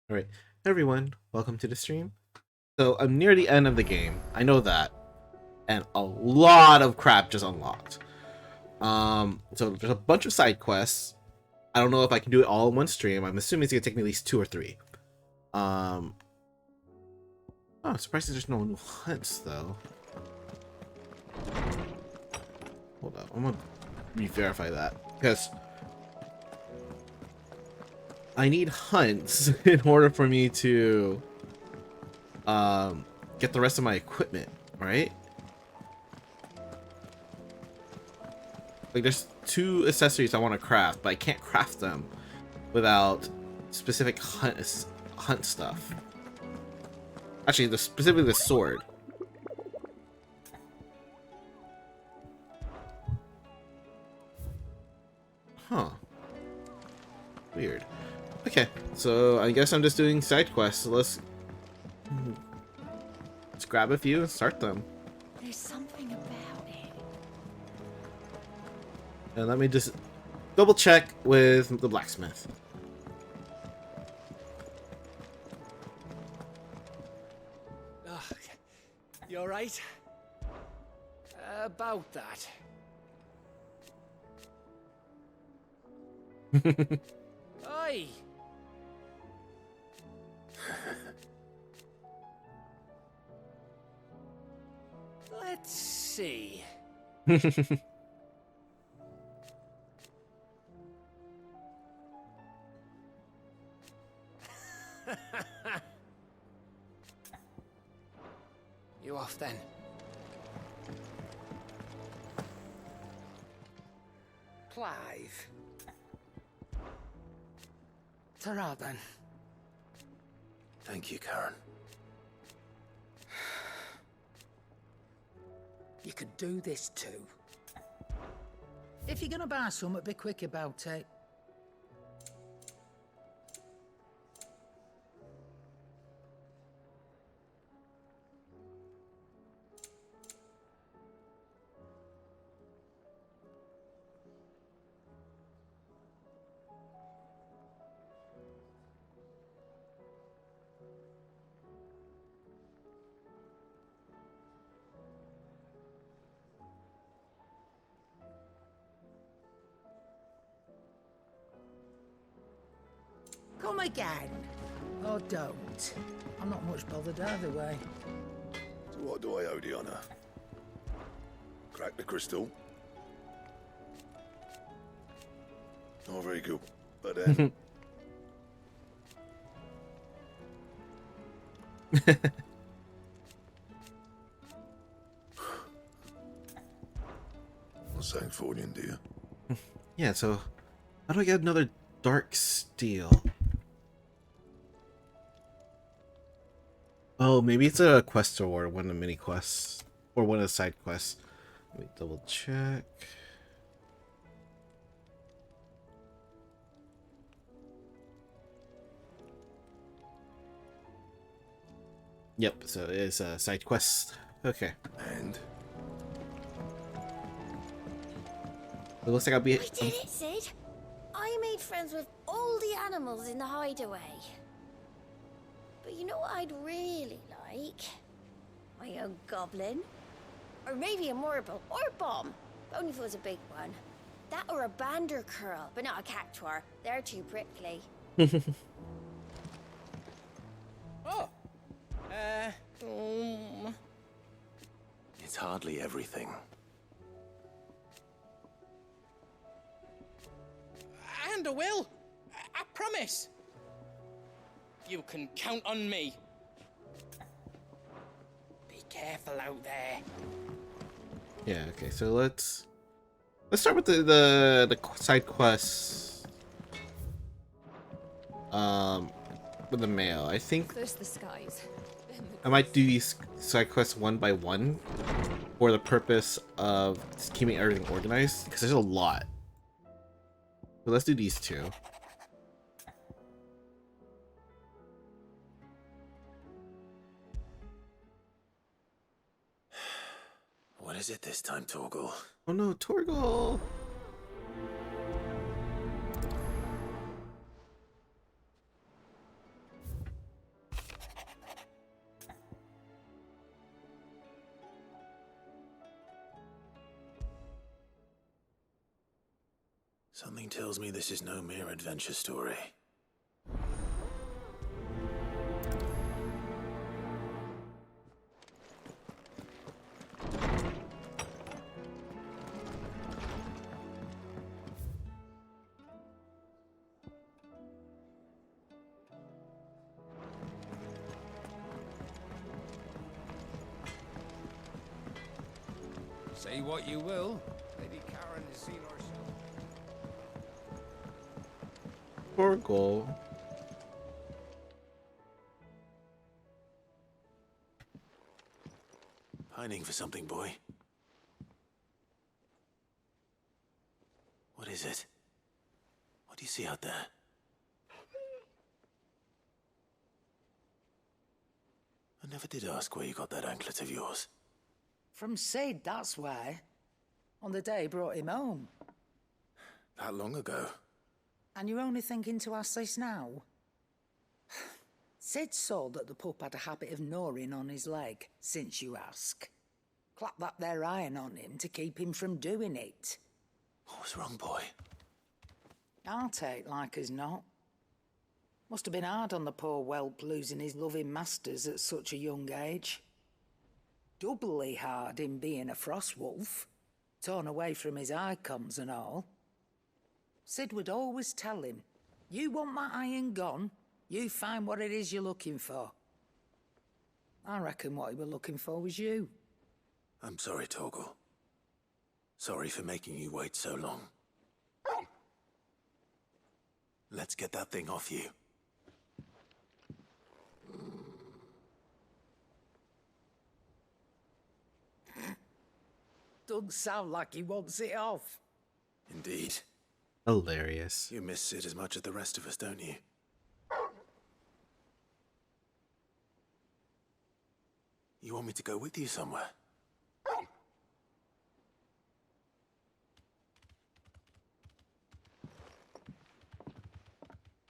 Alright, everyone, welcome to the stream. So I'm near the end of the game, I know that, and a lot of crap just unlocked. So there's a bunch of side quests. I don't know if I can do it all in one stream. I'm assuming it's gonna take me at least 2 or 3. Oh, I'm surprised there's no new hunts though. Hold up, I'm gonna re-verify that because I need hunts in order for me to get the rest of my equipment, right? Like there's 2 accessories I want to craft, but I can't craft them without specific hunt stuff. Actually, specifically the sword. Huh. Weird. Okay, so I guess I'm just doing side quests. So let's grab a few and start them. There's something about it. And let me just double check with the blacksmith. You alright? About that. Oi! Let's see. You off then? Clive. Ta-ra then. Thank you, Karen. You could do this too. If you're gonna buy something, be quick about it. Come again. Or don't. I'm not much bothered either way. So what do I owe the honour? Crack the crystal? Oh, very good. But then... What's saying for you, dear? Yeah, so how do I get another dark steel? Oh, maybe it's a quest or one of the mini quests or one of the side quests. Let me double check. Yep, so it is a side quest. Okay. And? It looks like I'll be. I did it, Sid. I made friends with all the animals in the hideaway. But you know what I'd really like? My own goblin. Or maybe a marble or a bomb. But only if it was a big one. That or a bander curl, but not a cactuar. They're too prickly. Oh. It's hardly everything. And I will. I promise. You can count on me. Be careful out there. Yeah. Okay. So let's start with the side quests. With the mail. I think First the skies. I might do these side quests one by one for the purpose of just keeping everything organized because there's a lot. So let's do these 2. What is it this time, Torgal? Oh no, Torgal! Something tells me this is no mere adventure story. Say what you will, Lady Karen has seen herself. Torgal. Pining for something, boy. What is it? What do you see out there? I never did ask where you got that anklet of yours. From Sid, that's why. On the day he brought him home. That long ago? And you're only thinking to ask this now? Sid saw that the pup had a habit of gnawing on his leg, since you ask. Clap that there iron on him to keep him from doing it. What was wrong, boy? I'll take like as not. Must have been hard on the poor whelp losing his loving masters at such a young age. Doubly hard in being a frost wolf, torn away from his icons and all. Sid would always tell him, you want my iron gone, you find what it is you're looking for. I reckon what he were looking for was you. I'm sorry, Torgal. Sorry for making you wait so long. Let's get that thing off you. Doesn't sound like he wants it off. Indeed. Hilarious. You miss Sid as much as the rest of us, don't you? You want me to go with you somewhere?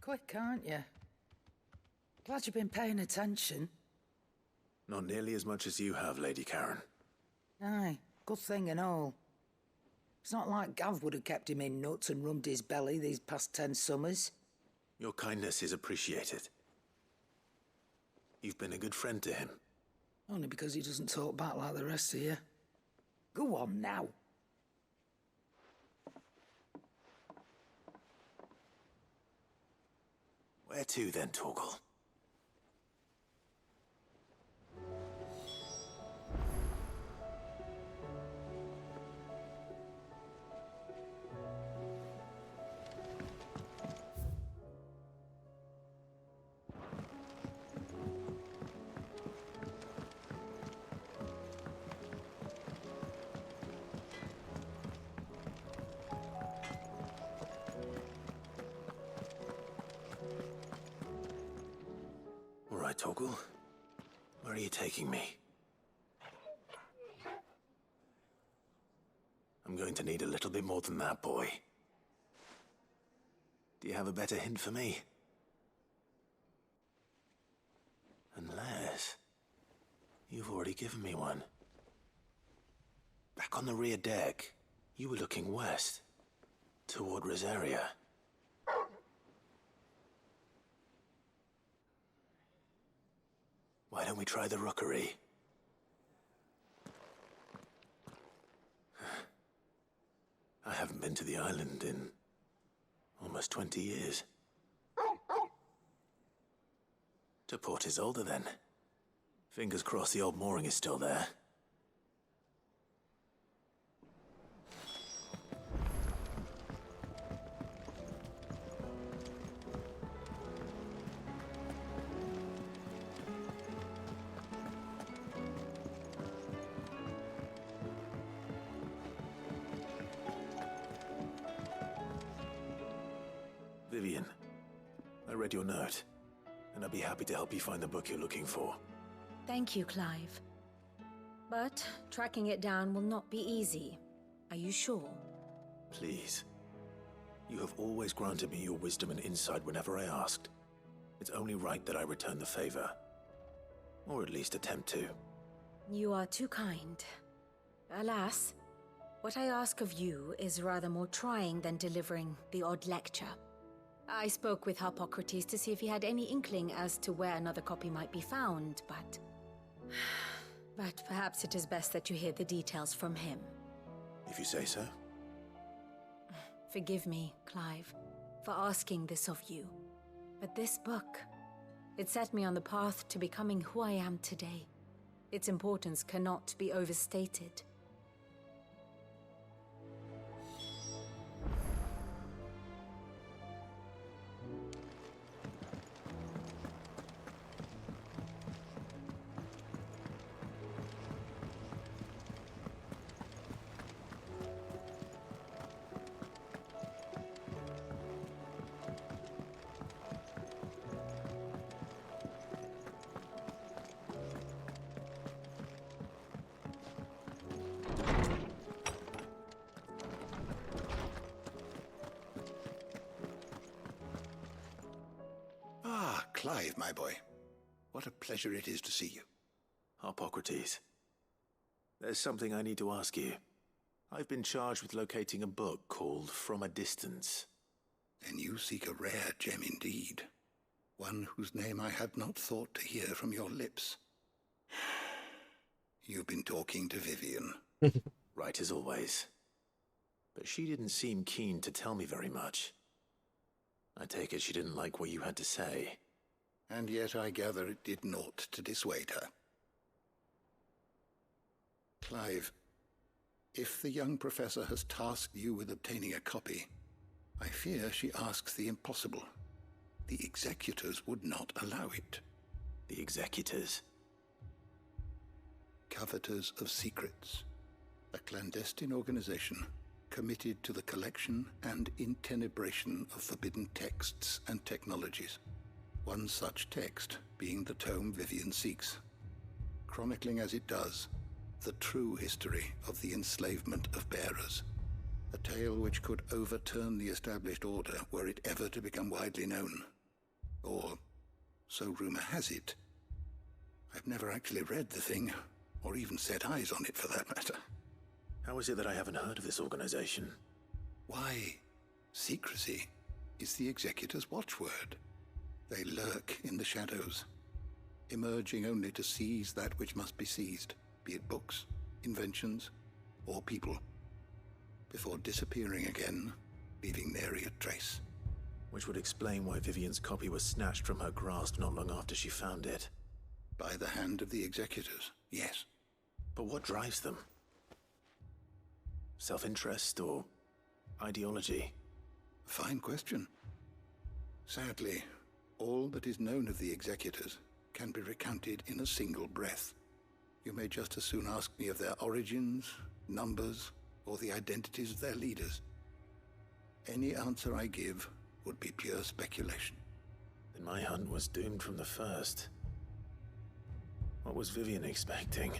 Quick, aren't you? Glad you've been paying attention. Not nearly as much as you have, Lady Karen. Aye, good thing and all. It's not like Gav would have kept him in nuts and rubbed his belly these past 10 summers. Your kindness is appreciated. You've been a good friend to him. Only because he doesn't talk back like the rest of you. Go on now. Where to then, Torgal? All right, Torgal. Where are you taking me? I'm going to need a little bit more than that, boy. Do you have a better hint for me? Unless... you've already given me one. Back on the rear deck, you were looking west, toward Rosaria. Why don't we try the rookery? I haven't been to the island in almost 20 years. To Port Isolde, then. Fingers crossed the old mooring is still there. Vivian, I read your note, and I'd be happy to help you find the book you're looking for. Thank you, Clive. But tracking it down will not be easy. Are you sure? Please. You have always granted me your wisdom and insight whenever I asked. It's only right that I return the favor. Or at least attempt to. You are too kind. Alas, What I ask of you is rather more trying than delivering the odd lecture. I spoke with Harpocrates to see if he had any inkling as to where another copy might be found, but... But perhaps it is best that you hear the details from him. If you say so. Forgive me, Clive, for asking this of you. But this book, it set me on the path to becoming who I am today. Its importance cannot be overstated. Ah, Clive, my boy. What a pleasure it is to see you. Harpocrates. There's something I need to ask you. I've been charged with locating a book called From a Distance. Then you seek a rare gem indeed. One whose name I had not thought to hear from your lips. You've been talking to Vivian. Right as always. But she didn't seem keen to tell me very much. I take it she didn't like what you had to say. And yet I gather it did naught to dissuade her. Clive, if the young professor has tasked you with obtaining a copy, I fear she asks the impossible. The executors would not allow it. The executors? Coveters of Secrets. A clandestine organization committed to the collection and intenebration of forbidden texts and technologies. One such text being the tome Vivian seeks, chronicling as it does the true history of the enslavement of bearers, a tale which could overturn the established order were it ever to become widely known. Or, so rumor has it. I've never actually read the thing, or even set eyes on it for that matter. How is it that I haven't heard of this organization? Why, secrecy is the executor's watchword. They lurk in the shadows, emerging only to seize that which must be seized, be it books, inventions, or people, before disappearing again, leaving nary a trace. Which would explain why Vivian's copy was snatched from her grasp not long after she found it. By the hand of the executors, yes. But what drives them? Self-interest or ideology? Fine question. Sadly, all that is known of the executors can be recounted in a single breath. You may just as soon ask me of their origins, numbers, or the identities of their leaders. Any answer I give would be pure speculation. Then my hunt was doomed from the first. What was Vivian expecting?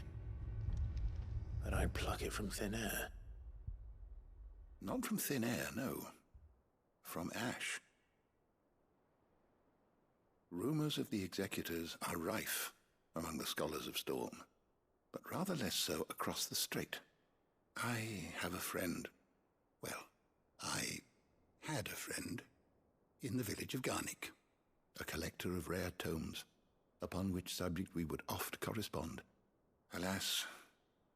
That I'd pluck it from thin air? Not from thin air, no. From ash. Rumors of the executors are rife among the scholars of Storm, but rather less so across the strait. I have a friend. Well, I had a friend in the village of Garnick, a collector of rare tomes, upon which subject we would oft correspond. Alas,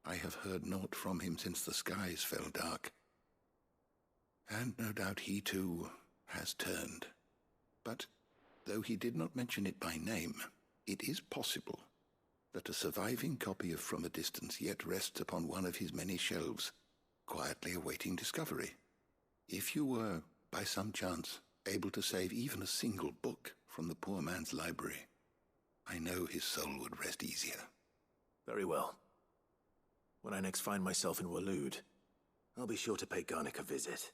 I have heard naught from him since the skies fell dark. And no doubt he, too, has turned. But, though he did not mention it by name, it is possible that a surviving copy of From a Distance yet rests upon one of his many shelves, quietly awaiting discovery. If you were, by some chance, able to save even a single book from the poor man's library, I know his soul would rest easier. Very well. When I next find myself in Waloed, I'll be sure to pay Garnick a visit.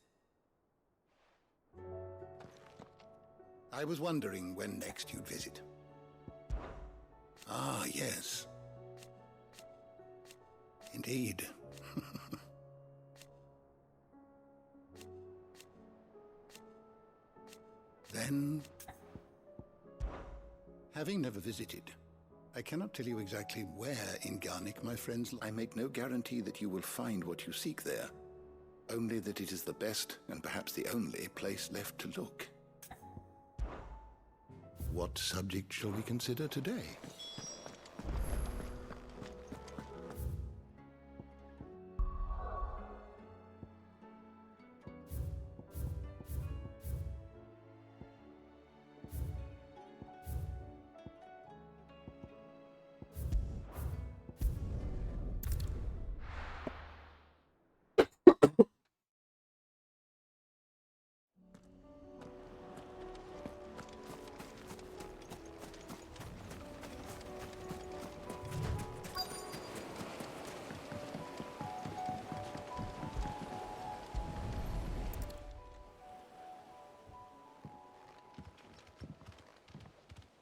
I was wondering when next you'd visit. Ah, yes. Indeed. Then, having never visited, I cannot tell you exactly where in Garnick my friends... I make no guarantee that you will find what you seek there, only that it is the best and perhaps the only place left to look. What subject shall we consider today?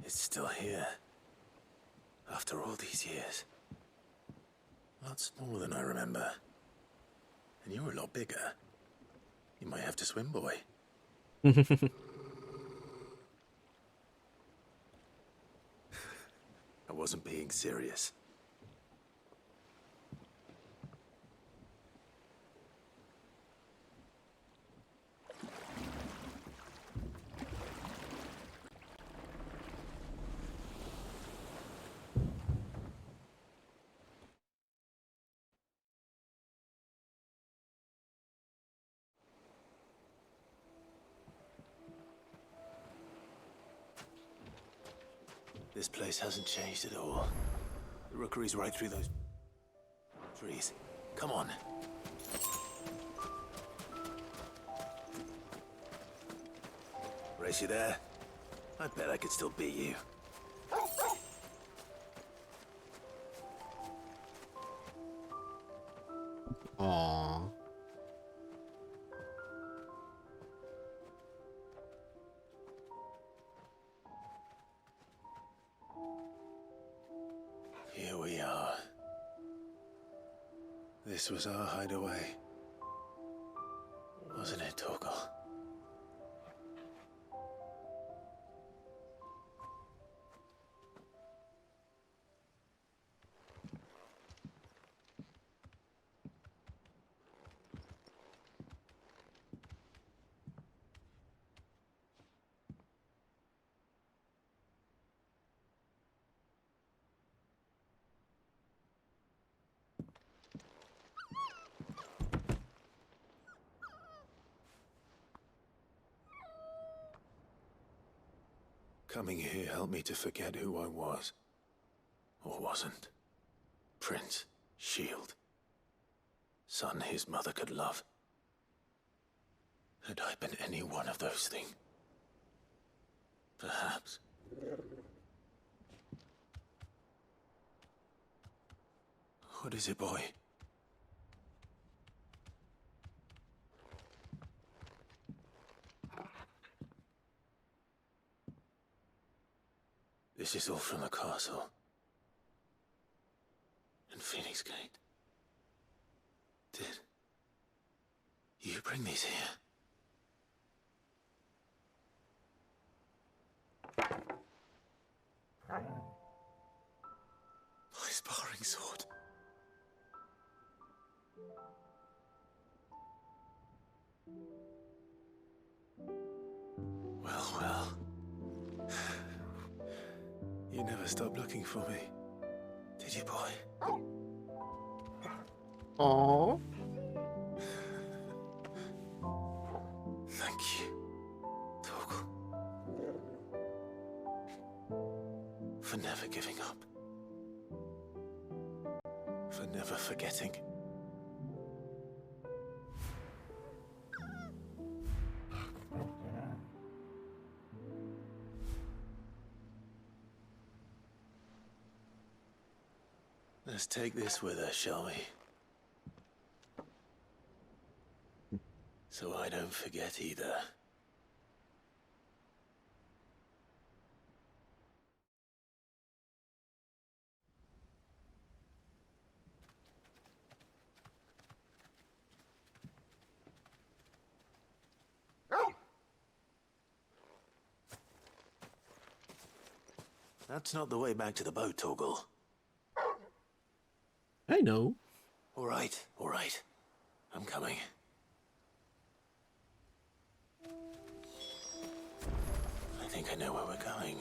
It's still here. After all these years. Lots more than I remember. And you're a lot bigger. You might have to swim, boy. I wasn't being serious. This place hasn't changed at all. The rookery's right through those trees. Come on. Race you there? I bet I could still beat you. Aww. Here we are. This was our hideaway. Wasn't it, Torgal? Coming here helped me to forget who I was. Or wasn't. Prince, shield. Son his mother could love. Had I been any one of those things? Perhaps. What is it, boy? This is all from the castle. And Phoenix Gate. Did you bring these here? My sparring sword. Well, well. You never stopped looking for me, did you, boy? Aww. Thank you, Torgal. For never giving up. For never forgetting. Let's take this with us, shall we? So I don't forget either. That's not the way back to the boat, Torgal. I know. All right. I'm coming. think I know where we're going.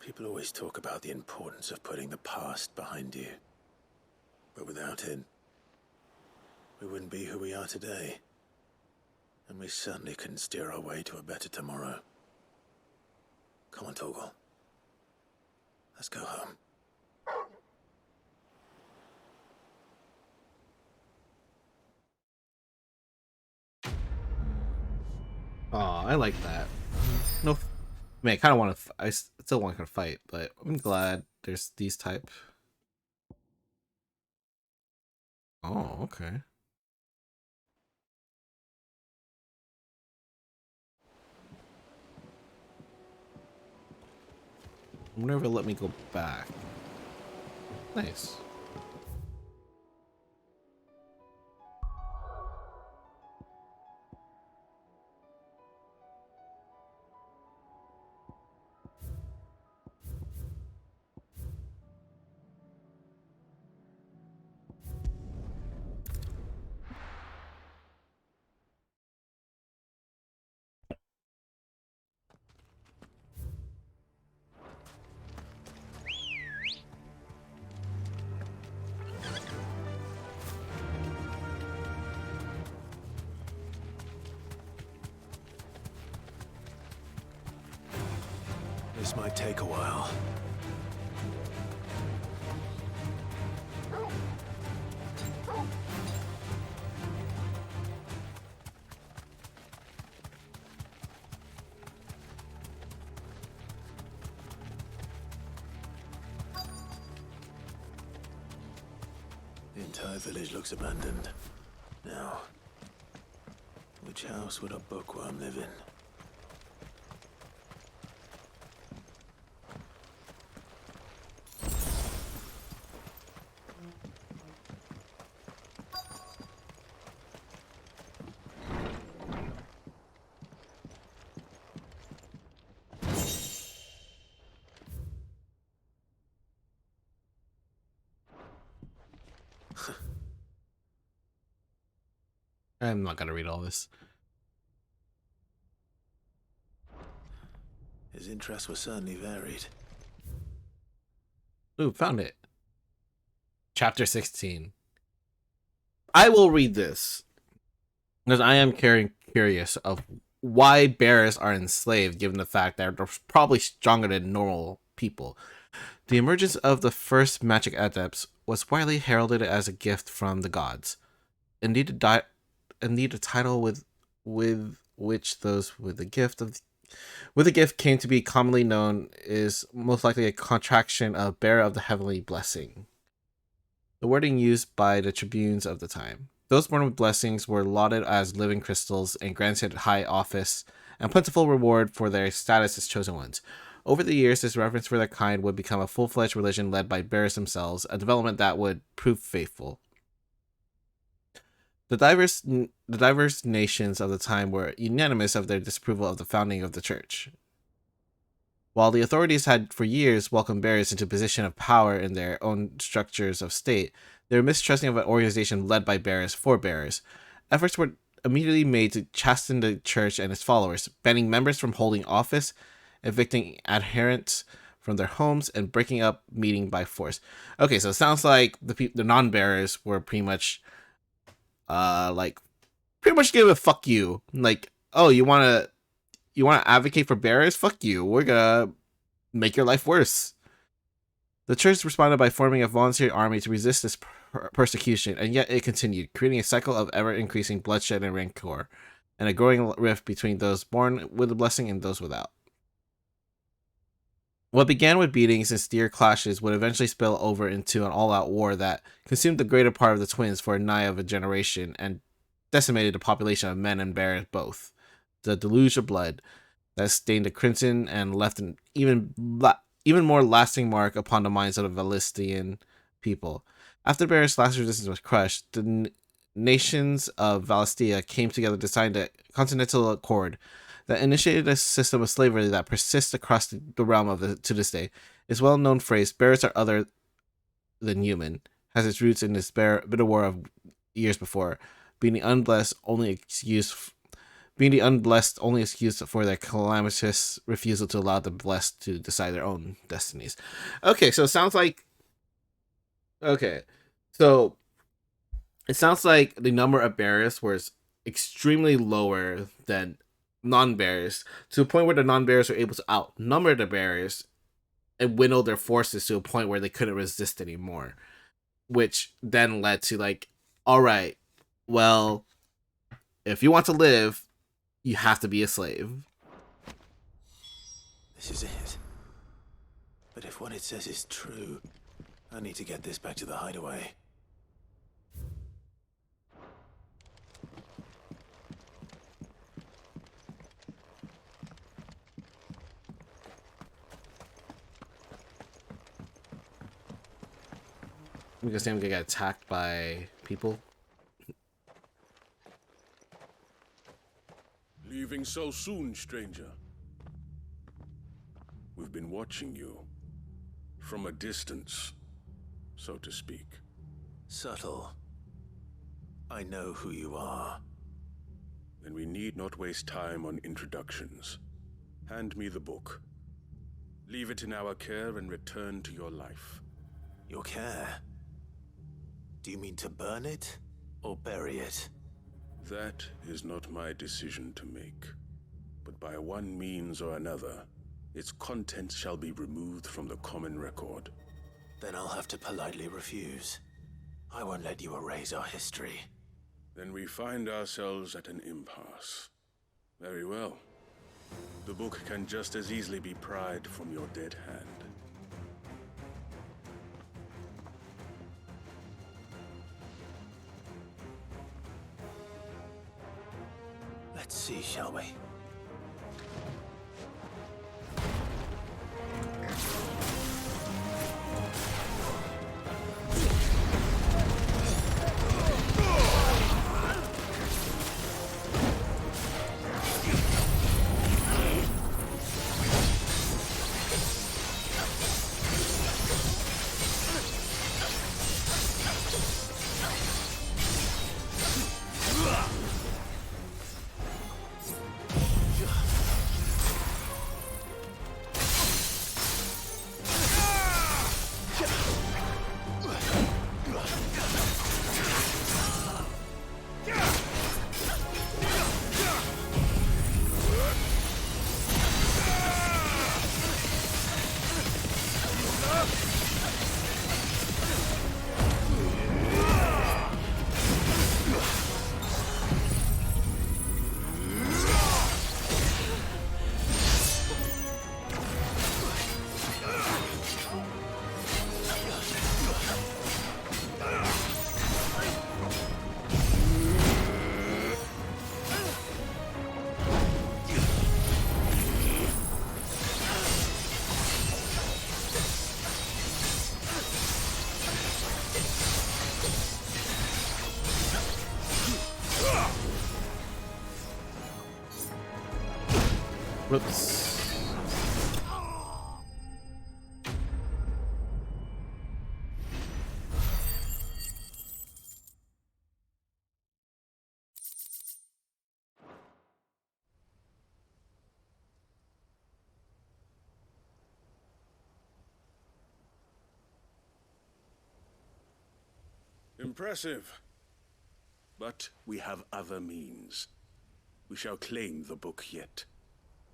People always talk about the importance of putting the past behind you. But without it, we wouldn't be who we are today. And we certainly couldn't steer our way to a better tomorrow. Come on, Torgal. Let's go home. Oh, I like that. No, I mean, I kind of want to. Still want to fight, but I'm glad there's these type. Oh, okay. Never let me go back. Nice. This might take a while. The entire village looks abandoned. Now, which house would a bookworm live in? I'm not gonna read all this. His interests were certainly varied. Ooh, found it. Chapter 16. I will read this because I am curious of why bears are enslaved, given the fact that they're probably stronger than normal people. The emergence of the first magic adepts was widely heralded as a gift from the gods. Indeed, a title with which those with the gift came to be commonly known is most likely a contraction of bearer of the heavenly blessing, the wording used by the tribunes of the time. Those born with blessings were lauded as living crystals and granted high office and plentiful reward for their status as chosen ones. Over the years, this reverence for their kind would become a full-fledged religion led by bearers themselves, a development that would prove faithful. The diverse nations of the time were unanimous of their disapproval of the founding of the church. While the authorities had for years welcomed bearers into position of power in their own structures of state, they were mistrusting of an organization led by bearers for bearers. Efforts were immediately made to chasten the church and its followers, banning members from holding office, evicting adherents from their homes, and breaking up meeting by force. Okay, so it sounds like the non-bearers were pretty much give a fuck you. Like, oh, you wanna advocate for bearers? Fuck you. We're gonna make your life worse. The church responded by forming a volunteer army to resist this persecution, and yet it continued, creating a cycle of ever-increasing bloodshed and rancor, and a growing rift between those born with a blessing and those without. What began with beatings and steer clashes would eventually spill over into an all-out war that consumed the greater part of the twins for nigh of a generation, and decimated the population of men and bears both. The deluge of blood that stained the crimson and left an even more lasting mark upon the minds of the Valistian people. After Barrett's last resistance was crushed, the nations of Valistia came together to sign the Continental Accord that initiated a system of slavery that persists across the realm to this day. Its well-known phrase, "Barretts are other than human," has its roots in this bitter war of years before, being the unblessed only excuse for their calamitous refusal to allow the blessed to decide their own destinies. Okay, so it sounds like so it sounds like the number of bears was extremely lower than non-bears, to a point where the non-bears were able to outnumber the bears and winnow their forces to a point where they couldn't resist anymore, which then led to like, all right, well, if you want to live, you have to be a slave. This is it. But if what it says is true, I need to get this back to the hideaway. Because I'm gonna get attacked by people. Leaving so soon, stranger? We've been watching you. From a distance, so to speak. Subtle. I know who you are. Then we need not waste time on introductions. Hand me the book. Leave it in our care and return to your life. Your care? Do you mean to burn it, or bury it? That is not my decision to make. But by one means or another, its contents shall be removed from the common record. Then I'll have to politely refuse. I won't let you erase our history. Then we find ourselves at an impasse. Very well. The book can just as easily be pried from your dead hand. Let's see, shall we? Whoops. Impressive. But we have other means. We shall claim the book yet.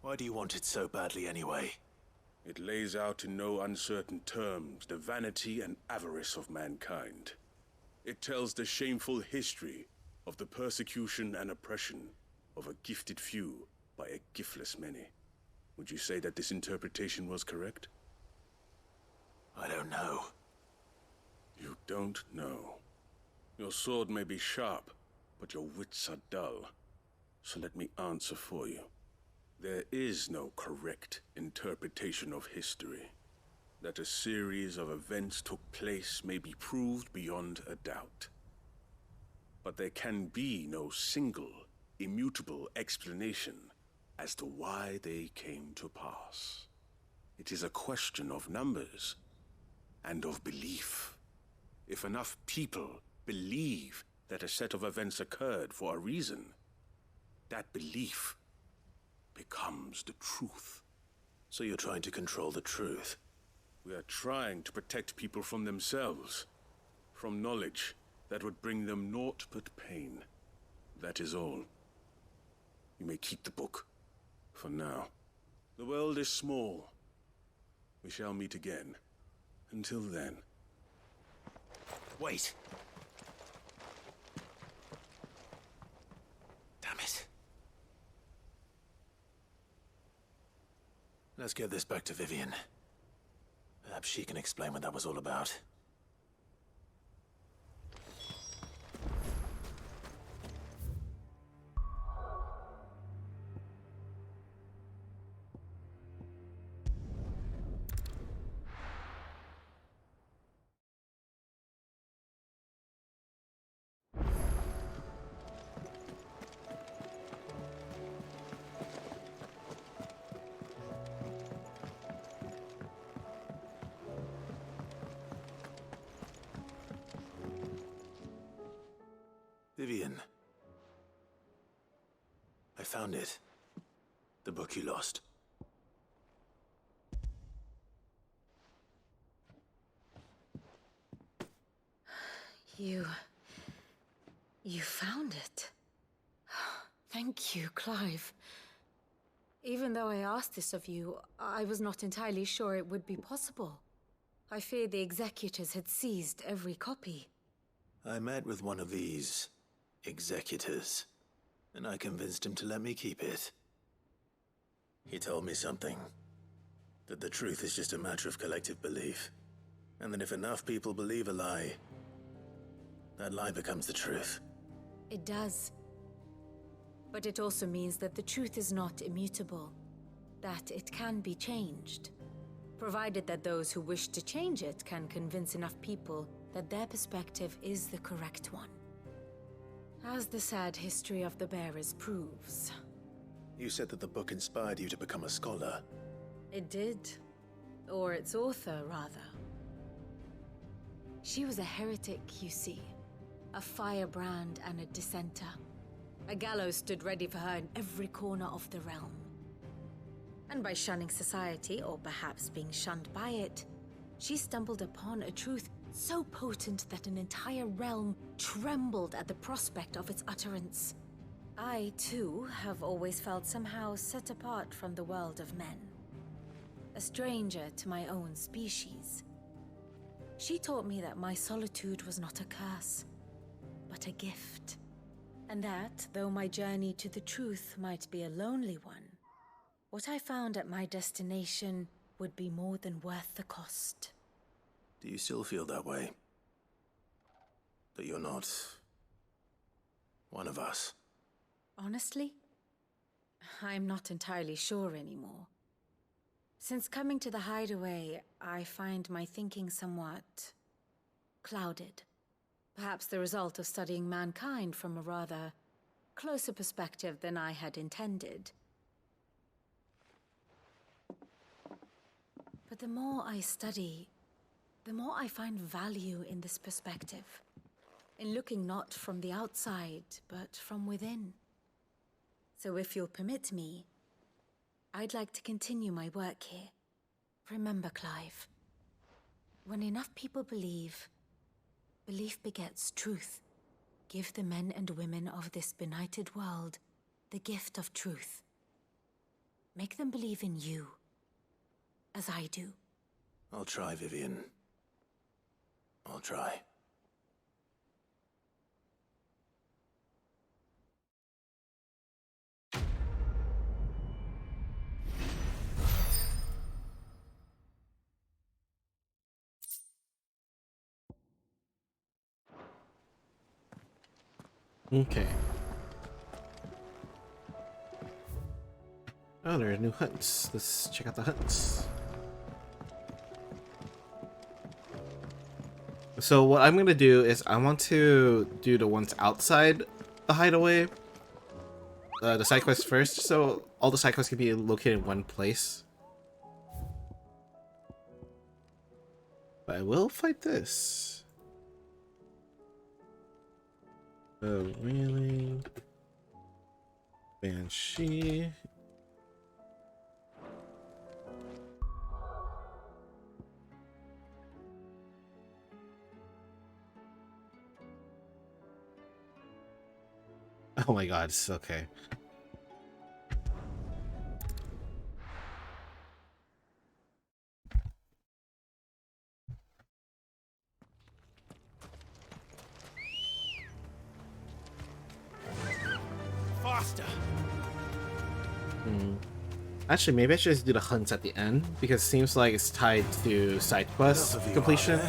Why do you want it so badly anyway? It lays out in no uncertain terms the vanity and avarice of mankind. It tells the shameful history of the persecution and oppression of a gifted few by a giftless many. Would you say that this interpretation was correct? I don't know. You don't know. Your sword may be sharp, but your wits are dull. So let me answer for you. There is no correct interpretation of history. That a series of events took place may be proved beyond a doubt. But there can be no single, immutable explanation as to why they came to pass. It is a question of numbers and of belief. If enough people believe that a set of events occurred for a reason, that belief becomes the truth. So you're trying to control the truth? We are trying to protect people from themselves, from knowledge that would bring them naught but pain. That is all. You may keep the book, for now. The world is small. We shall meet again. Until then. Wait! Damn it. Let's get this back to Vivian. Perhaps she can explain what that was all about. Vivian. I found it. The book you lost. You found it. Thank you, Clive. Even though I asked this of you, I was not entirely sure it would be possible. I feared the executors had seized every copy. I met with one of these executors, and I convinced him to let me keep it. He told me something. That the truth is just a matter of collective belief. And that if enough people believe a lie, that lie becomes the truth. It does. But it also means that the truth is not immutable. That it can be changed. Provided that those who wish to change it can convince enough people that their perspective is the correct one. As the sad history of the bearers proves. You said that the book inspired you to become a scholar. It did. Or its author, rather. She was a heretic, you see. A firebrand and a dissenter. A gallows stood ready for her in every corner of the realm. And by shunning society, or perhaps being shunned by it, she stumbled upon a truth so potent that an entire realm trembled at the prospect of its utterance. I, too, have always felt somehow set apart from the world of men. A stranger to my own species. She taught me that my solitude was not a curse, but a gift. And that, though my journey to the truth might be a lonely one, what I found at my destination would be more than worth the cost. Do you still feel that way? That you're not one of us? Honestly, I'm not entirely sure anymore. Since coming to the hideaway, I find my thinking somewhat clouded. Perhaps the result of studying mankind from a rather closer perspective than I had intended. But the more I study, the more I find value in this perspective. In looking not from the outside, but from within. So if you'll permit me, I'd like to continue my work here. Remember, Clive, when enough people believe, belief begets truth. Give the men and women of this benighted world the gift of truth. Make them believe in you, as I do. I'll try, Vivian. I'll try. Okay. Oh, there are new hunts. Let's check out the hunts. So what I'm gonna do is I want to do the ones outside the hideaway, the side quests first, so all the side quests can be located in one place. But I will fight this. Really? Banshee. Oh my god, it's okay. Faster. Actually, maybe I should just do the hunts at the end, because it seems like it's tied to side quest completion.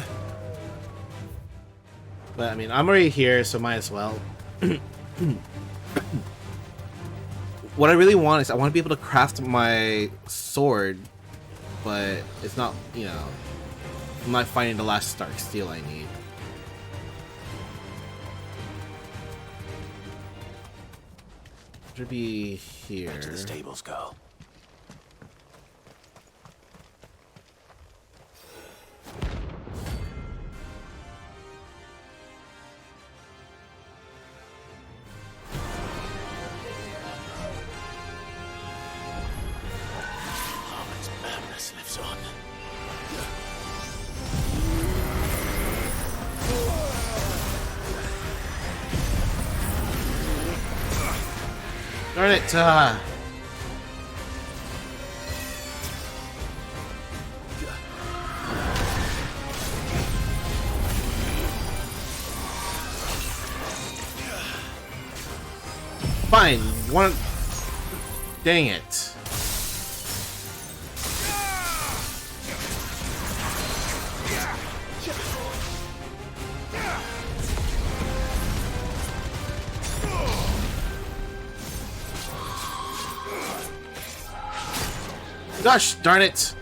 But I mean, I'm already here, so might as well. What I really want is I want to be able to craft my sword, but it's not, you know, I'm not finding the last Stark Steel I need. Should be here. Back to the stables, girl. Harmon's madness lives on. Darn it! Fine. One. Dang it. Gosh darn it!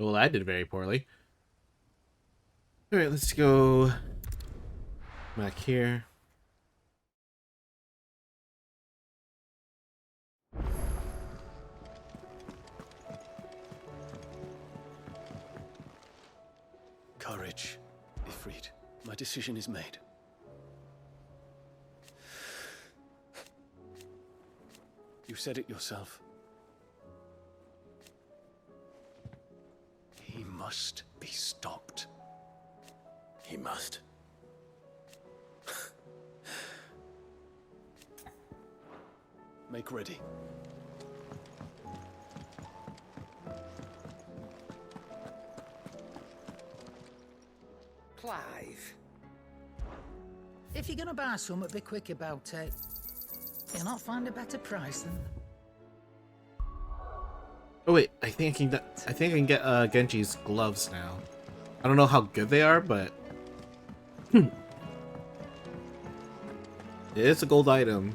Well, I did very poorly. Alright, let's go back here. Courage, Ifrit. My decision is made. You said it yourself. He must be stopped. He must. Make ready. Clive. If you're gonna buy something, be quick about it. You'll not find a better price than... Oh wait, I think I can get Genji's gloves now. I don't know how good they are, but it is a gold item.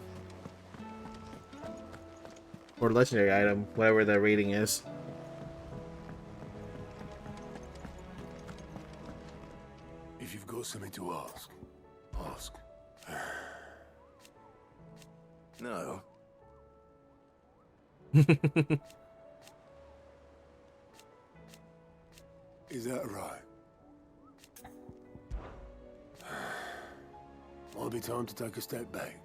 Or legendary item, whatever the rating is. If you've got something to ask, ask. No. Is that right? Might be time to take a step back.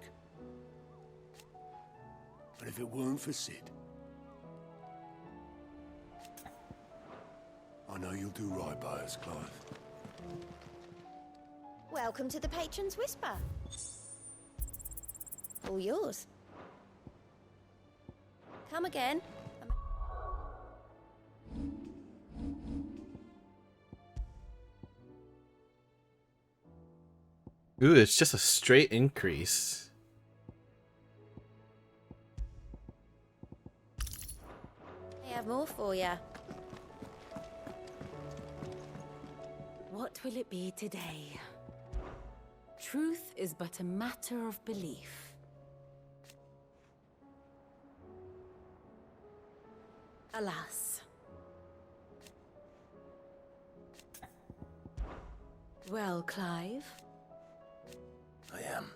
And if it weren't for Sid, I know you'll do right by us, Clive. Welcome to the Patron's Whisper. All yours. Come again. Ooh, it's just a straight increase. I have more for you. What will it be today? Truth is but a matter of belief. Alas. Well, Clive? I am.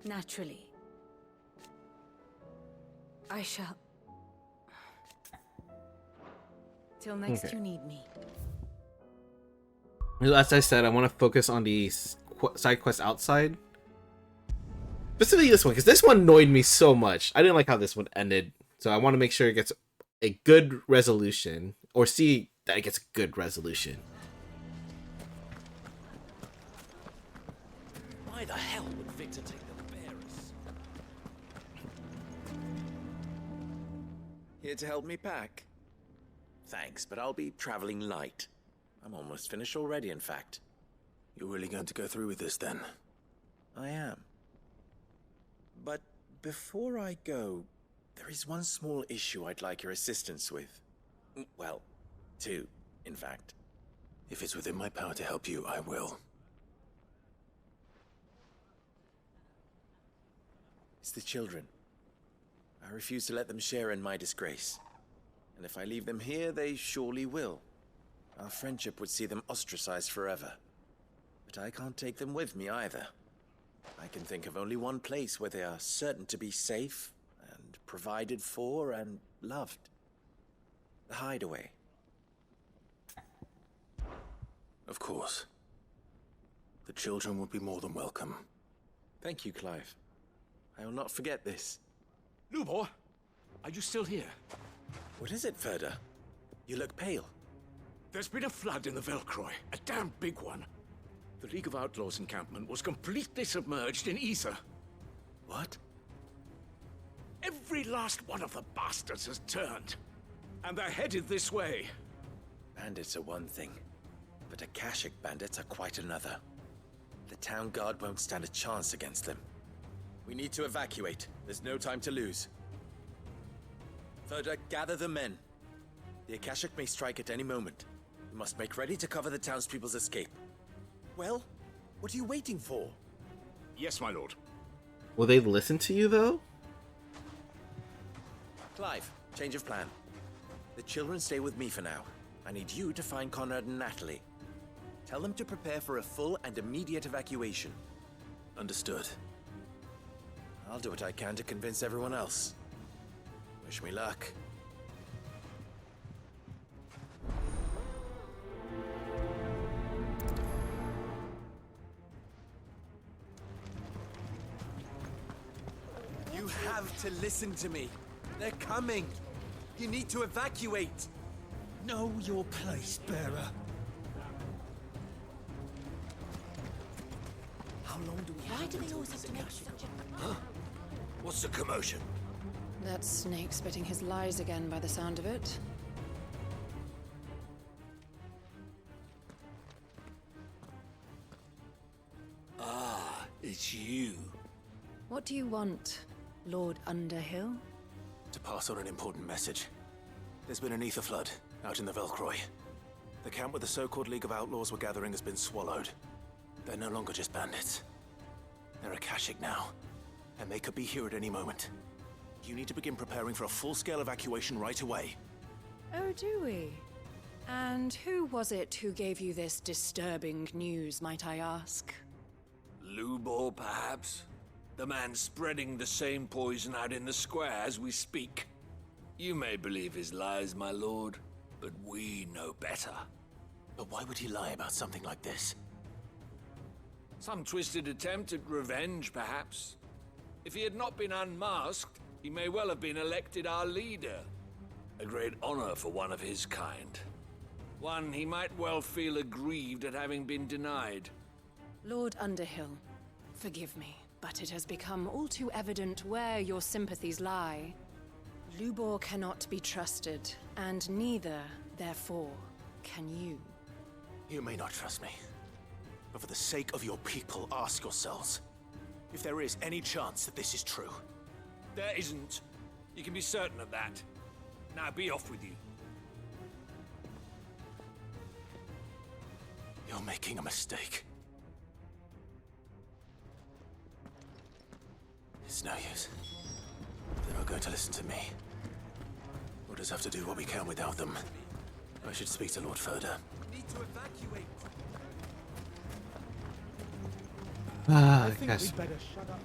Naturally. I shall... Till next Okay. you need me. As I said, I want to focus on the side quest outside. Specifically this one, because this one annoyed me so much. I didn't like how this one ended. So I want to make sure it gets a good resolution. Or see that it gets a good resolution. Why the hell would Victor take the bearers? Here to help me pack? Thanks, but I'll be traveling light. I'm almost finished already, in fact. You're really going to go through with this then? I am. But before I go, there is one small issue I'd like your assistance with. Well, two, in fact. If it's within my power to help you, I will. It's the children. I refuse to let them share in my disgrace. And if I leave them here, they surely will. Our friendship would see them ostracized forever. But I can't take them with me either. I can think of only one place where they are certain to be safe, and provided for, and loved. The Hideaway. Of course. The children would be more than welcome. Thank you, Clive. I will not forget this. Lubor, are you still here? What is it, Ferda? You look pale. There's been a flood in the Velcroy, a damn big one. The League of Outlaws encampment was completely submerged in ether. What? Every last one of the bastards has turned. And they're headed this way. Bandits are one thing, but Akashic bandits are quite another. The town guard won't stand a chance against them. We need to evacuate. There's no time to lose. Ferda, gather the men. The Akashic may strike at any moment. We must make ready to cover the townspeople's escape. Well, what are you waiting for? Yes, my lord. Will they listen to you though? Clive, change of plan. The children stay with me for now. I need you to find Conrad and Natalie. Tell them to prepare for a full and immediate evacuation. Understood. I'll do what I can to convince everyone else. Wish me luck. You have to listen to me. They're coming. You need to evacuate. Know your place, bearer. How long do we have? Why do they always have to make such a... What's the commotion? That snake spitting his lies again by the sound of it. Ah, it's you. What do you want, Lord Underhill? To pass on an important message. There's been an ether flood out in the Velcroy. The camp where the so-called League of Outlaws were gathering has been swallowed. They're no longer just bandits. They're Akashic now, and they could be here at any moment. You need to begin preparing for a full-scale evacuation right away. Oh, do we? And who was it who gave you this disturbing news, might I ask? Lubor, perhaps? The man spreading the same poison out in the square as we speak. You may believe his lies, my lord, but we know better. But why would he lie about something like this? Some twisted attempt at revenge, perhaps. If he had not been unmasked, he may well have been elected our leader. A great honor for one of his kind. One he might well feel aggrieved at having been denied. Lord Underhill, forgive me, but it has become all too evident where your sympathies lie. Lubor cannot be trusted, and neither, therefore, can you. You may not trust me, but for the sake of your people, ask yourselves if there is any chance that this is true. There isn't. You can be certain of that. Now be off with you. You're making a mistake. It's no use. They're not going to listen to me. We'll just have to do what we can without them. I should speak to Lord Furder. Need to evacuate. I guess.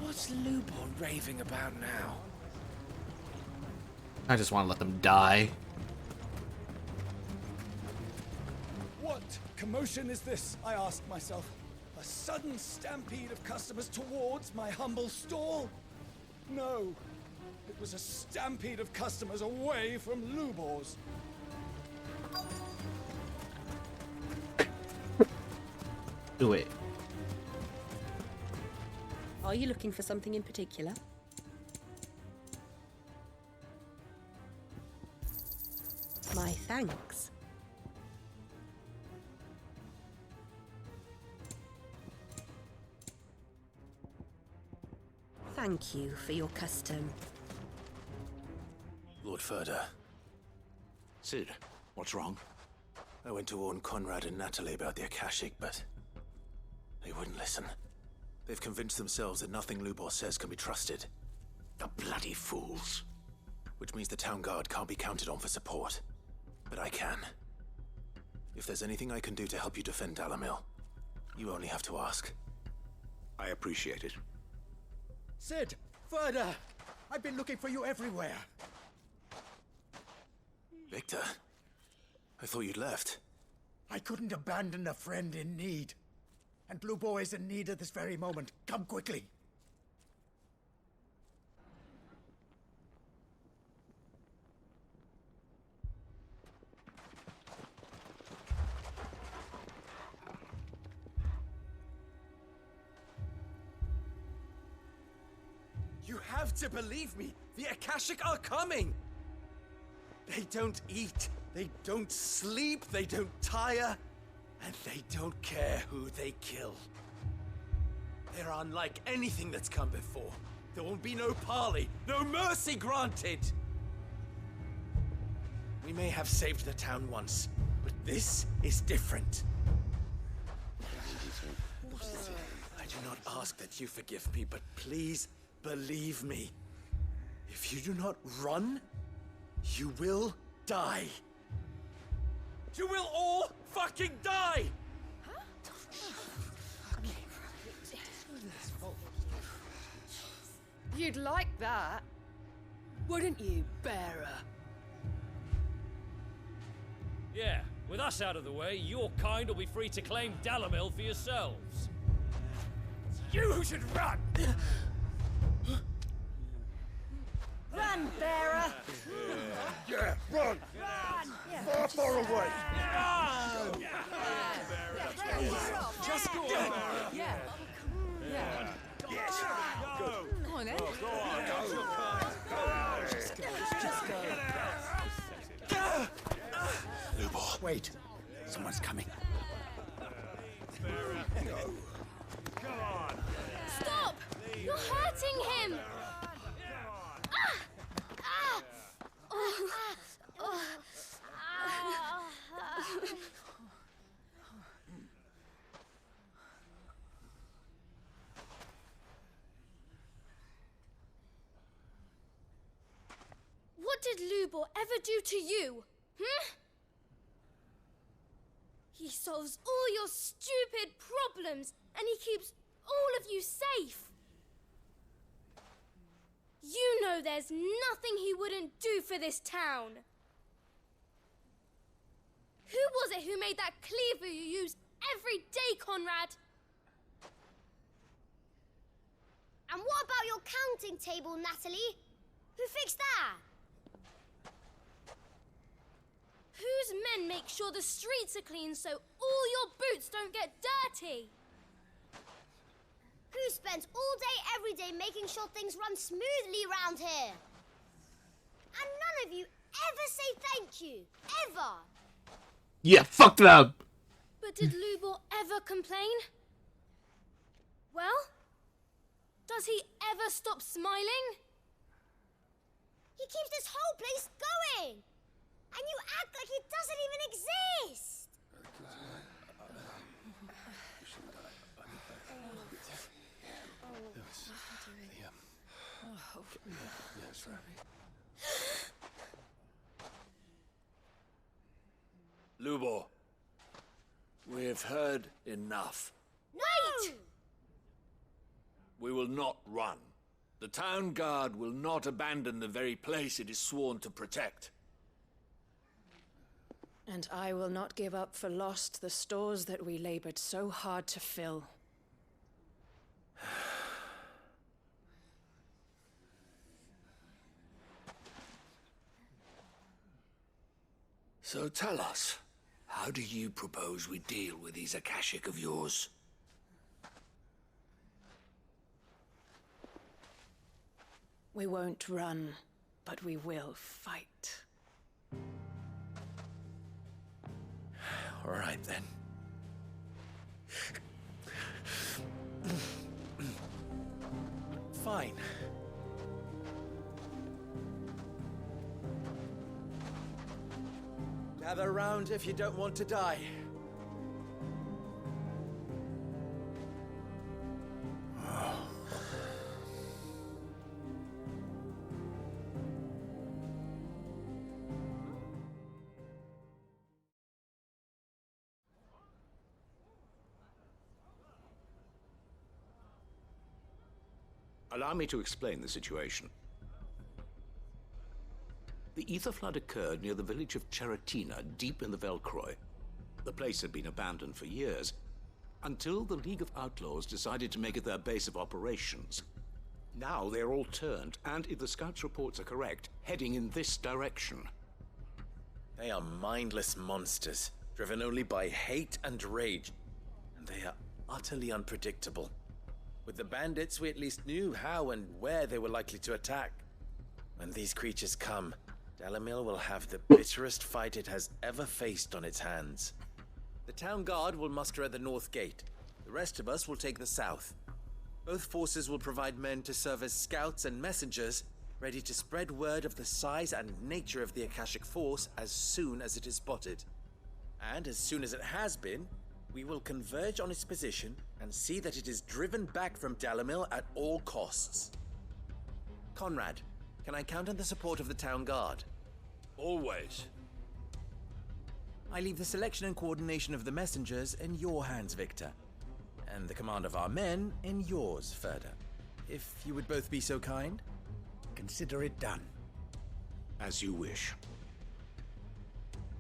What's Lubor raving about now? I just want to let them die. What commotion is this? I asked myself. A sudden stampede of customers towards my humble stall? No, it was a stampede of customers away from Lubor's. Do it. Are you looking for something in particular? My thanks. Thank you for your custom. Lord Furder. Sid, what's wrong? I went to warn Conrad and Natalie about the Akashic, but they wouldn't listen. They've convinced themselves that nothing Lubor says can be trusted. The bloody fools. Which means the town guard can't be counted on for support. But I can. If there's anything I can do to help you defend Dalamil, you only have to ask. I appreciate it. Sid! Further! I've been looking for you everywhere. Victor? I thought you'd left. I couldn't abandon a friend in need. And Lubor is in need at this very moment. Come quickly. You have to believe me. The Akashic are coming. They don't eat. They don't sleep. They don't tire. And they don't care who they kill. They're unlike anything that's come before. There will be no parley, no mercy granted. We may have saved the town once, but this is different. I do not ask that you forgive me, but please believe me. If you do not run, you will die. You will all fucking die! You'd like that, wouldn't you, bearer? Yeah, with us out of the way, your kind will be free to claim Dalamil for yourselves. You should run! Run, bearer! Yeah, run! Run! Far away! Run! Just go on. Yeah. Yeah. Yes! Go! Come on, then. Go on! Just go. Lubor, wait. Someone's coming. Stop! You're hurting him! What did Lubor ever do to you? He solves all your stupid problems and he keeps all of you safe. You know there's nothing he wouldn't do for this town. Who was it who made that cleaver you use every day, Conrad? And what about your counting table, Natalie? Who fixed that? Whose men make sure the streets are clean so all your boots don't get dirty? Who spends all day, every day making sure things run smoothly round here? And none of you ever say thank you. Ever. Yeah, fuck them! But did Lubor ever complain? Well, does he ever stop smiling? He keeps this whole place going. And you act like it doesn't even exist. Lubor, we've heard enough. Wait! We will not run. The town guard will not abandon the very place it is sworn to protect. And I will not give up for lost the stores that we labored so hard to fill. So tell us, how do you propose we deal with these Akashic of yours? We won't run, but we will fight. All right, then. Fine. Gather round if you don't want to die. Allow me to explain the situation. The ether flood occurred near the village of Cheratina, deep in the Velcroy. The place had been abandoned for years, until the League of Outlaws decided to make it their base of operations. Now they're all turned, and if the scouts' reports are correct, heading in this direction. They are mindless monsters, driven only by hate and rage. And they are utterly unpredictable. With the bandits, we at least knew how and where they were likely to attack. When these creatures come, Dalamil will have the bitterest fight it has ever faced on its hands. The town guard will muster at the north gate. The rest of us will take the south. Both forces will provide men to serve as scouts and messengers, ready to spread word of the size and nature of the Akashic force as soon as it is spotted. And as soon as it has been, we will converge on its position and see that it is driven back from Dalamil at all costs. Conrad, can I count on the support of the town guard? Always. I leave the selection and coordination of the messengers in your hands, Victor. And the command of our men in yours, Ferda. If you would both be so kind. Consider it done. As you wish.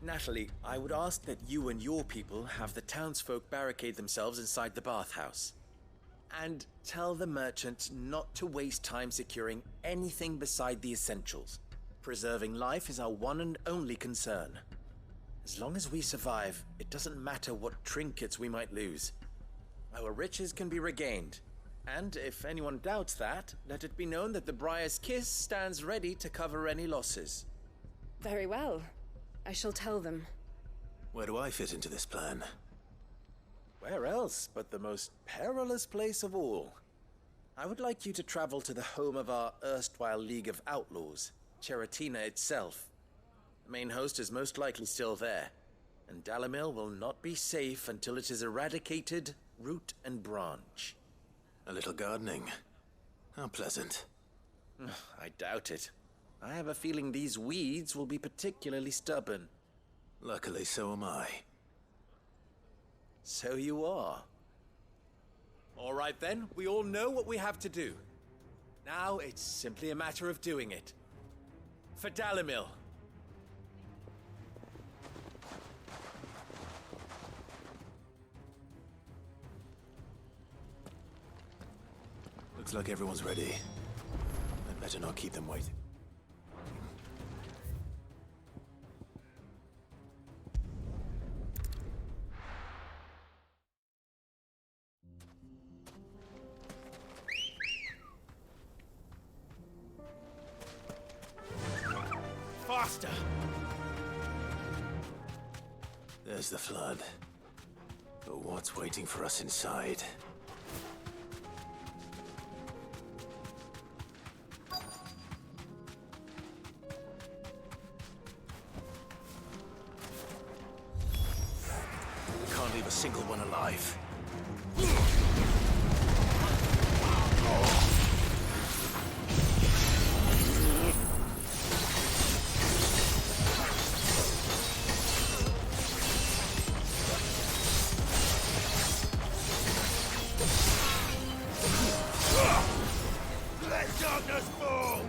Natalie, I would ask that you and your people have the townsfolk barricade themselves inside the bathhouse. And tell the merchants not to waste time securing anything beside the essentials. Preserving life is our one and only concern. As long as we survive, it doesn't matter what trinkets we might lose. Our riches can be regained. And if anyone doubts that, let it be known that the Briar's Kiss stands ready to cover any losses. Very well. I shall tell them. Where do I fit into this plan? Where else but the most perilous place of all? I would like you to travel to the home of our erstwhile League of Outlaws, Cheratina itself. The main host is most likely still there, and Dalimil will not be safe until it is eradicated, root and branch. A little gardening. How pleasant. I doubt it. I have a feeling these weeds will be particularly stubborn. Luckily, so am I. So you are. All right then, we all know what we have to do. Now it's simply a matter of doing it. For Dalimil. Looks like everyone's ready. I'd better not keep them waiting. Faster! There's the flood. But what's waiting for us inside? Can't leave a single one alive. Let darkness fall!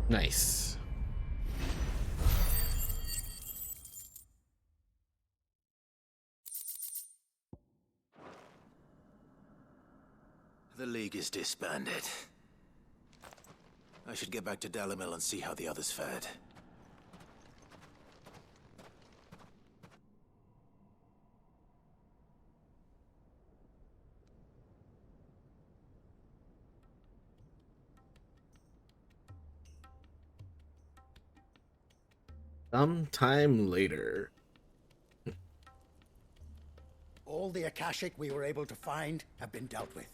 Nice. The League is disbanded. I should get back to Dalimil and see how the others fared. Sometime later. All the Akashic we were able to find have been dealt with.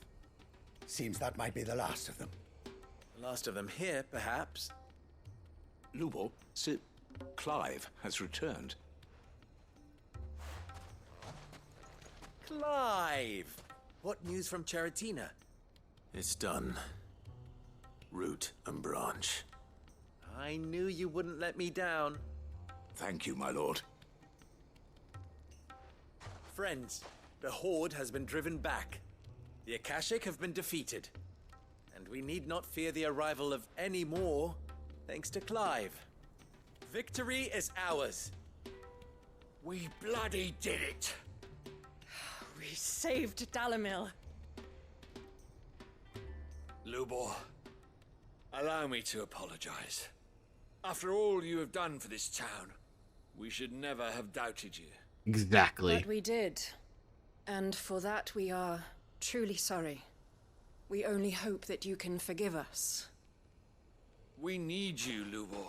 Seems that might be the last of them. The last of them here, perhaps. Lubor, Sir Clive has returned. Clive! What news from Charatina? It's done. Root and branch. I knew you wouldn't let me down. Thank you, my lord. Friends, the Horde has been driven back. The Akashic have been defeated. And we need not fear the arrival of any more, thanks to Clive. Victory is ours. We bloody did it! We saved Dalamil. Lubor, allow me to apologize. After all you have done for this town, we should never have doubted you. Exactly. But we did. And for that we are truly sorry. We only hope that you can forgive us. We need you, Lubor.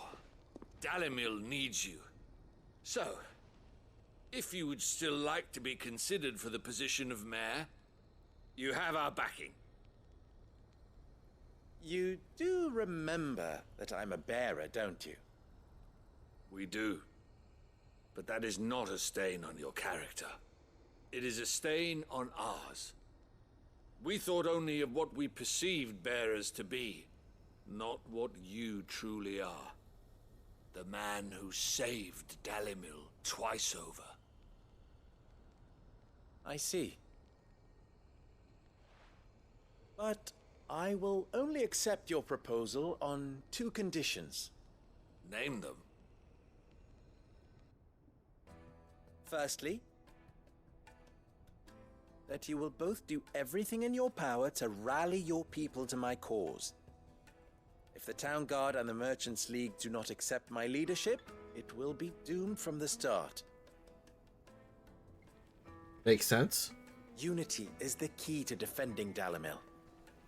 Dalamil needs you. So, if you would still like to be considered for the position of mayor, you have our backing. You do remember that I'm a bearer, don't you? We do. But that is not a stain on your character. It is a stain on ours. We thought only of what we perceived bearers to be, not what you truly are. The man who saved Dalimil twice over. I see. But I will only accept your proposal on 2 conditions. Name them. Firstly, that you will both do everything in your power to rally your people to my cause. If the Town Guard and the Merchants League do not accept my leadership, it will be doomed from the start. Makes sense. Unity is the key to defending Dalamil,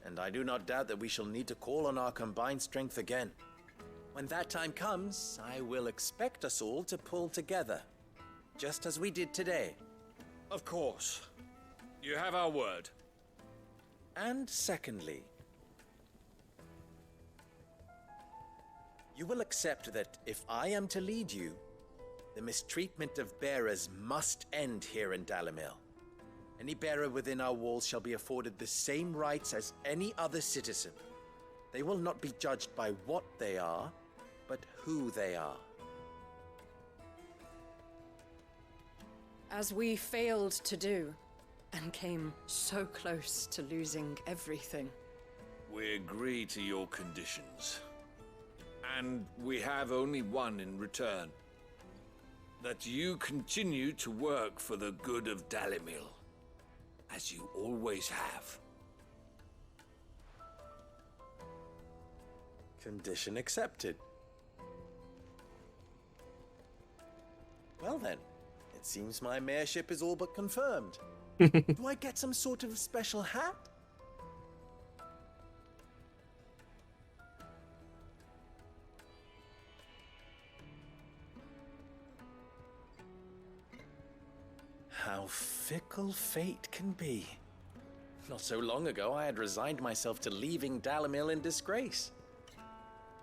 and I do not doubt that we shall need to call on our combined strength again. When that time comes, I will expect us all to pull together, just as we did today. Of course. You have our word. And secondly, you will accept that if I am to lead you, the mistreatment of bearers must end here in Dalamil. Any bearer within our walls shall be afforded the same rights as any other citizen. They will not be judged by what they are, but who they are. As we failed to do, and came so close to losing everything. We agree to your conditions. And we have only one in return. That you continue to work for the good of Dalimil, as you always have. Condition accepted. Well then, it seems my mayorship is all but confirmed. Do I get some sort of special hat? How fickle fate can be. Not so long ago, I had resigned myself to leaving Dalamil in disgrace.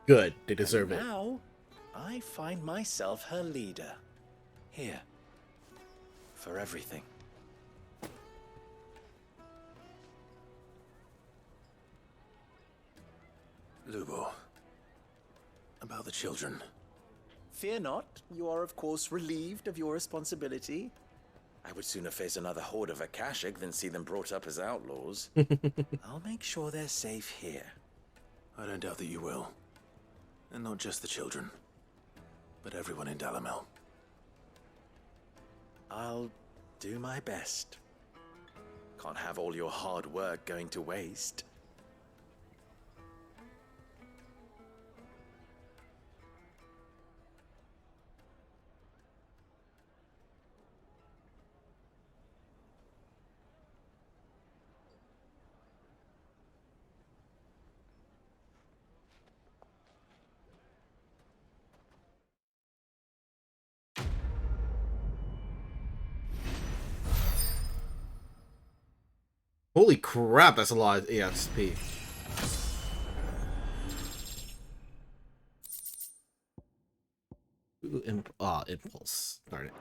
Good, they deserve it. Now, I find myself her leader. Here. For everything. Lubor. About the children. Fear not, you are of course relieved of your responsibility. I would sooner face another horde of Akashic than see them brought up as outlaws. I'll make sure they're safe here. I don't doubt that you will. And not just the children, but everyone in Dalamil. I'll do my best. Can't have all your hard work going to waste. Holy crap, that's a lot of EXP. Ooh, impulse. Darn it.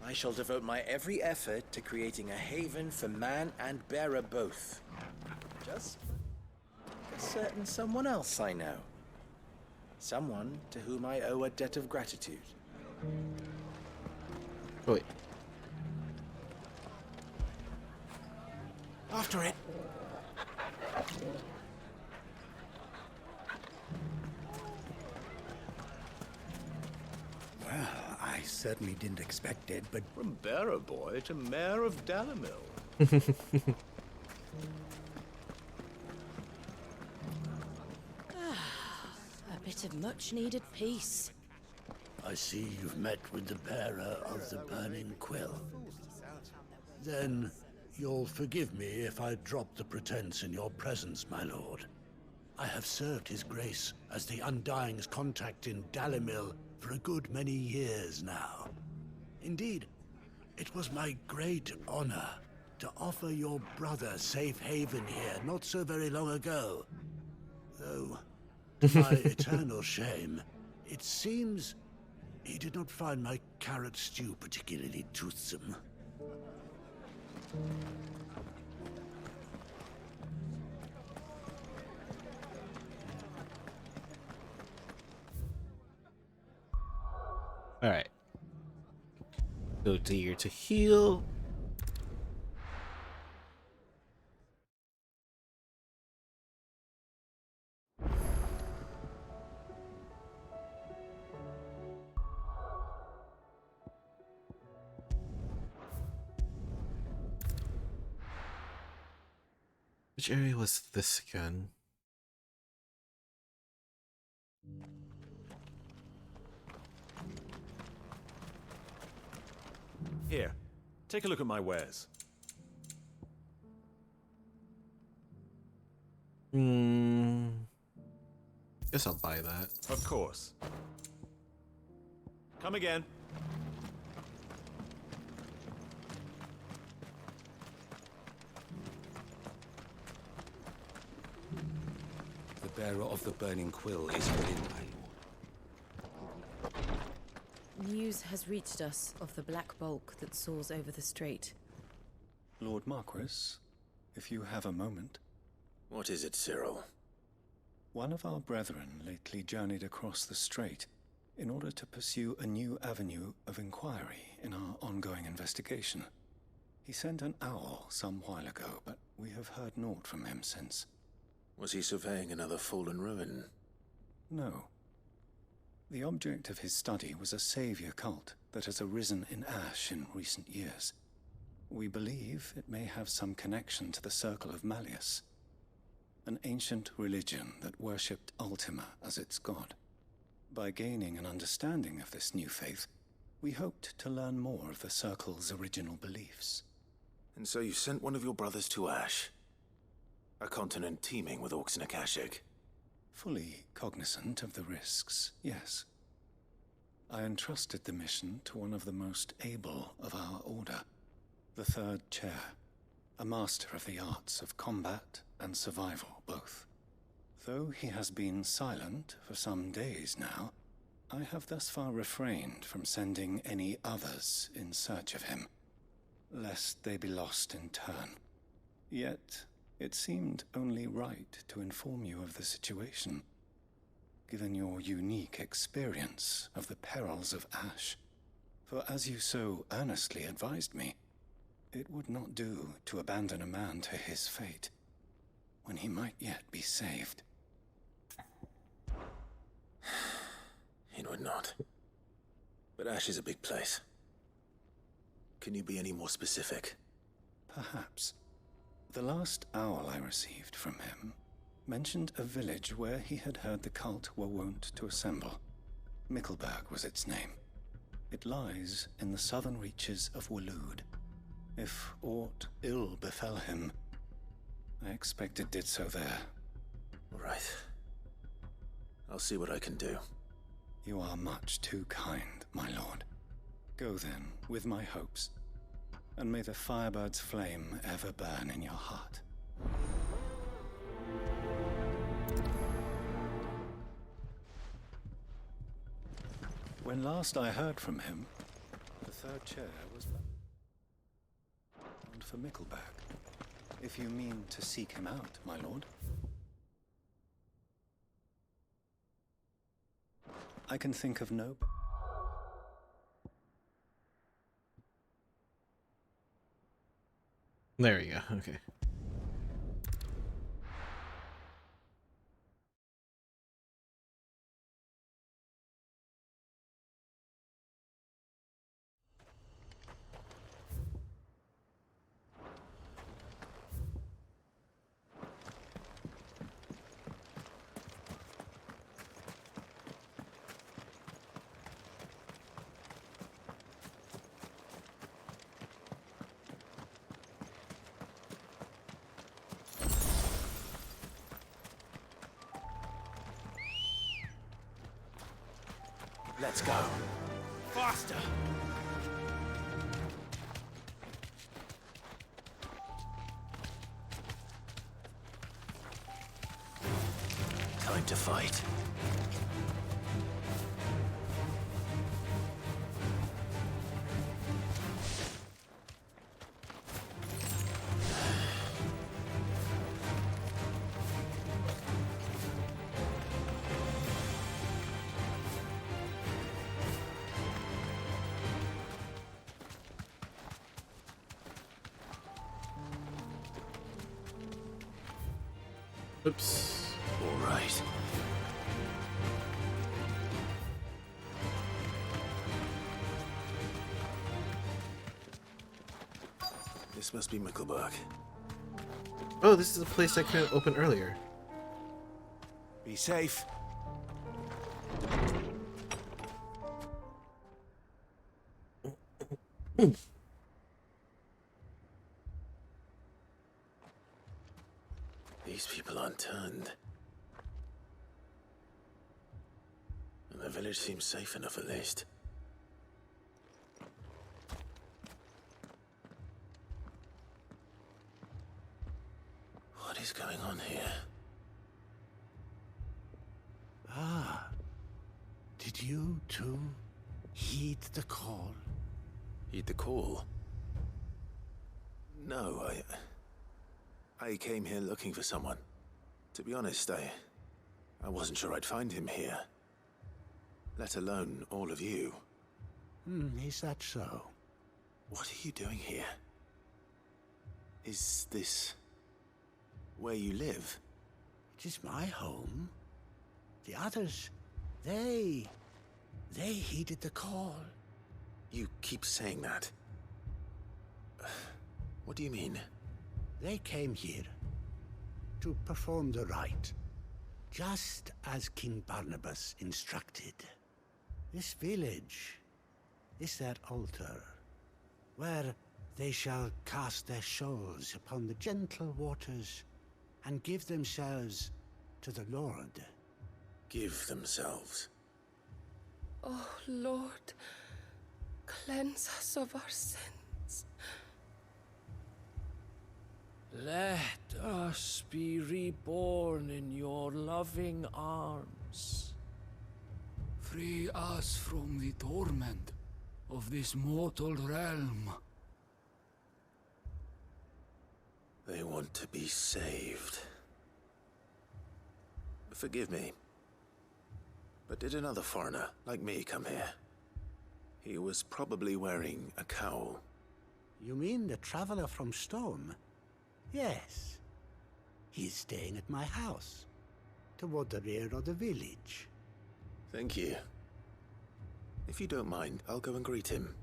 I shall devote my every effort to creating a haven for man and bearer both. Just like a certain someone else I know. Someone to whom I owe a debt of gratitude. Oh, wait. After it. Well, I certainly didn't expect it, but... From bearer boy to mayor of Dalamil. A bit of much-needed peace. I see you've met with the bearer of the Burning Quill. Then you'll forgive me if I drop the pretense in your presence, my lord. I have served his grace as the Undying's contact in Dalamil for a good many years now. Indeed, it was my great honor to offer your brother safe haven here not so very long ago. Though, to my eternal shame, it seems he did not find my carrot stew particularly toothsome. Alright. Go to here to heal. Which area was this again? Here, take a look at my wares. Guess I'll buy that. Of course. Come again. The bearer of the Burning Quill is within, my lord. News has reached us of the black bulk that soars over the strait. Lord Marquis, if you have a moment. What is it, Cyril? One of our brethren lately journeyed across the strait in order to pursue a new avenue of inquiry in our ongoing investigation. He sent an owl some while ago, but we have heard naught from him since. Was he surveying another fallen ruin? No. The object of his study was a savior cult that has arisen in Ash in recent years. We believe it may have some connection to the Circle of Malleus, an ancient religion that worshipped Ultima as its god. By gaining an understanding of this new faith, we hoped to learn more of the Circle's original beliefs. And so you sent one of your brothers to Ash? A continent teeming with orcs and Akashic? Fully cognizant of the risks, yes. I entrusted the mission to one of the most able of our order, the Third Chair, a master of the arts of combat and survival both. Though he has been silent for some days now, I have thus far refrained from sending any others in search of him, lest they be lost in turn. Yet, it seemed only right to inform you of the situation, given your unique experience of the perils of Ash. For as you so earnestly advised me, it would not do to abandon a man to his fate, when he might yet be saved. It would not. But Ash is a big place. Can you be any more specific? Perhaps. The last owl I received from him mentioned a village where he had heard the cult were wont to assemble. Mickleburg was its name. It lies in the southern reaches of Waloed. If aught ill befell him, I expect it did so there. Right. I'll see what I can do. You are much too kind, my lord. Go then, with my hopes, and may the Firebird's flame ever burn in your heart. When last I heard from him, the third chair was bound for Mickleback. If you mean to seek him out, my lord. I can think of no... There we go. Okay. Let's go. Faster! Time to fight. Oops. All right. This must be Mickleburg. Oh, this is a place I couldn't open earlier. Be safe. These people aren't turned. And the village seems safe enough at least. What is going on here? Ah, did you too heed the call? Heed the call? No, I came here looking for someone. To be honest, I wasn't sure I'd find him here. Let alone all of you. Is that so? What are you doing here? Is this where you live? It is my home. The others, they heeded the call. You keep saying that. What do you mean? They came here to perform the rite, just as King Barnabas instructed. This village is their altar, where they shall cast their shoals upon the gentle waters and give themselves to the Lord. Give themselves? Oh, Lord, cleanse us of our sins. Let us be reborn in your loving arms. Free us from the torment of this mortal realm. They want to be saved. Forgive me, but did another foreigner like me come here? He was probably wearing a cowl. You mean the traveler from Storm? Yes. He's staying at my house, toward the rear of the village. Thank you. If you don't mind, I'll go and greet him.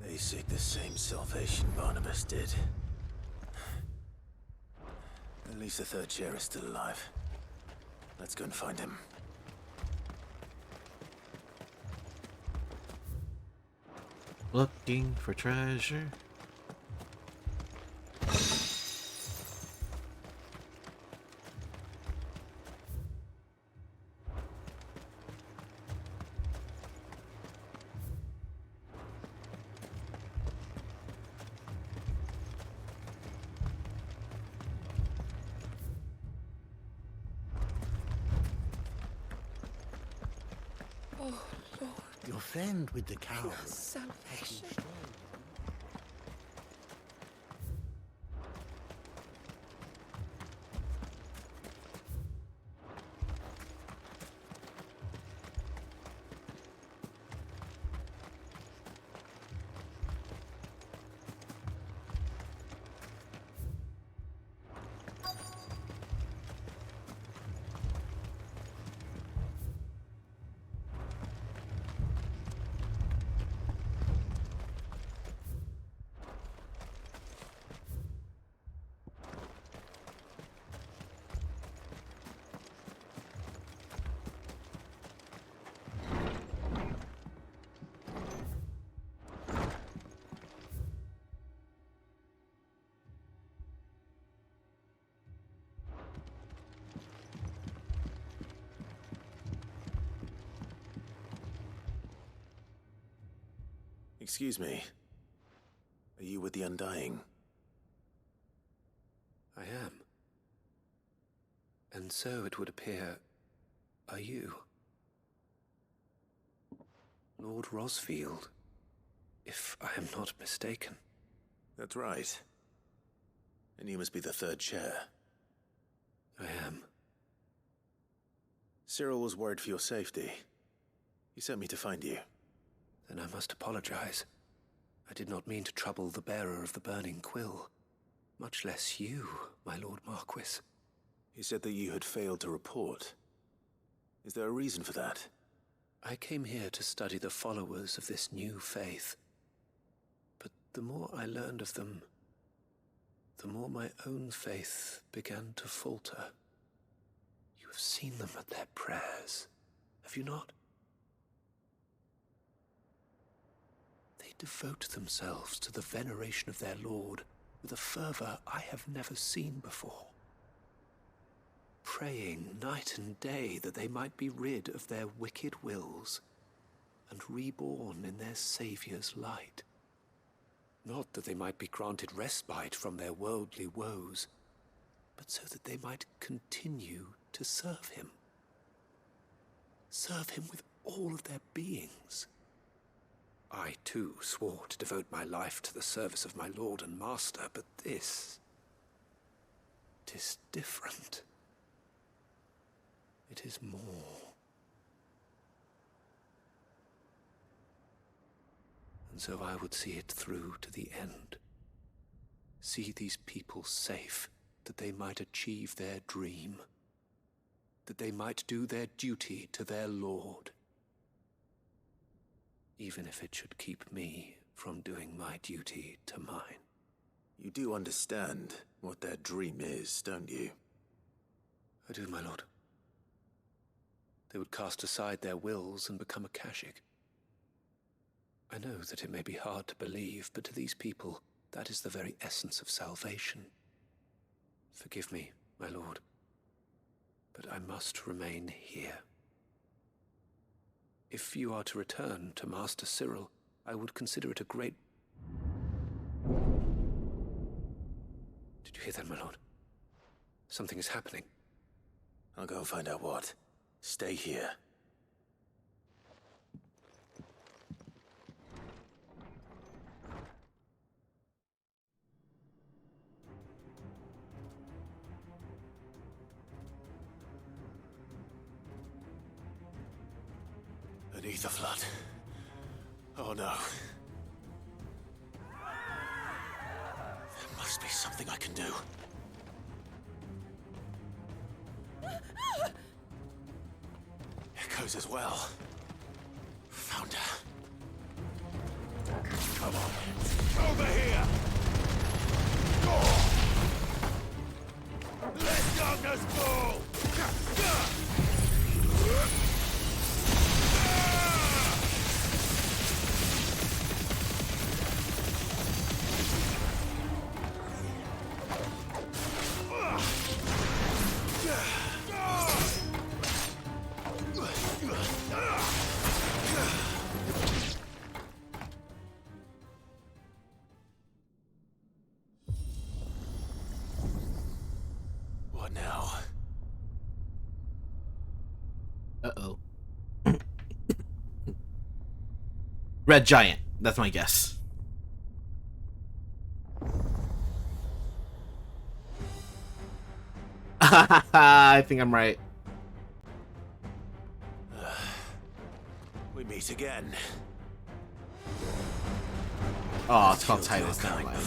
They seek the same salvation Barnabas did. At least the third chair is still alive. Let's go and find him. Looking for treasure. Oh, Lord. Your friend with the cow. Salvation. Excuse me. Are you with the Undying? I am. And so it would appear, are you? Lord Rosfield, if I am not mistaken. That's right. And you must be the third chair. I am. Cyril was worried for your safety. He sent me to find you. Then I must apologize. I did not mean to trouble the bearer of the burning quill, much less you, my Lord Marquis. He said that you had failed to report. Is there a reason for that? I came here to study the followers of this new faith. But the more I learned of them, the more my own faith began to falter. You have seen them at their prayers, have you not? They devote themselves to the veneration of their Lord with a fervor I have never seen before. Praying night and day that they might be rid of their wicked wills and reborn in their Saviour's light. Not that they might be granted respite from their worldly woes, but so that they might continue to serve him. Serve him with all of their beings. I, too, swore to devote my life to the service of my Lord and Master, but this... 'tis different. It is more. And so I would see it through to the end. See these people safe, that they might achieve their dream. That they might do their duty to their Lord. Even if it should keep me from doing my duty to mine. You do understand what their dream is, don't you? I do, my lord. They would cast aside their wills and become a Kashik. I know that it may be hard to believe, but to these people, that is the very essence of salvation. Forgive me, my lord, but I must remain here. If you are to return to Master Cyril, I would consider it a great... Did you hear that, my lord? Something is happening. I'll go and find out what. Stay here. Beneath the flood. Oh no. There must be something I can do. Echoes as well. Found her. Come on. Over here! Let darkness fall! What now? Uh-oh. Red giant. That's my guess. I think I'm right. We meet again. Oh, it's called Titus. Never mind.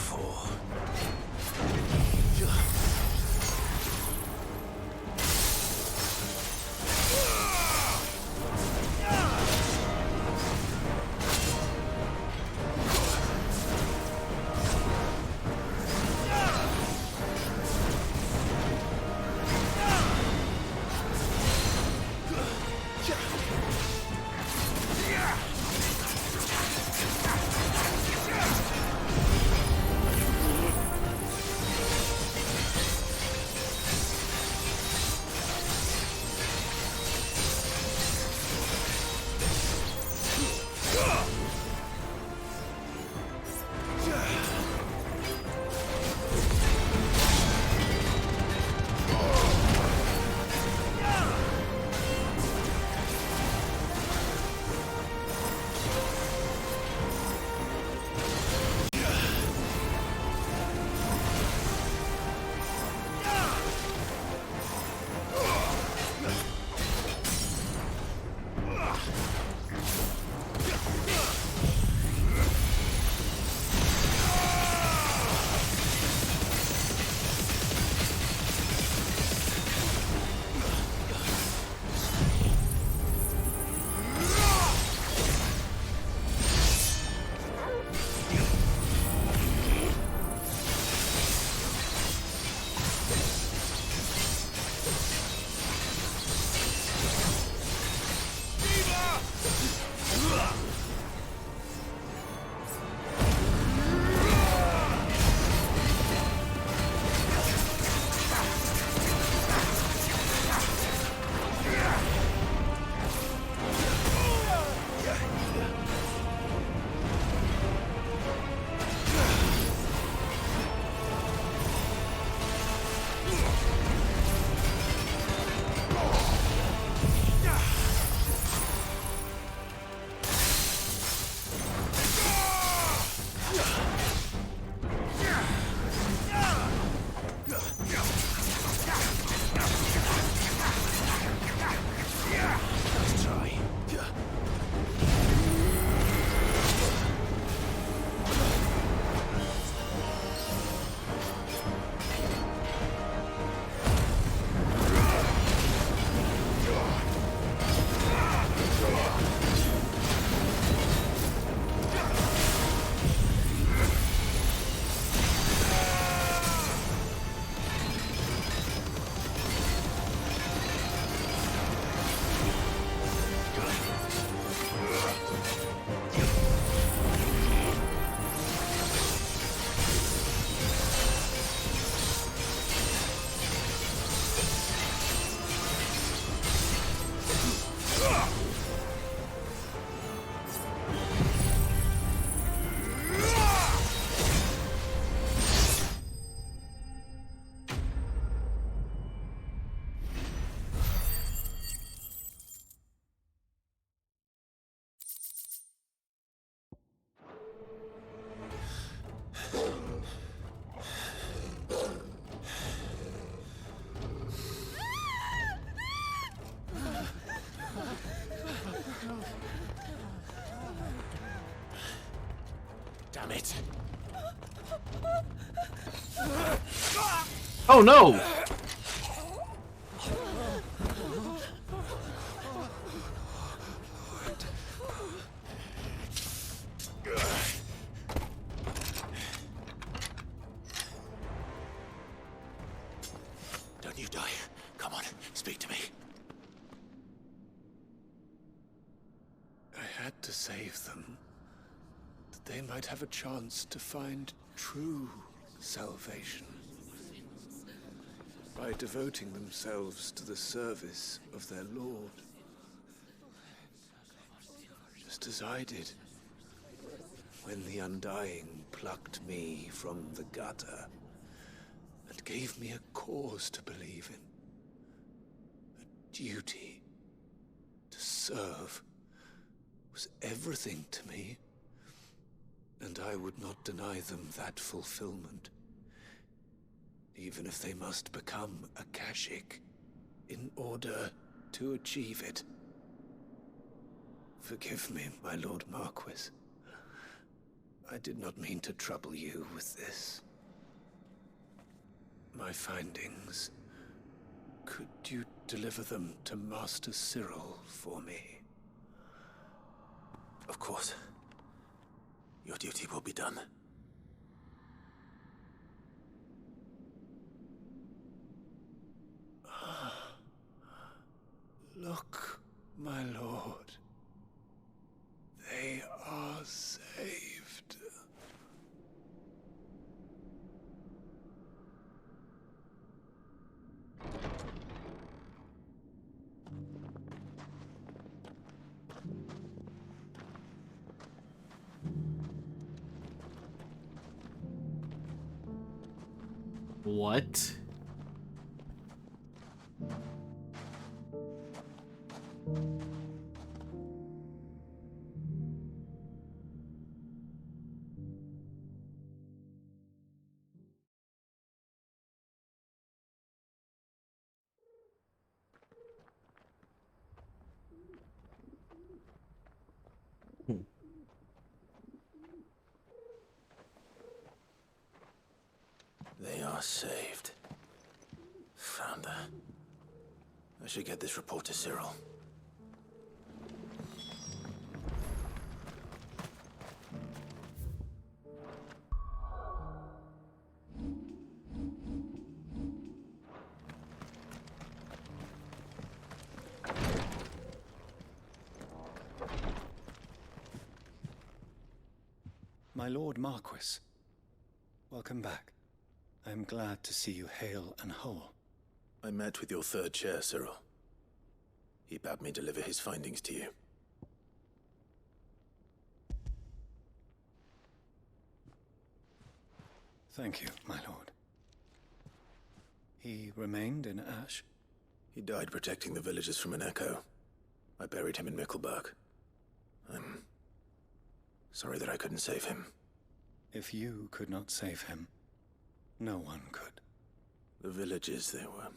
Damn it. Oh no! Don't you die. Come on, speak to me. I had to save them, that they might have a chance to find true salvation by devoting themselves to the service of their Lord, just as I did when the Undying plucked me from the gutter and gave me a cause to believe in, a duty to serve was everything to me. and I would not deny them that fulfillment, even if they must become Akashic in order to achieve it. Forgive me, my Lord Marquis. I did not mean to trouble you with this. My findings. Could you deliver them to Master Cyril for me? Of course. Your duty will be done. Look, my lord. They are saved. What? They are saved. Founder. I should get this report to Cyril. My Lord Marquis, welcome back. I am glad to see you hale and whole. I met with your third chair, Cyril. He bade me deliver his findings to you. Thank you, my lord. He remained in Ash? He died protecting the villagers from an echo. I buried him in Mickleburg. I'm sorry that I couldn't save him. If you could not save him, no one could. The villagers, they were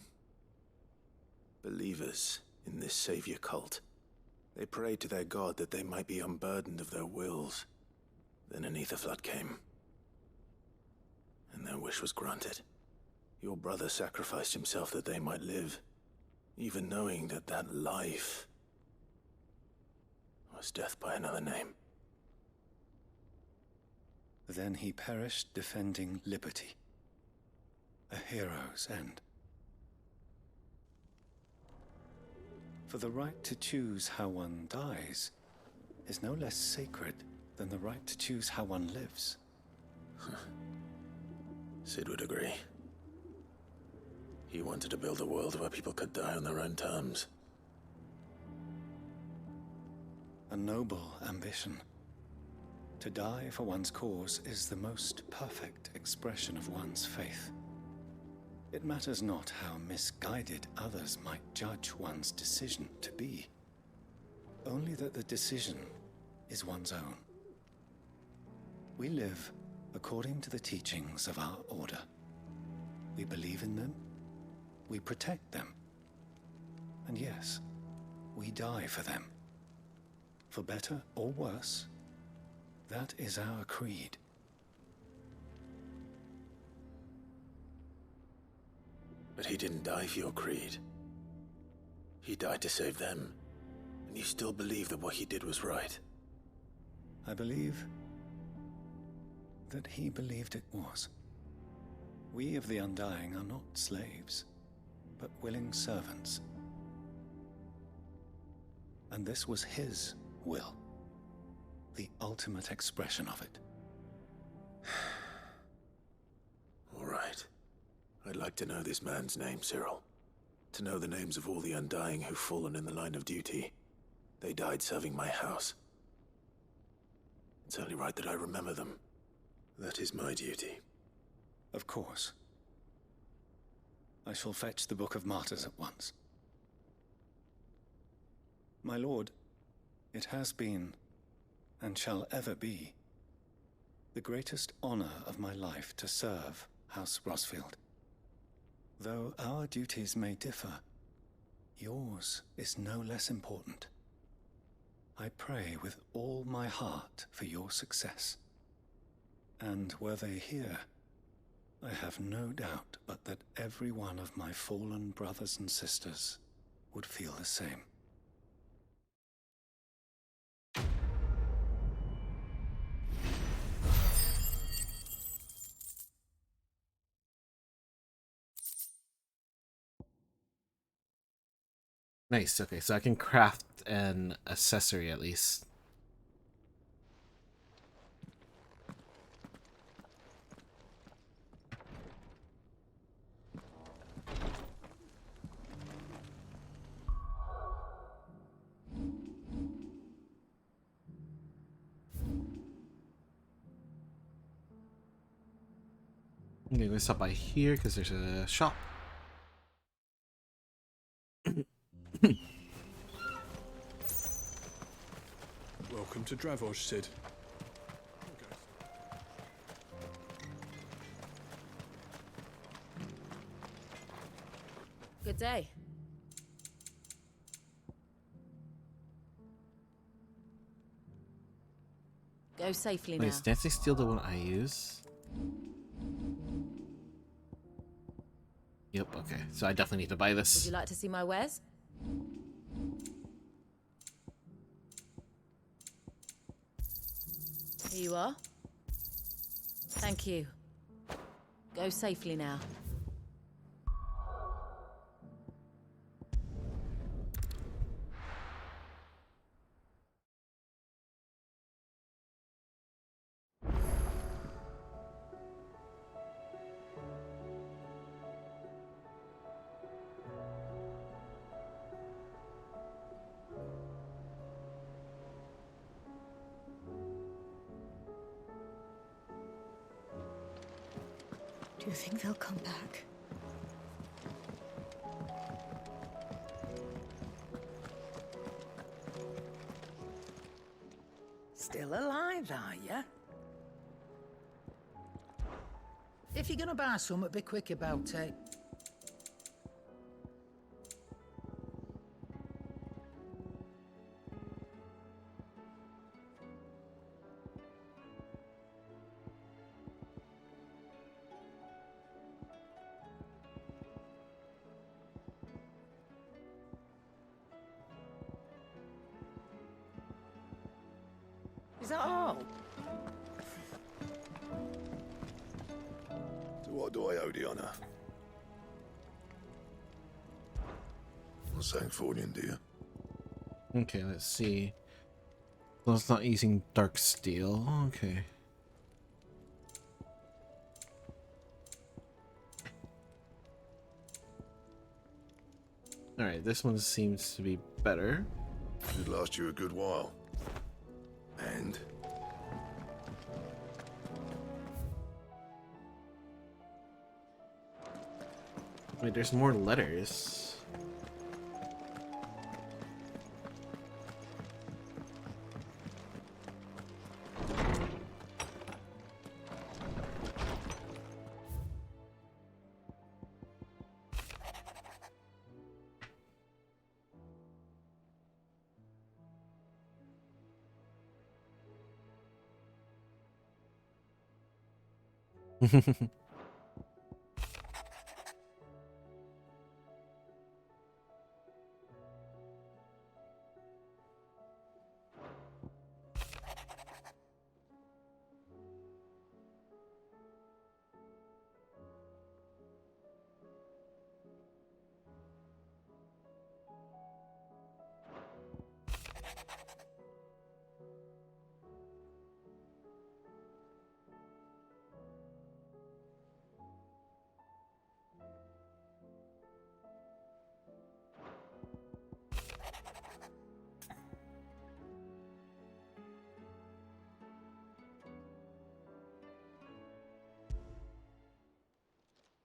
believers in this savior cult. They prayed to their god that they might be unburdened of their wills. Then an ether flood came, and their wish was granted. Your brother sacrificed himself that they might live, even knowing that that life was death by another name. Then he perished defending liberty. A hero's end. For the right to choose how one dies is no less sacred than the right to choose how one lives. Sid would agree. He wanted to build a world where people could die on their own terms. A noble ambition. To die for one's cause is the most perfect expression of one's faith. It matters not how misguided others might judge one's decision to be. Only that the decision is one's own. We live according to the teachings of our order. We believe in them, we protect them, and yes, we die for them. For better or worse, that is our creed. But he didn't die for your creed. He died to save them, and you still believe that what he did was right. I believe that he believed it was. We of the Undying are not slaves, but willing servants. And this was his will, the ultimate expression of it. All right. I'd like to know this man's name, Cyril. To know the names of all the Undying who've fallen in the line of duty. They died serving my house. It's only right that I remember them. That is my duty. Of course. I shall fetch the Book of Martyrs at once. My lord, it has been, and shall ever be, the greatest honor of my life to serve House Rosfield. Though our duties may differ, yours is no less important. I pray with all my heart for your success. And were they here, I have no doubt but that every one of my fallen brothers and sisters would feel the same. Nice. Okay, so I can craft an accessory at least. Okay, let's stop by here because there's a shop. Welcome to Dravoj, Sid. Good day. Go safely now. Wait, is Dancing Steel the one I use? Yep, okay. So I definitely need to buy this. Would you like to see my wares? Here you are. Thank you. Go safely now. Do you think they'll come back? Still alive, are ya? If you're gonna buy some, be quick about it. Is that all? To what do I owe the honor? Not Sancthornian, do you? Okay, let's see. Well, it's not using dark steel. Okay. Alright, this one seems to be better. Should last you a good while. And? Wait, there's more letters.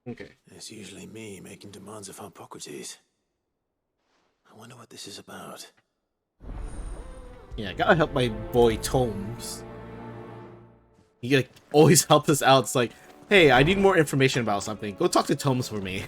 Okay. It's usually me making demands of Hippocrates. I wonder what this is about. Yeah, I gotta help my boy Tomes. He like always helps us out. It's like, hey, I need more information about something. Go talk to Tomes for me.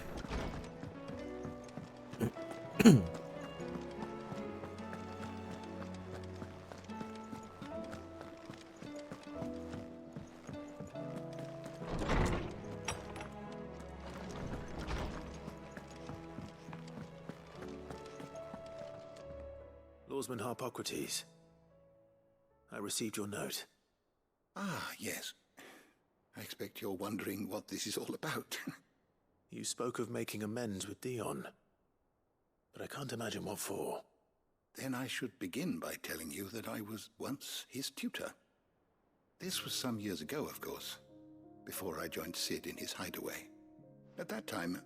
Lawsman Harpocrates, I received your note. Ah, yes. I expect you're wondering what this is all about. You spoke of making amends with Dion, but I can't imagine what for. Then I should begin by telling you that I was once his tutor. This was some years ago, of course, before I joined Sid in his hideaway. At that time,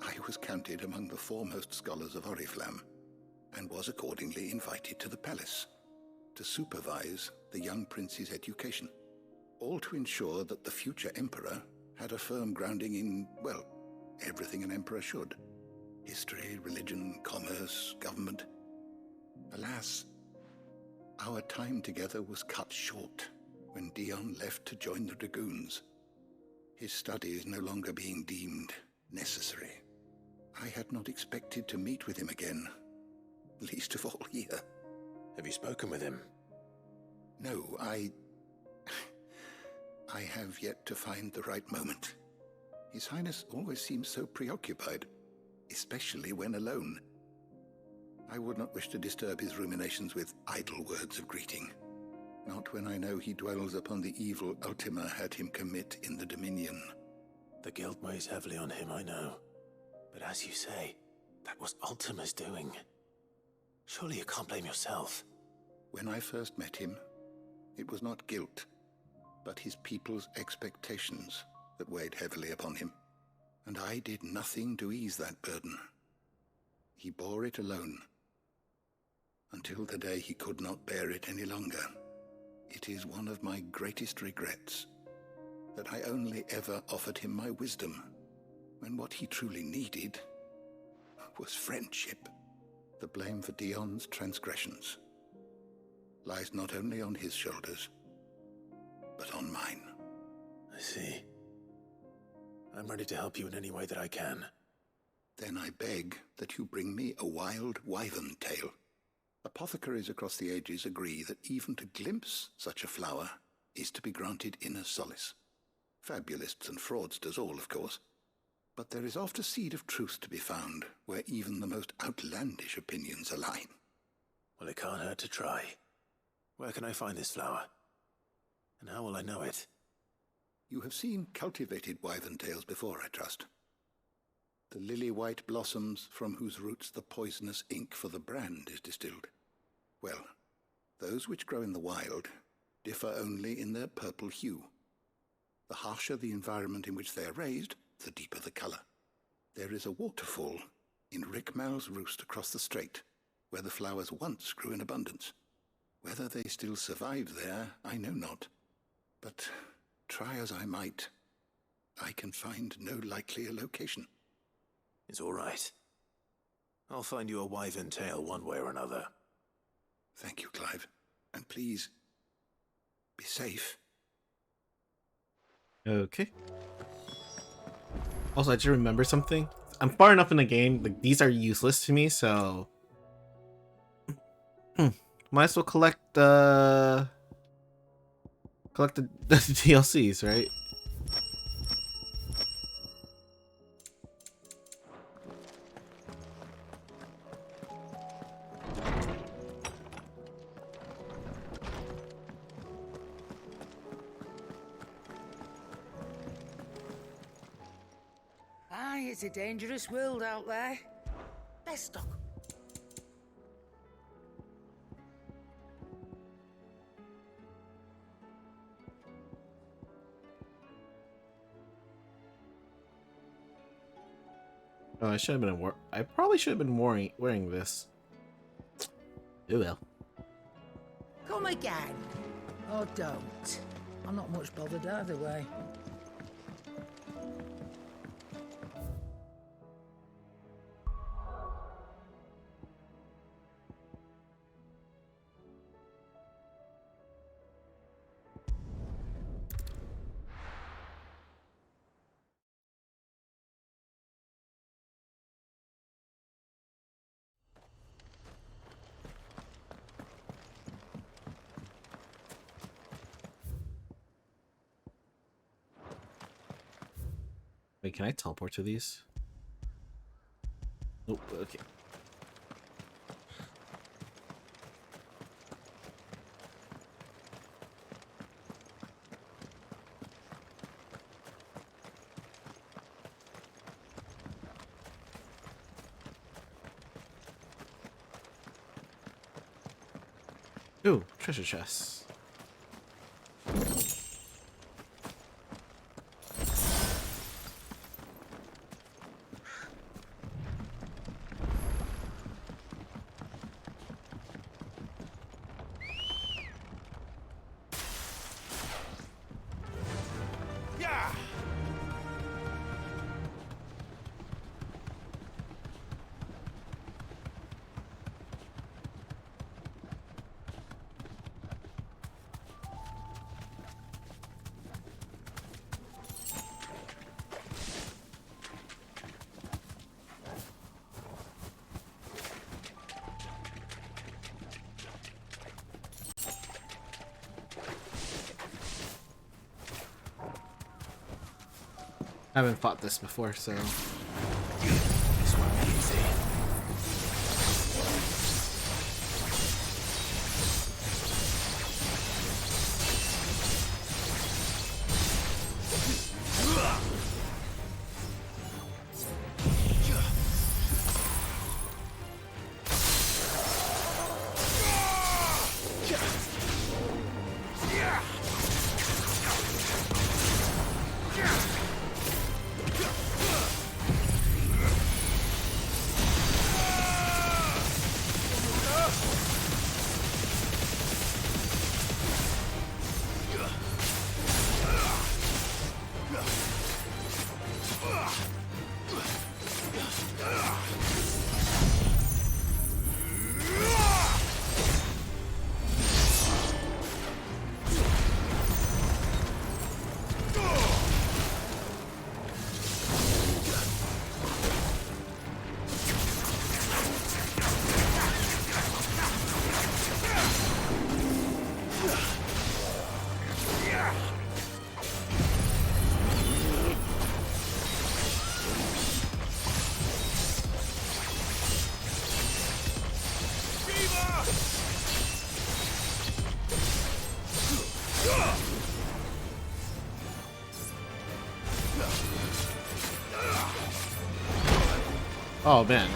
I was counted among the foremost scholars of Oriflamme, and was accordingly invited to the palace to supervise the young prince's education, all to ensure that the future emperor had a firm grounding in, well, everything an emperor should. History, religion, commerce, government. Alas, our time together was cut short when Dion left to join the Dragoons, his studies no longer being deemed necessary. I had not expected to meet with him again, least of all here. Have you spoken with him? No, I have yet to find the right moment. His Highness always seems so preoccupied, especially when alone. I would not wish to disturb his ruminations with idle words of greeting, not when I know he dwells upon the evil Ultima had him commit in the Dominion. The guilt weighs heavily on him, I know. But as you say, that was Ultima's doing. Surely you can't blame yourself. When I first met him, it was not guilt, but his people's expectations that weighed heavily upon him, and I did nothing to ease that burden. He bore it alone, until the day he could not bear it any longer. It is one of my greatest regrets that I only ever offered him my wisdom, when what he truly needed was friendship. The blame for Dion's transgressions lies not only on his shoulders, but on mine. I see. I'm ready to help you in any way that I can. Then I beg that you bring me a wild wyvern tail. Apothecaries across the ages agree that even to glimpse such a flower is to be granted inner solace. Fabulists and fraudsters all, of course. But there is oft a seed of truth to be found where even the most outlandish opinions align. Well, it can't hurt to try. Where can I find this flower? And how will I know it? You have seen cultivated wyvern tails before, I trust. The lily-white blossoms from whose roots the poisonous ink for the brand is distilled. Well, those which grow in the wild differ only in their purple hue. The harsher the environment in which they are raised, the deeper the color. There is a waterfall in Rickmal's roost across the strait, where the flowers once grew in abundance. Whether they still survive there, I know not. But try as I might, I can find no likelier location. It's all right. I'll find you a wyvern tail one way or another. Thank you, Clive. And please, be safe. Okay. Also, I just remember something. I'm far enough in the game, like these are useless to me, so might as well collect the the DLCs, right? Aye, it's a dangerous world out there. Best stock. Oh, I should have been I probably should have been wearing this. Oh well. Come again. Or don't. I'm not much bothered either way. Wait, can I teleport to these? Nope, okay. Ooh, treasure chests. I haven't fought this before, so... This won't be easy. Oh man.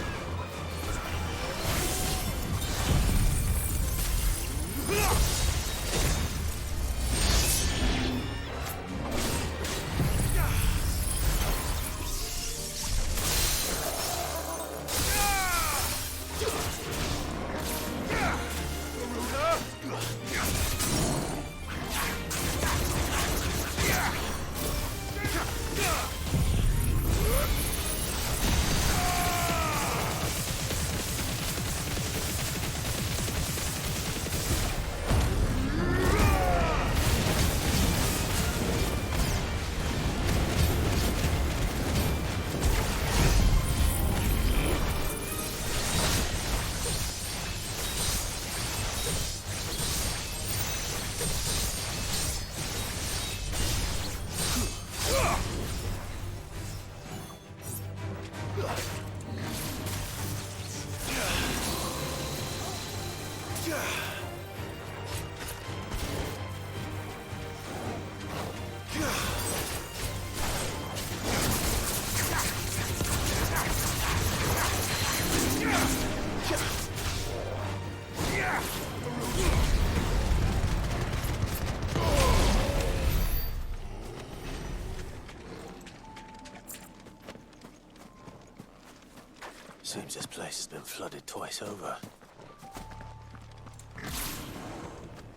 Seems this place has been flooded twice over.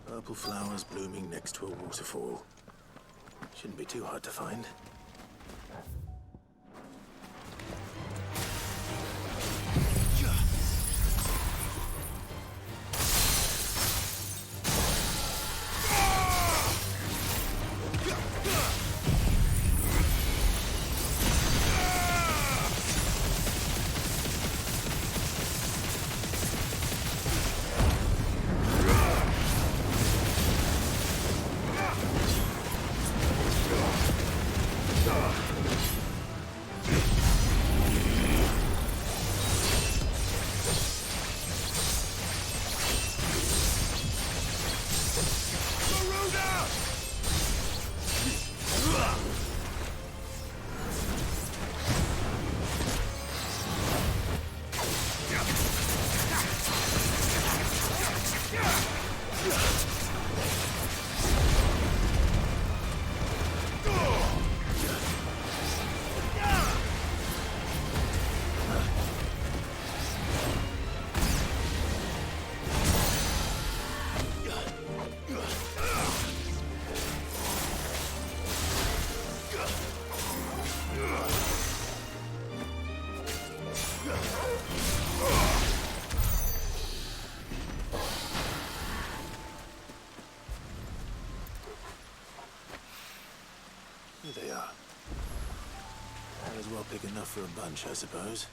Purple flowers blooming next to a waterfall. Shouldn't be too hard to find. Big enough for a bunch, I suppose.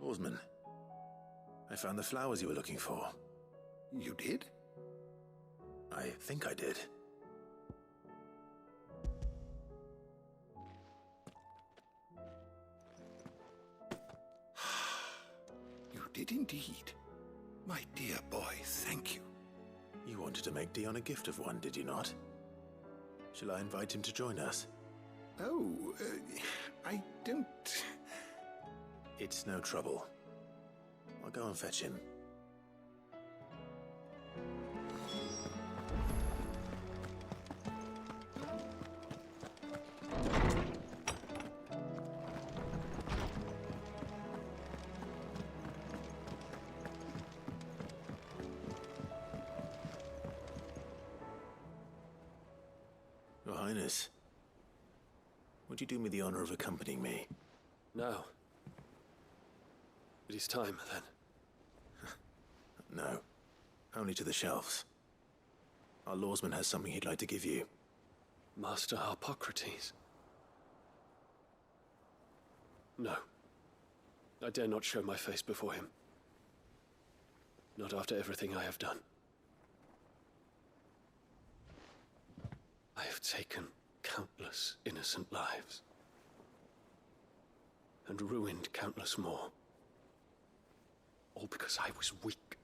Oarsman, I found the flowers you were looking for. You did? I think I did. You did indeed. My dear boy, thank you. You wanted to make Dion a gift of one, did you not? Shall I invite him to join us? Oh, I don't... It's no trouble. I'll go and fetch him. Your Highness, would you do me the honor of accompanying me? No. It is time, then. No. Only to the shelves. Our lawsman has something he'd like to give you. Master Harpocrates. No. I dare not show my face before him. Not after everything I have done. I have taken countless innocent lives. And ruined countless more. All because I was weak.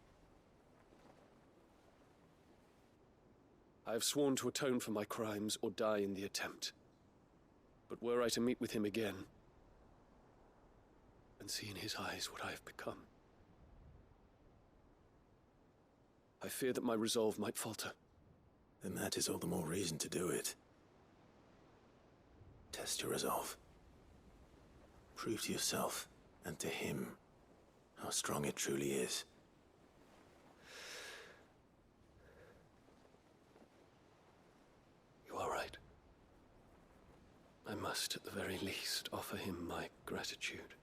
I have sworn to atone for my crimes or die in the attempt. But were I to meet with him again, and see in his eyes what I have become, I fear that my resolve might falter. Then that is all the more reason to do it. Test your resolve. Prove to yourself, and to him, how strong it truly is. You are right. I must, at the very least, offer him my gratitude.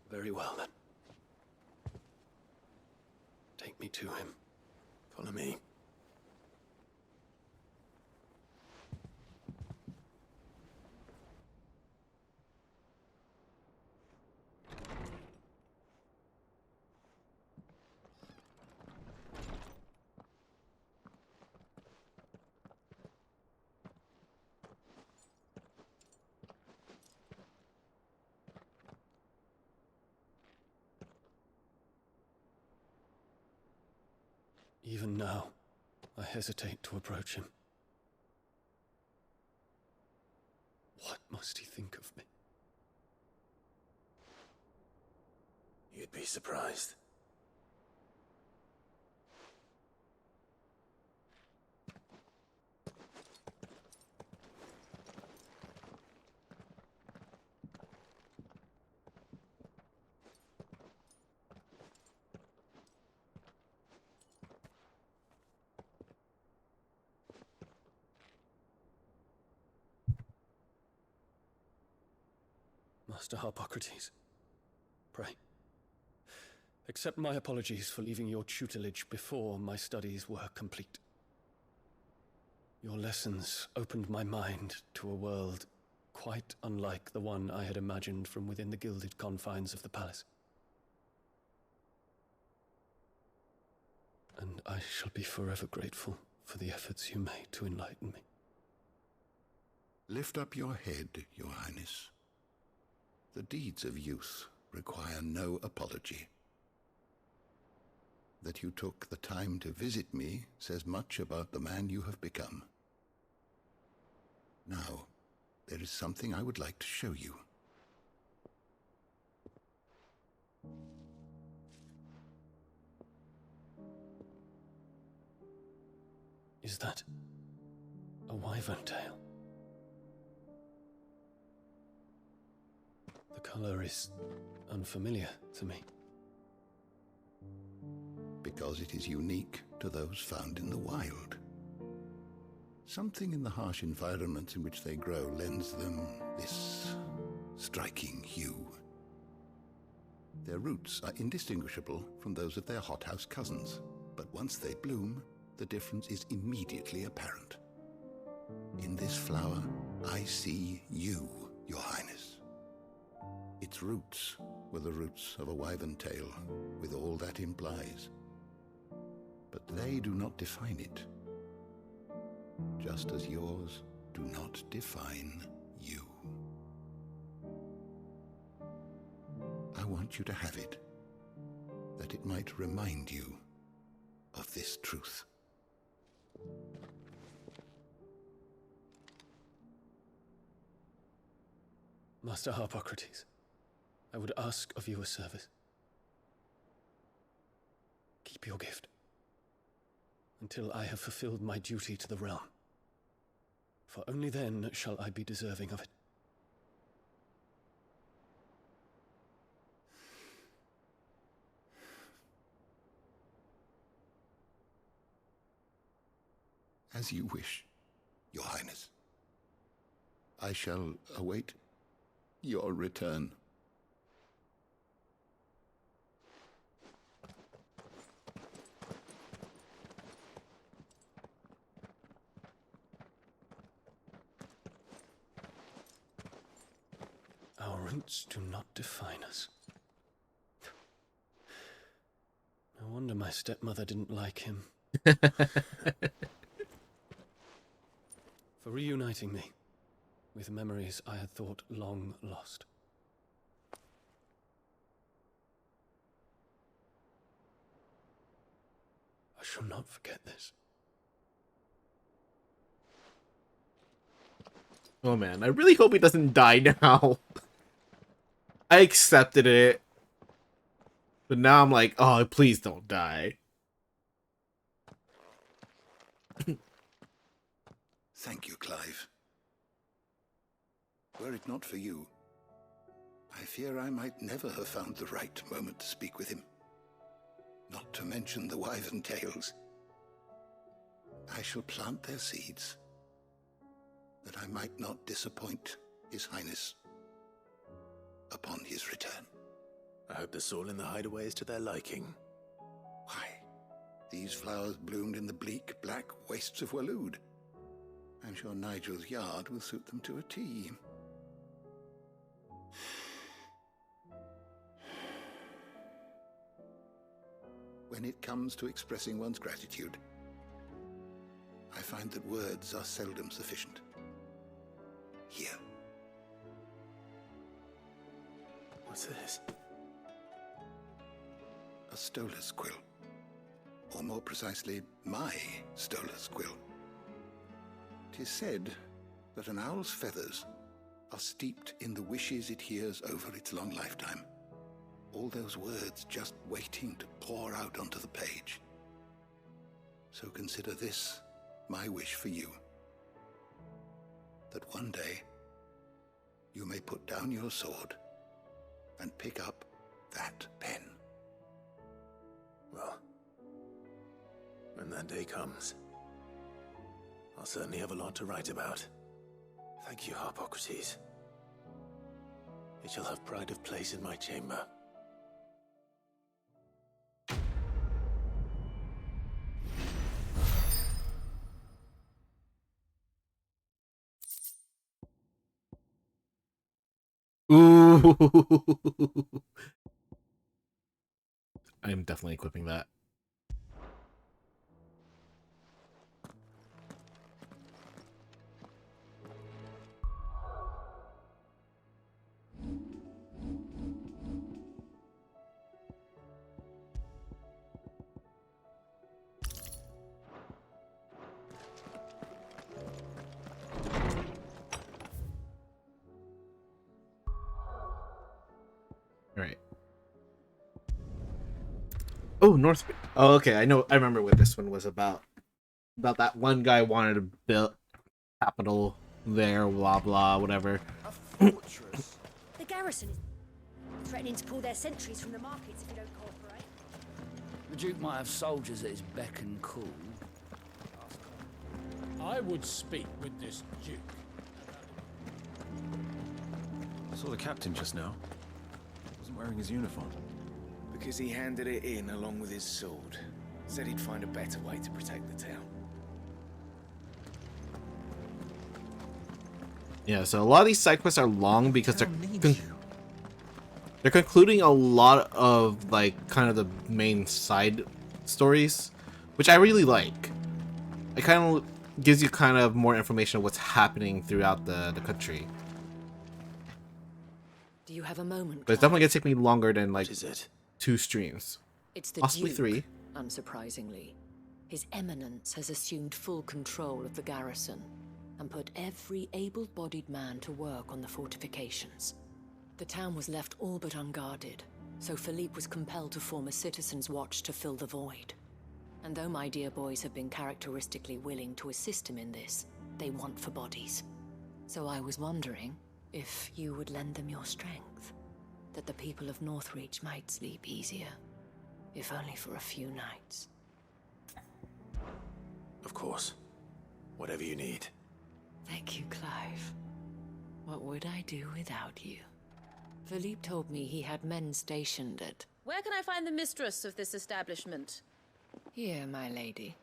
Very well, then. Take me to him. Follow me. Even now, I hesitate to approach him. What must he think of me? You'd be surprised. Master Harpocrates, pray, accept my apologies for leaving your tutelage before my studies were complete. Your lessons opened my mind to a world quite unlike the one I had imagined from within the gilded confines of the palace. And I shall be forever grateful for the efforts you made to enlighten me. Lift up your head, Your Highness. The deeds of youth require no apology. That you took the time to visit me says much about the man you have become. Now, there is something I would like to show you. Is that a wyvern tail? The color is unfamiliar to me. Because it is unique to those found in the wild. Something in the harsh environment in which they grow lends them this striking hue. Their roots are indistinguishable from those of their hothouse cousins, but once they bloom, the difference is immediately apparent. In this flower, I see you, Your Highness. Its roots were the roots of a wyvern tail, with all that implies. But they do not define it, just as yours do not define you. I want you to have it, that it might remind you of this truth. Master Harpocrates, I would ask of you a service. Keep your gift until I have fulfilled my duty to the realm, for only then shall I be deserving of it. As you wish, Your Highness. I shall await your return. Our roots do not define us. No wonder my stepmother didn't like him. For reuniting me with memories I had thought long lost. I shall not forget this. Oh man, I really hope he doesn't die now. I accepted it. But now I'm like, oh, please don't die. Thank you, Clive. Were it not for you, I fear I might never have found the right moment to speak with him. Not to mention the wyvern tales. I shall plant their seeds, that I might not disappoint His Highness upon his return. I hope the soil in the hideaway is to their liking. Why, these flowers bloomed in the bleak, black wastes of Waloed. I'm sure Nigel's yard will suit them to a T. When it comes to expressing one's gratitude, I find that words are seldom sufficient. Here. What's this? A stolas quill. Or more precisely, my stolas quill. 'Tis said that an owl's feathers are steeped in the wishes it hears over its long lifetime. All those words just waiting to pour out onto the page. So consider this my wish for you. That one day you may put down your sword and pick up that pen. Well, when that day comes, I'll certainly have a lot to write about. Thank you, Harpocrates. It shall have pride of place in my chamber. Ooh. I'm definitely equipping that. Right. Oh, North. Oh, okay. I know. I remember what this one was about. about that one guy wanted to build capital there, blah blah, whatever. The garrison is threatening to pull their sentries from the markets if you don't cooperate. The Duke might have soldiers at his beck and call. I would speak with this Duke. I saw the captain just now. Wasn't wearing his uniform. Because he handed it in along with his sword. Said he'd find a better way to protect the town. Yeah, so a lot of these side quests are long because they're concluding a lot of like kind of the main side stories, which I really like. It kind of gives you kind of more information of what's happening throughout the country. Do you have a moment? But it's definitely gonna take me longer than like What is it? 2 streams. It's the Possibly Duke, 3. unsurprisingly. His Eminence has assumed full control of the garrison and put every able-bodied man to work on the fortifications. The town was left all but unguarded, so Philippe was compelled to form a citizen's watch to fill the void. And though my dear boys have been characteristically willing to assist him in this, they want for bodies. So I was wondering if you would lend them your strength, that the people of Northreach might sleep easier, if only for a few nights. Of course. Whatever you need. Thank you, Clive. What would I do without you? Philippe told me he had men stationed at... Where can I find the mistress of this establishment? Here, my lady.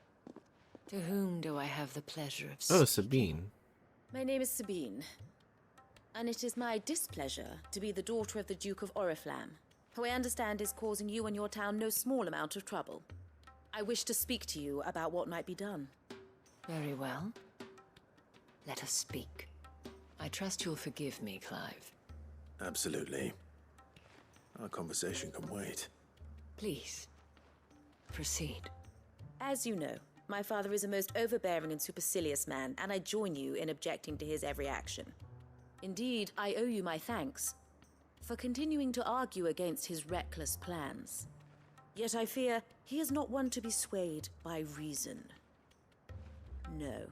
To whom do I have the pleasure of Oh, speaking? Sabine. My name is Sabine, and it is my displeasure to be the daughter of the Duke of Oriflamme, who I understand is causing you and your town no small amount of trouble. I wish to speak to you about what might be done. Very well. Let us speak. I trust you'll forgive me, Clive. Absolutely. Our conversation can wait. Please, proceed. As you know, my father is a most overbearing and supercilious man, and I join you in objecting to his every action. Indeed, I owe you my thanks for continuing to argue against his reckless plans. Yet I fear he is not one to be swayed by reason. No.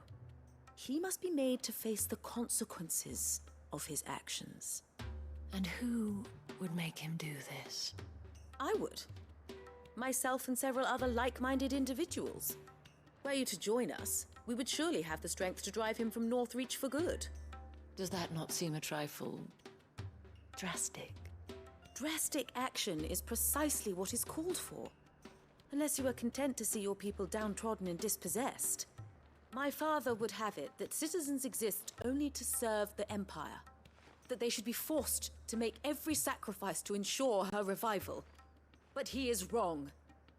He must be made to face the consequences of his actions. And who would make him do this? I would. Myself and several other like-minded individuals. Were you to join us, we would surely have the strength to drive him from Northreach for good. Does that not seem a trifle... drastic? Drastic action is precisely what is called for. Unless you are content to see your people downtrodden and dispossessed. My father would have it that citizens exist only to serve the Empire. That they should be forced to make every sacrifice to ensure her revival. But he is wrong.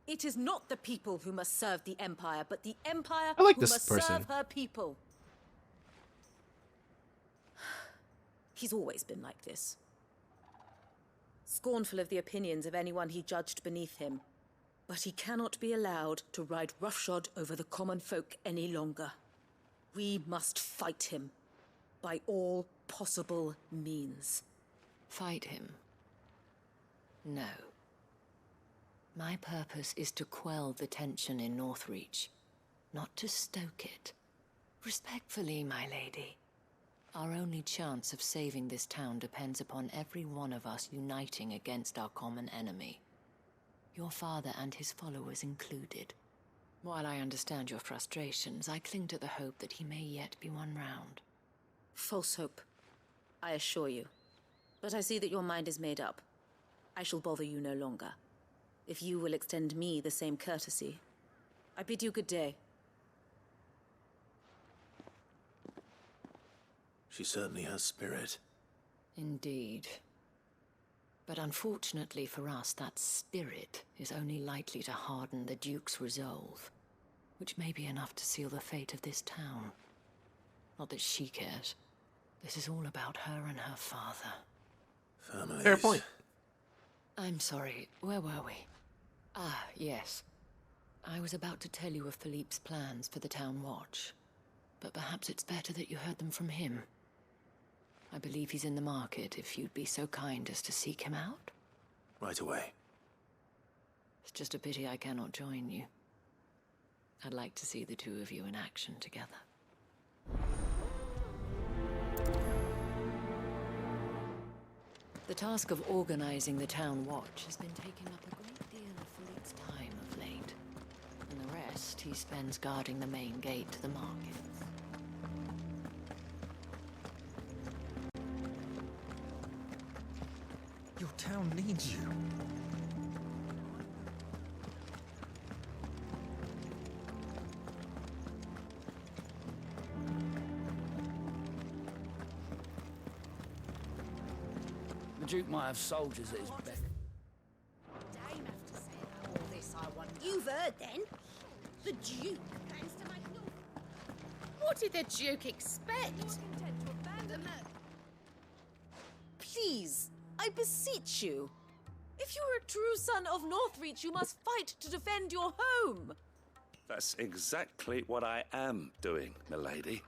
It is not the people who must serve the Empire, but the Empire I like who this must person. serve her people. He's always been like this. Scornful of the opinions of anyone he judged beneath him. But he cannot be allowed to ride roughshod over the common folk any longer. We must fight him by all possible means. Fight him? No. My purpose is to quell the tension in Northreach, not to stoke it. Respectfully, my lady. Our only chance of saving this town depends upon every one of us uniting against our common enemy. Your father and his followers included. While I understand your frustrations, I cling to the hope that he may yet be won round. False hope, I assure you. But I see that your mind is made up. I shall bother you no longer. If you will extend me the same courtesy, I bid you good day. She certainly has spirit. Indeed. But unfortunately for us, that spirit is only likely to harden the Duke's resolve, which may be enough to seal the fate of this town. Not that she cares. This is all about her and her father. Families. Fair point. I'm sorry, where were we? Ah, yes. I was about to tell you of Philippe's plans for the town watch, but perhaps it's better that you heard them from him. I believe he's in the market, if you'd be so kind as to seek him out. Right away. It's just a pity I cannot join you. I'd like to see the two of you in action together. The task of organizing the town watch has been taking up a great deal of Philippe's time of late. And the rest he spends guarding the main gate to the markets. Your town needs you. The Duke might have soldiers at his beck. Dame have to say about all this, I wonder. You've heard then? The Duke plans to make North. What did the Duke expect? Please, I beseech you. If you are a true son of Northreach, you must fight to defend your home. That's exactly what I am doing, milady.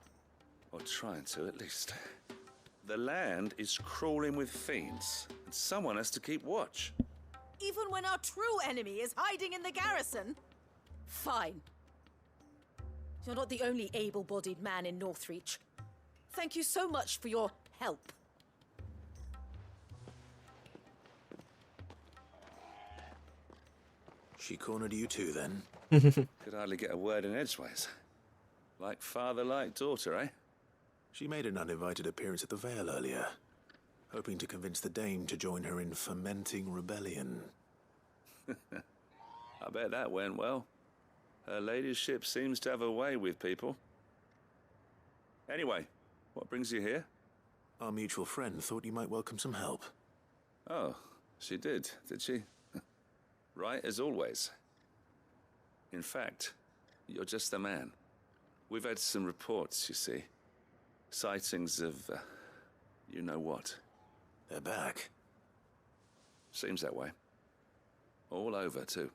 Or trying to, at least. The land is crawling with fiends, and someone has to keep watch. Even when our true enemy is hiding in the garrison? Fine. You're not the only able-bodied man in Northreach. Thank you so much for your help. She cornered you too, then? Could hardly get a word in edgeways. Like father, like daughter, eh? She made an uninvited appearance at the Vale earlier, hoping to convince the Dame to join her in fomenting rebellion. I bet that went well. Her ladyship seems to have a way with people. Anyway, what brings you here? Our mutual friend thought you might welcome some help. Oh, she did she? Right as always. In fact, you're just the man. We've had some reports, you see. Sightings of, you know what. They're back. Seems that way. All over, too.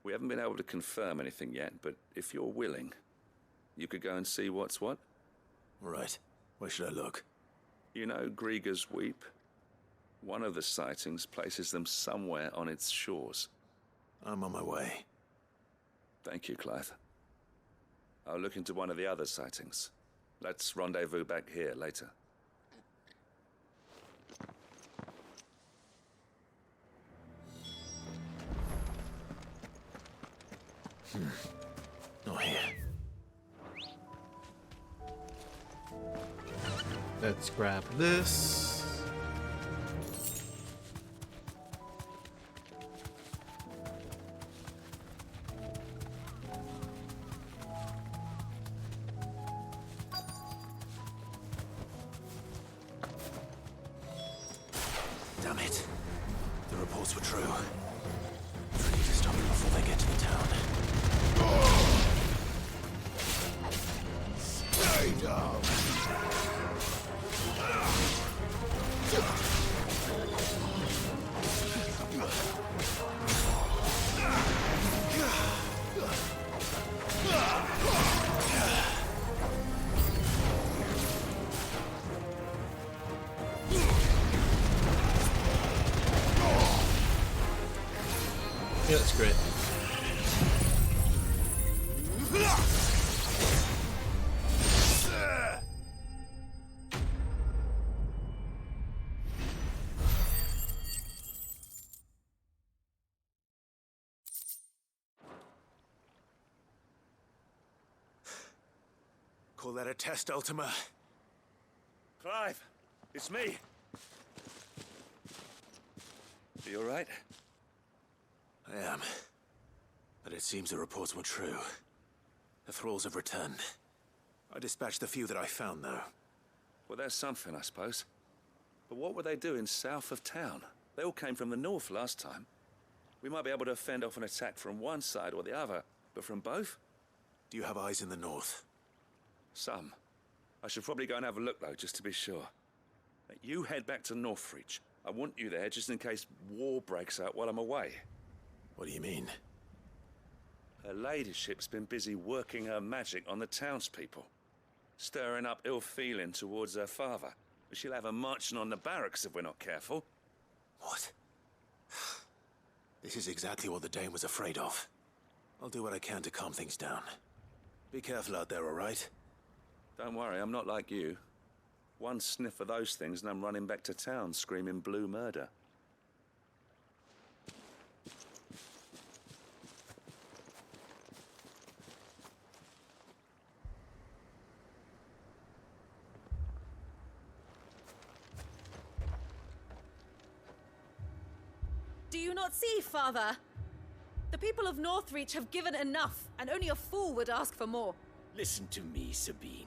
We haven't been able to confirm anything yet, but if you're willing, you could go and see what's what. Right. Where should I look? You know Grieger's Weep? One of the sightings places them somewhere on its shores. I'm on my way. Thank you, Clive. I'll look into one of the other sightings. Let's rendezvous back here later. Not here. Let's grab this. Damn it. The reports were true. I need to stop them before they get to the town. Stay down! Yeah, that's great. Call that a test, Ultima? Clive, it's me. You all right? I am. But it seems the reports were true. The thralls have returned. I dispatched the few that I found, though. Well, there's something, I suppose. But what were they doing south of town? They all came from the north last time. We might be able to fend off an attack from one side or the other, but from both? Do you have eyes in the north? Some. I should probably go and have a look, though, just to be sure. You head back to Northreach. I want you there just in case war breaks out while I'm away. What do you mean? Her ladyship's been busy working her magic on the townspeople, stirring up ill feeling towards her father. She'll have her marching on the barracks if we're not careful. What? This is exactly what the Dame was afraid of. I'll do what I can to calm things down. Be careful out there, all right? Don't worry, I'm not like you. One sniff of those things and I'm running back to town screaming blue murder. Do you not see, Father? The people of Northreach have given enough, and only a fool would ask for more. Listen to me, Sabine.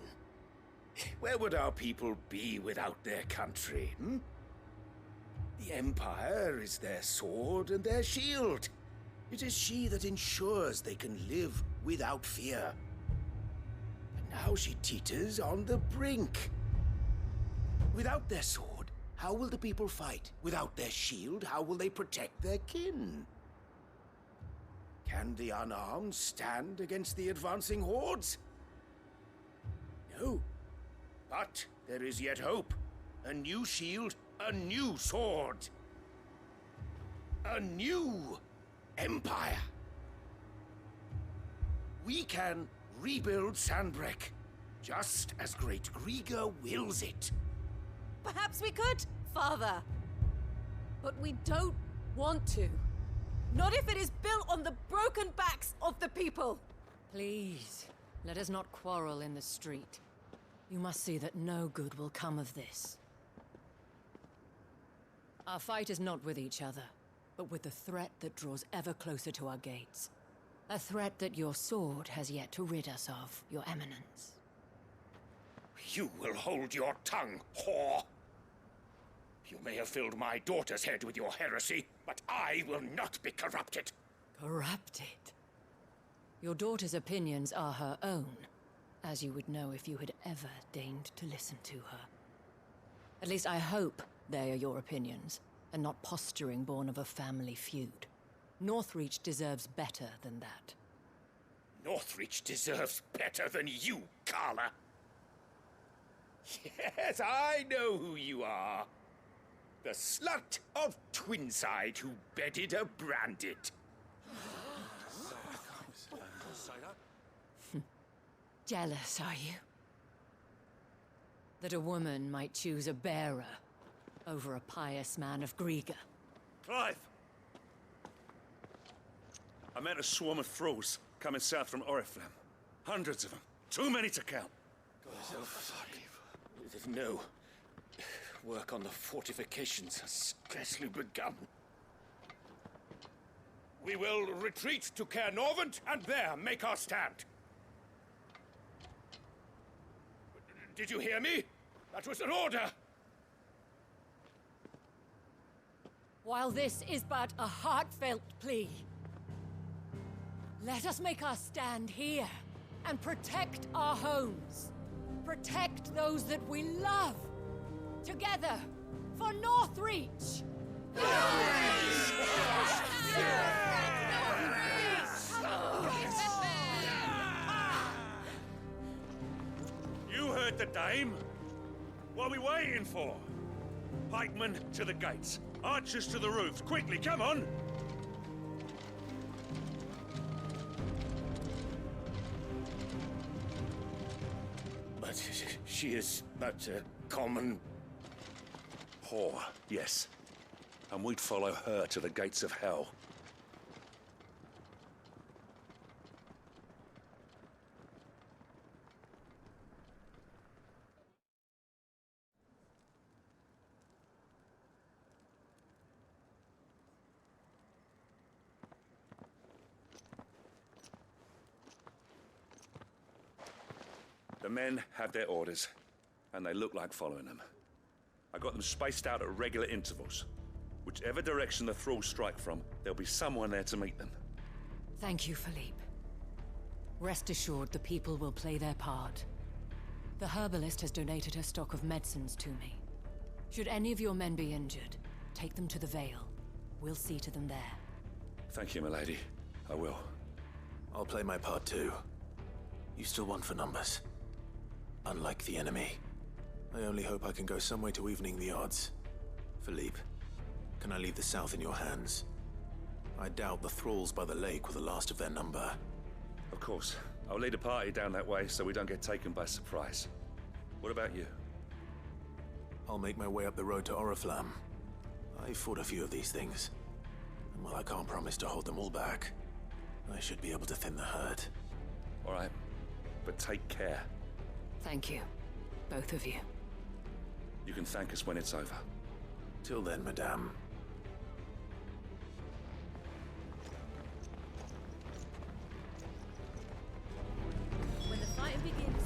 Where would our people be without their country, hmm? The Empire is their sword and their shield. It is she that ensures they can live without fear. And now she teeters on the brink. Without their sword, how will the people fight? Without their shield, how will they protect their kin? Can the unarmed stand against the advancing hordes? No. But there is yet hope. A new shield, a new sword. A new empire. We can rebuild Sandbreck, just as Great Griga wills it. Perhaps we could, Father. But we don't want to. Not if it is built on the broken backs of the people. Please, let us not quarrel in the street. You must see that no good will come of this. Our fight is not with each other, but with the threat that draws ever closer to our gates. A threat that your sword has yet to rid us of, Your Eminence. You will hold your tongue, whore! You may have filled my daughter's head with your heresy, but I will not be corrupted. Corrupted? Your daughter's opinions are her own, as you would know if you had ever deigned to listen to her. At least I hope they are your opinions, and not posturing born of a family feud. Northreach deserves better than that. Northreach deserves better than you, Carla. Yes, I know who you are. The slut of Twinside who bedded a Branded. Jealous, are you? That a woman might choose a bearer over a pious man of Griga. Clive! I met a swarm of thralls coming south from Oriflamme. Hundreds of them. Too many to count. No. Work on the fortifications has scarcely begun. We will retreat to Caer Norvent and there make our stand. Did you hear me? That was an order! While this is but a heartfelt plea, let us make our stand here and protect our homes. Protect those that we love. Together, for Northreach! You heard the dame. What are we waiting for? Pikemen to the gates. Archers to the roofs. Quickly, come on! But she is but a common... whore, yes. And we'd follow her to the gates of hell. The men have their orders, and they look like following them. I got them spaced out at regular intervals. Whichever direction the thralls strike from, there'll be someone there to meet them. Thank you, Philippe. Rest assured the people will play their part. The herbalist has donated her stock of medicines to me. Should any of your men be injured, take them to the Vale. We'll see to them there. Thank you, milady. I will. I'll play my part too. You still won for numbers. Unlike the enemy. I only hope I can go some way to evening the odds. Philippe, can I leave the south in your hands? I doubt the thralls by the lake were the last of their number. Of course. I'll lead a party down that way so we don't get taken by surprise. What about you? I'll make my way up the road to Oriflamme. I fought a few of these things. And while I can't promise to hold them all back, I should be able to thin the herd. All right. But take care. Thank you. Both of you. You can thank us when it's over. Till then, madame. When the fighting begins.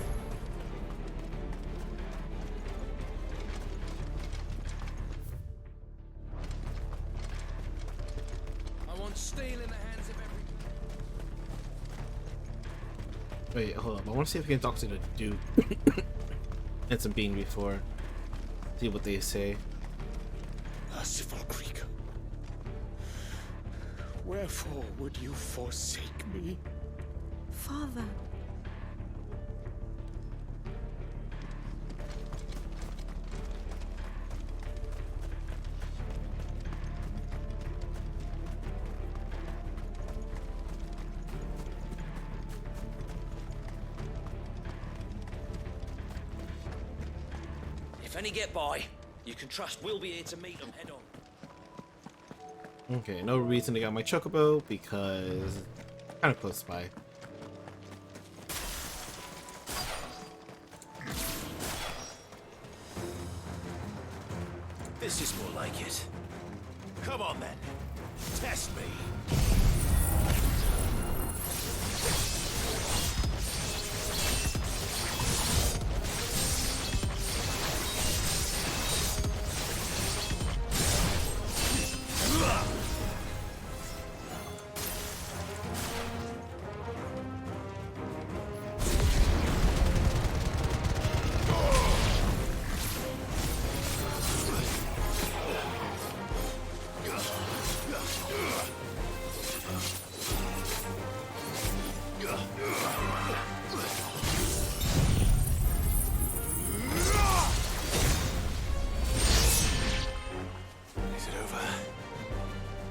I want steel in the hands of every... Wait, hold up. I want to see if we can talk to the Duke and some Bean before. See what they say. Merciful Krieger, wherefore would you forsake me? Father. If any get by, you can trust we'll be here to meet them head on. Okay, no reason to get my chocobo because it's kind of close by. This is more like it. Come on then. Test me.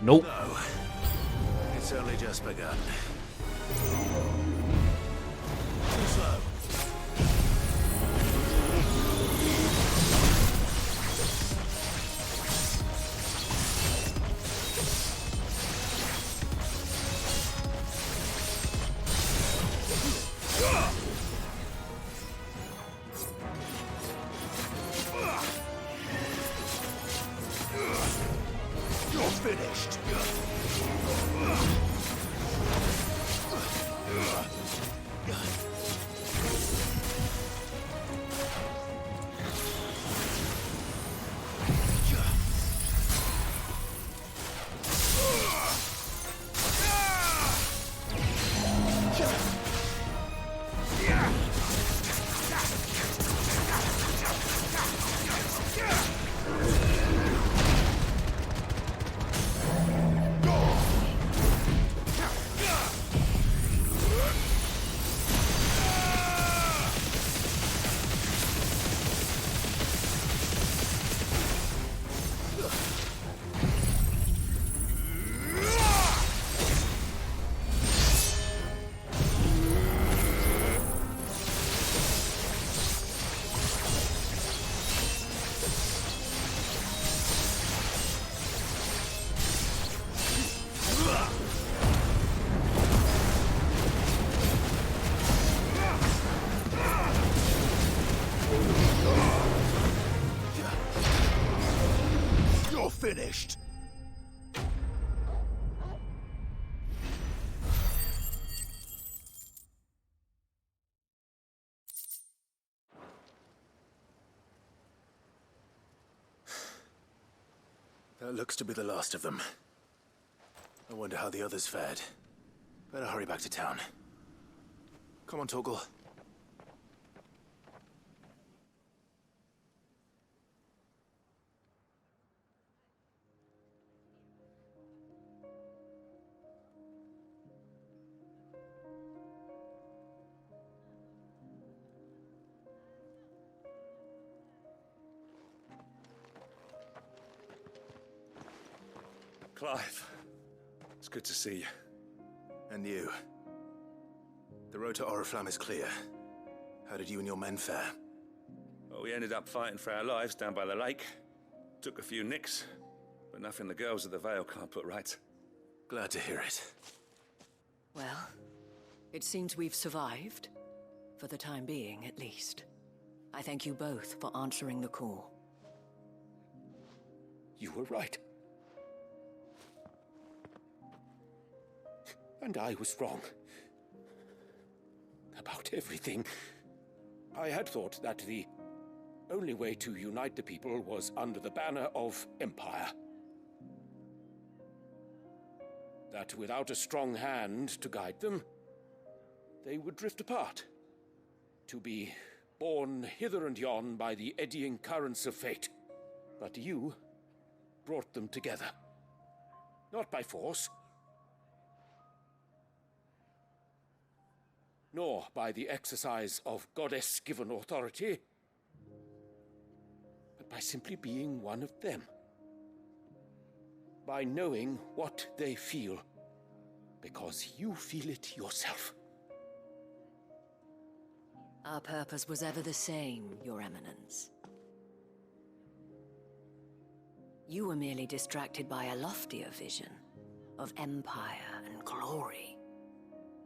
Nope. No. It's only just begun. Too slow. You're finished. You're finished. That looks to be the last of them. I wonder how the others fared. Better hurry back to town. Come on, Torgal. Clive, it's Good to see you. And you. The road to Oriflamme is clear. How did you and your men fare? Well, we ended up fighting for our lives down by the lake. Took a few nicks, but nothing the girls of the Vale can't put right. Glad to hear it. Well, it seems we've survived. For the time being, at least. I thank you both for answering the call. You were right. And I was wrong. About everything. I had thought that the only way to unite the people was under the banner of Empire. That without a strong hand to guide them, they would drift apart. To be borne hither and yon by the eddying currents of fate. But you brought them together. Not by force, nor by the exercise of goddess-given authority, but by simply being one of them. By knowing what they feel, because you feel it yourself. Our purpose was ever the same, Your Eminence. You were merely distracted by a loftier vision of empire and glory,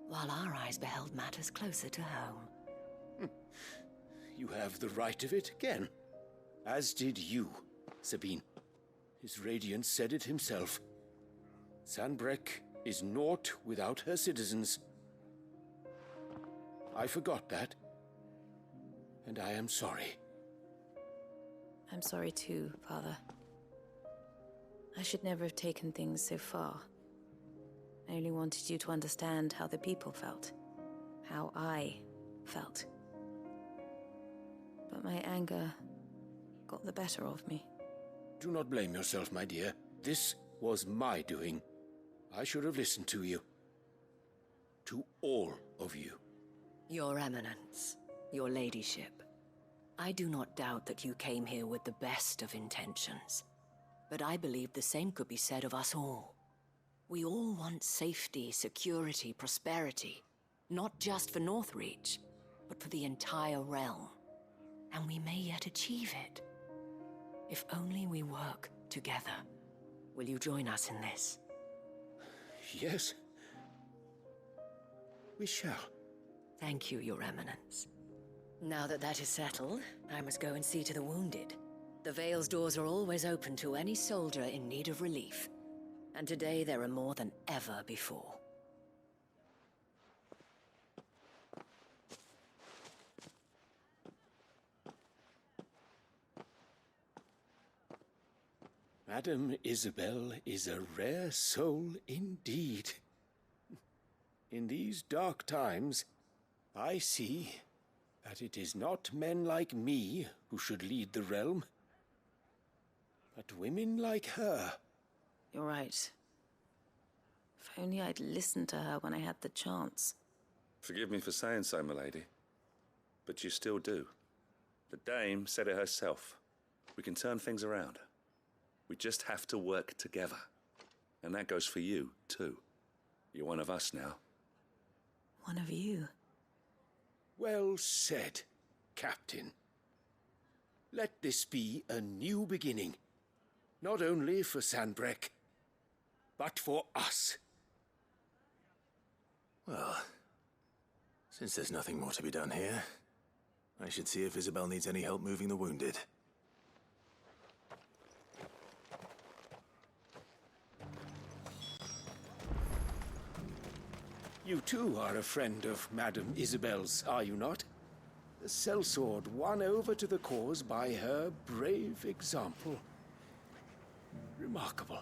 while our eyes beheld matters closer to home. You have the right of it again. As did you, Sabine. His Radiance said it himself. Sanbreque is naught without her citizens. I forgot that. And I am sorry. I'm sorry too, Father. I should never have taken things so far. I only wanted you to understand how the people felt. How I felt. But my anger got the better of me. Do not blame yourself, my dear. This was my doing. I should have listened to you. To all of you. Your Eminence, your ladyship, I do not doubt that you came here with the best of intentions. But I believe the same could be said of us all. We all want safety, security, prosperity. Not just for Northreach, but for the entire realm. And we may yet achieve it. If only we work together. Will you join us in this? Yes. We shall. Thank you, Your Eminence. Now that that is settled, I must go and see to the wounded. The Vale's doors are always open to any soldier in need of relief. And today there are more than ever before. Madame Isabel is a rare soul indeed. In these dark times, I see that it is not men like me who should lead the realm, but women like her. You're right. If only I'd listened to her when I had the chance. Forgive me for saying so, milady, but you still do. The dame said it herself. We can turn things around. We just have to work together. And that goes for you, too. You're one of us now. One of you? Well said, Captain. Let this be a new beginning. Not only for Sanbreque, but for us. Well, since there's nothing more to be done here, I should see if Isabel needs any help moving the wounded. You too are a friend of Madame Isabel's, are you not? The sellsword won over to the cause by her brave example. Remarkable.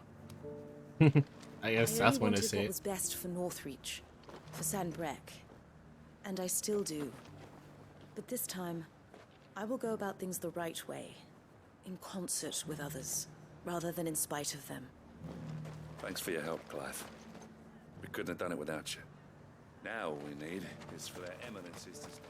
I guess that's when I say what it. was best for Northreach, for Sanbreque, and I still do. But this time, I will go about things the right way, in concert with others, rather than in spite of them. Thanks for your help, Clive. We couldn't have done it without you. Now all we need is for their eminences to start.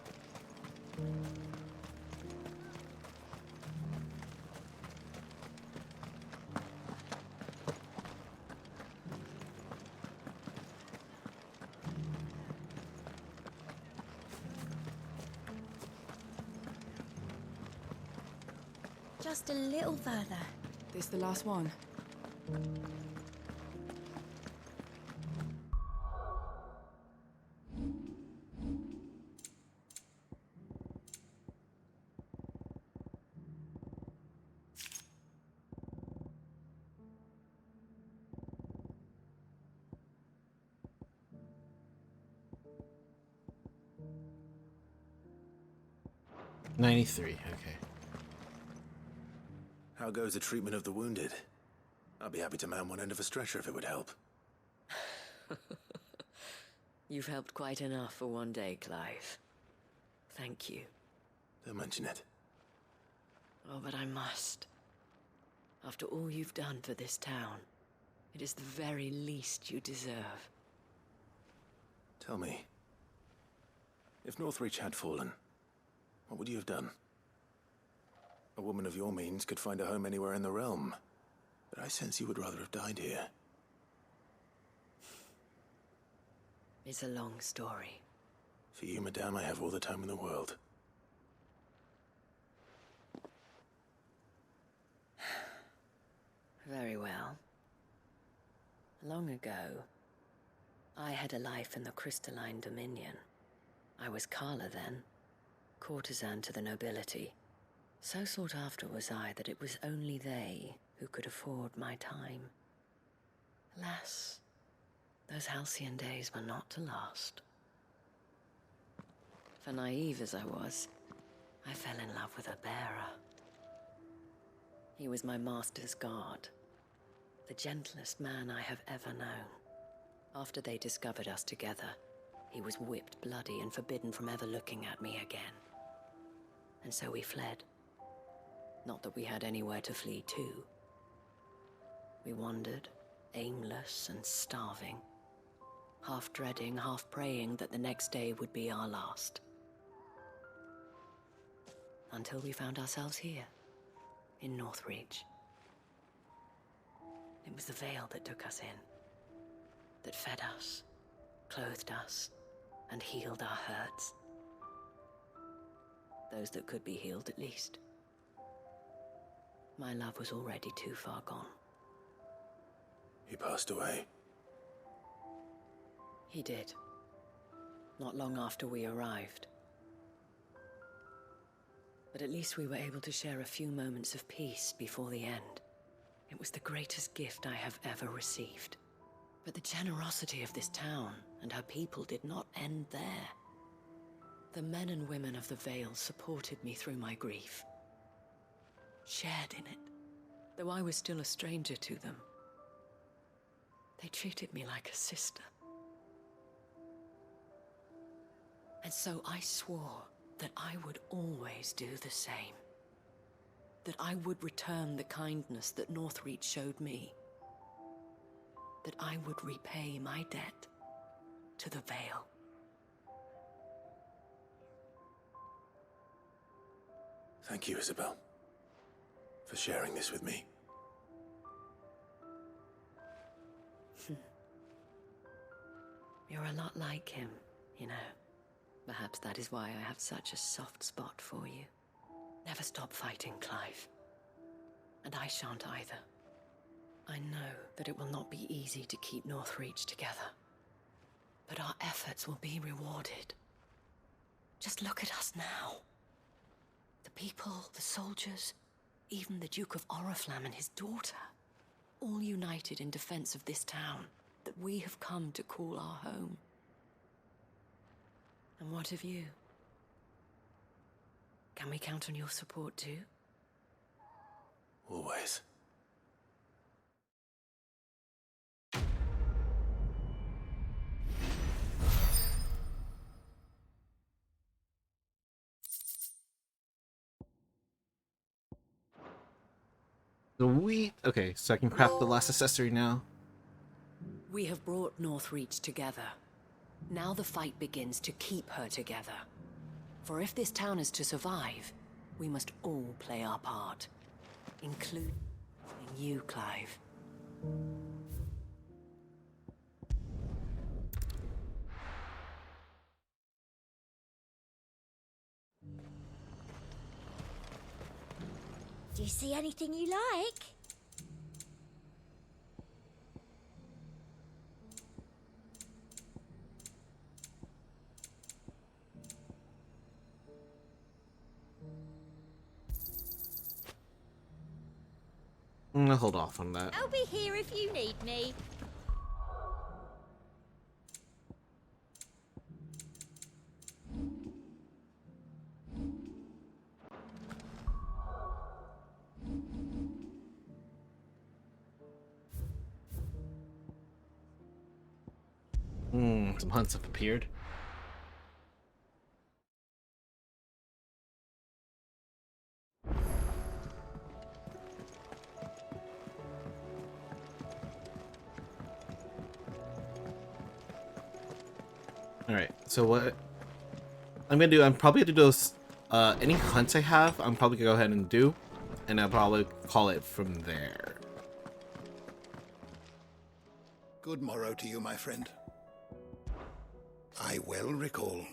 Just a little further. This the last one? $93, okay. How goes the treatment of the wounded? I'd be happy to man one end of a stretcher if it would help. You've helped quite enough for one day, Clive. Thank you. Don't mention it. Oh, but I must. After all you've done for this town, it is the very least you deserve. Tell me, if Northreach had fallen, what would you have done? A woman of your means could find a home anywhere in the realm, but I sense you would rather have died here. It's a long story. For you, madame, I have all the time in the world. Very well. Long ago, I had a life in the Crystalline Dominion. I was Carla then, courtesan to the nobility. So sought after was I that it was only they who could afford my time. Alas, those halcyon days were not to last. For naive as I was, I fell in love with a bearer. He was my master's guard, the gentlest man I have ever known. After they discovered us together, he was whipped bloody and forbidden from ever looking at me again. And so we fled. Not that we had anywhere to flee to. We wandered, aimless and starving, half dreading, half praying that the next day would be our last. Until we found ourselves here, in Northreach. It was the Vale that took us in, that fed us, clothed us, and healed our hurts. Those that could be healed, at least. My love was already too far gone. He passed away. He did. Not long after we arrived. But at least we were able to share a few moments of peace before the end. It was the greatest gift I have ever received. But the generosity of this town and her people did not end there. The men and women of the Vale supported me through my grief. Shared in it, though I was still a stranger to them. They treated me like a sister. And so I swore that I would always do the same. That I would return the kindness that Northreach showed me. That I would repay my debt to the Vale. Thank you, Isabel, for sharing this with me. You're a lot like him, you know. Perhaps that is why I have such a soft spot for you. Never stop fighting, Clive. And I shan't either. I know that it will not be easy to keep Northreach together. But our efforts will be rewarded. Just look at us now. The people, the soldiers, even the Duke of Oriflamme and his daughter, all united in defense of this town that we have come to call our home. And what of you? Can we count on your support too? Always. Okay, so I can craft the last accessory now. We have brought Northreach together. Now the fight begins to keep her together. For if this town is to survive, we must all play our part. Including you, Clive. Do you see anything you like? I'll hold off on that. I'll be here if you need me. Some hunts have appeared. Alright, so what I'm gonna do, I'm probably gonna do those, any hunts I have, I'm probably gonna go ahead and do, and I'll probably call it from there. Good morrow to you, my friend. I well recall.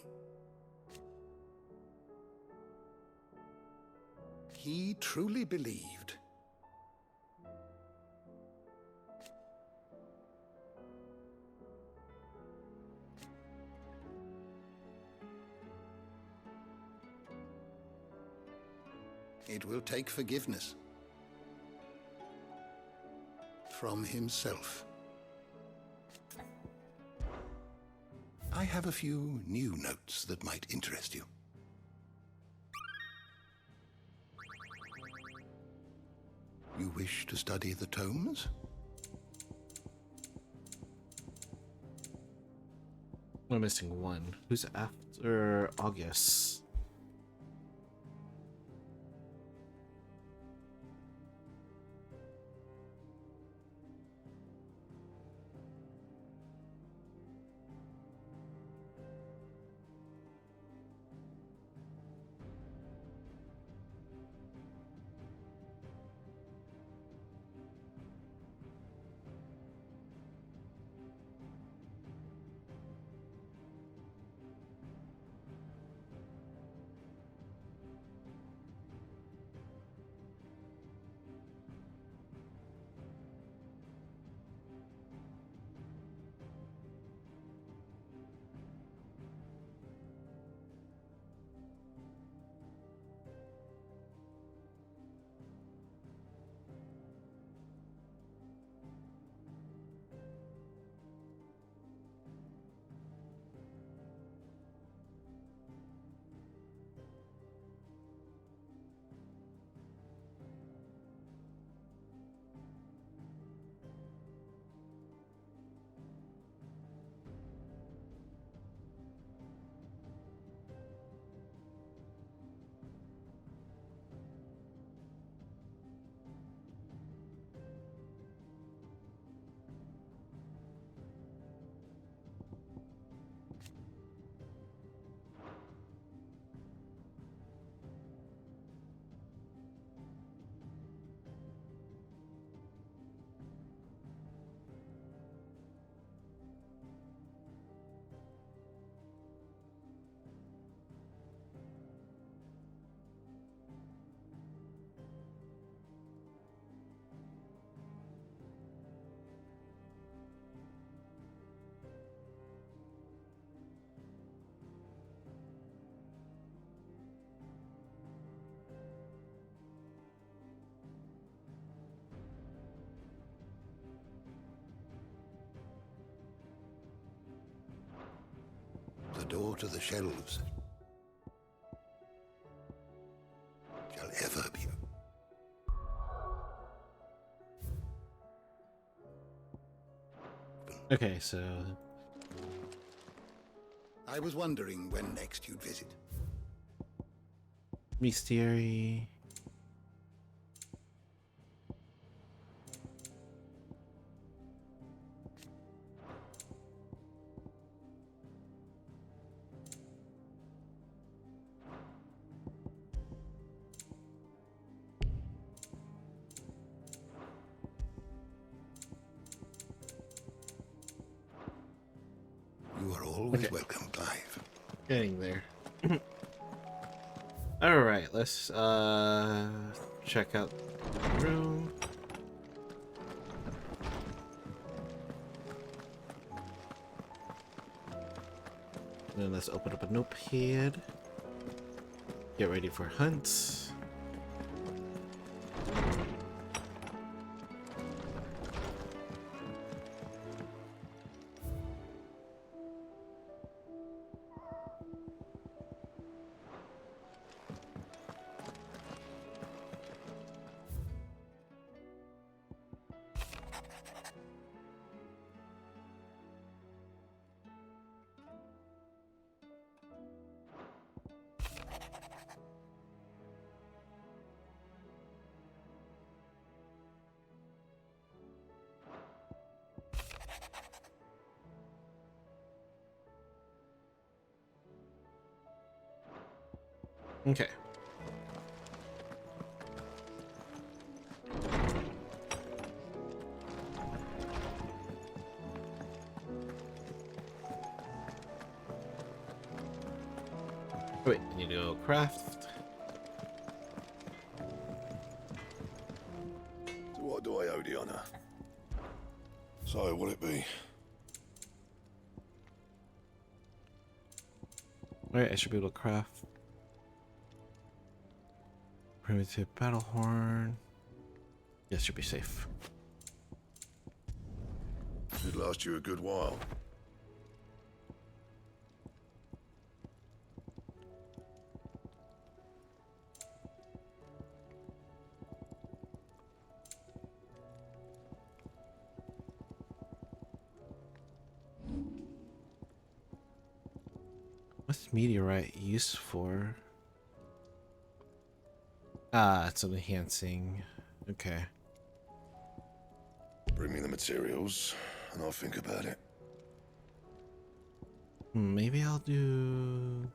He truly believed. It will take forgiveness from himself. I have a few new notes that might interest you. You wish to study the tomes? I'm missing one. Who's after August? The door to the shelves shall ever be. Okay, so I was wondering when next you'd visit. Mystery. You are always welcome, Clive. Getting there. Alright, let's check out the room. Then let's open up a notepad. Get ready for hunts. Okay. Wait, I need to go craft. So what do I owe the honor? So, what'll it be? Alright, I should be able to craft. Primitive battle horn. Yes, should be safe. Should last you a good while. What's meteorite used for? Ah, it's enhancing. Okay. Bring me the materials, and I'll think about it. Maybe I'll do...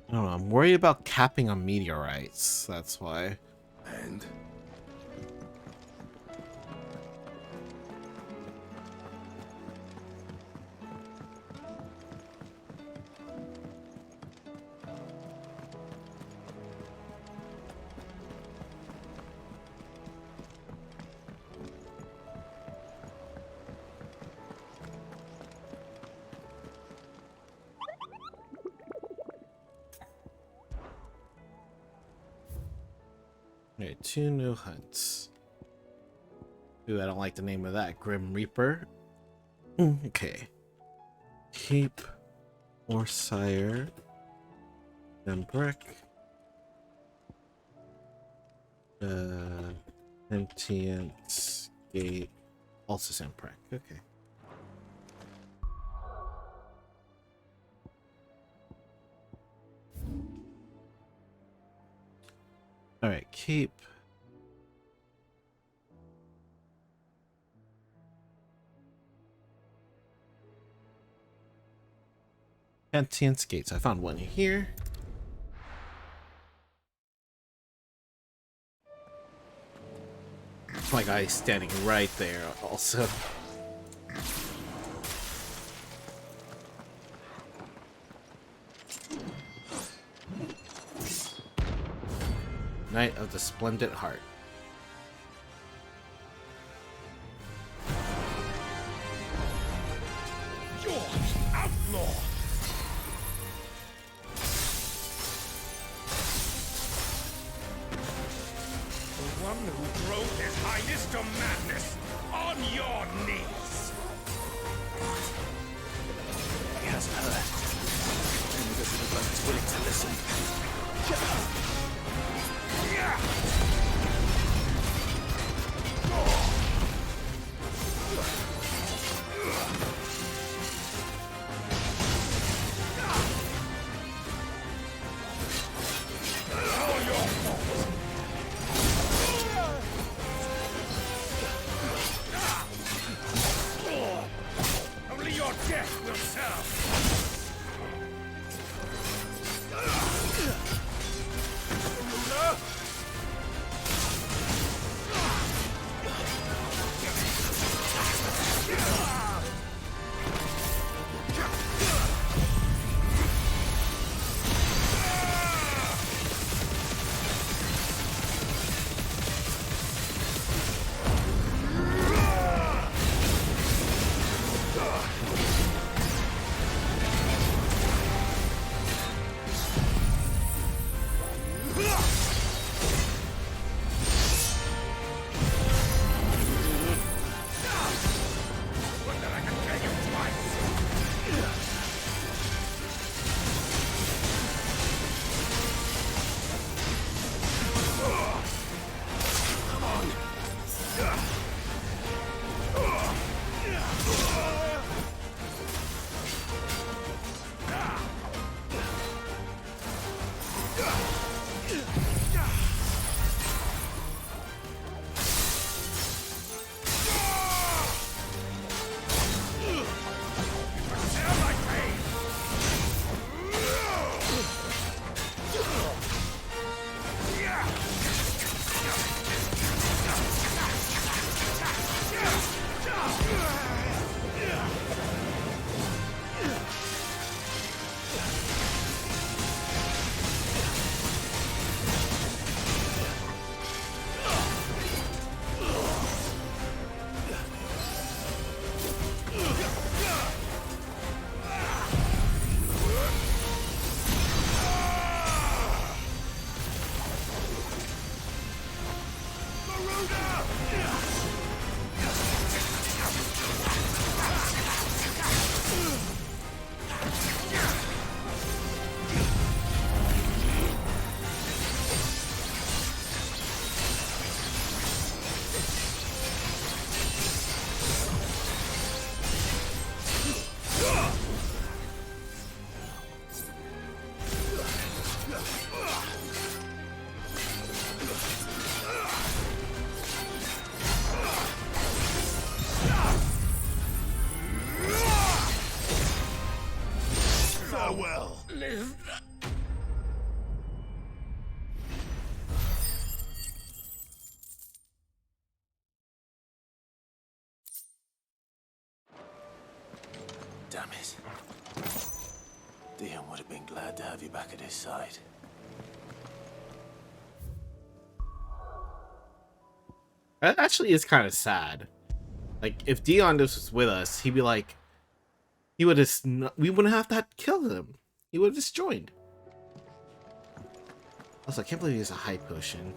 I don't know, I'm worried about capping on meteorites, that's why. And? Alright, 2 new hunts. Ooh, I don't like the name of that. Grim Reaper. Okay. Keep or sire. Then brick. Sentience gate. Also Semprek. Okay. Alright, keep. Sentience gates. I found one here. My guy's standing right there also. Knight of the Splendid Heart. You're the outlaw! The one who drove his highness to madness on your knees! He hasn't heard. Only doesn't look like he's willing to listen. Only your death will serve! Farewell. Live. Damn it. Dion would have been glad to have you back at his side. That actually is kind of sad. Like, if Dion was with us, he'd be like, he would have, we wouldn't have to kill him. He would have just joined. Also, I can't believe he has a high potion.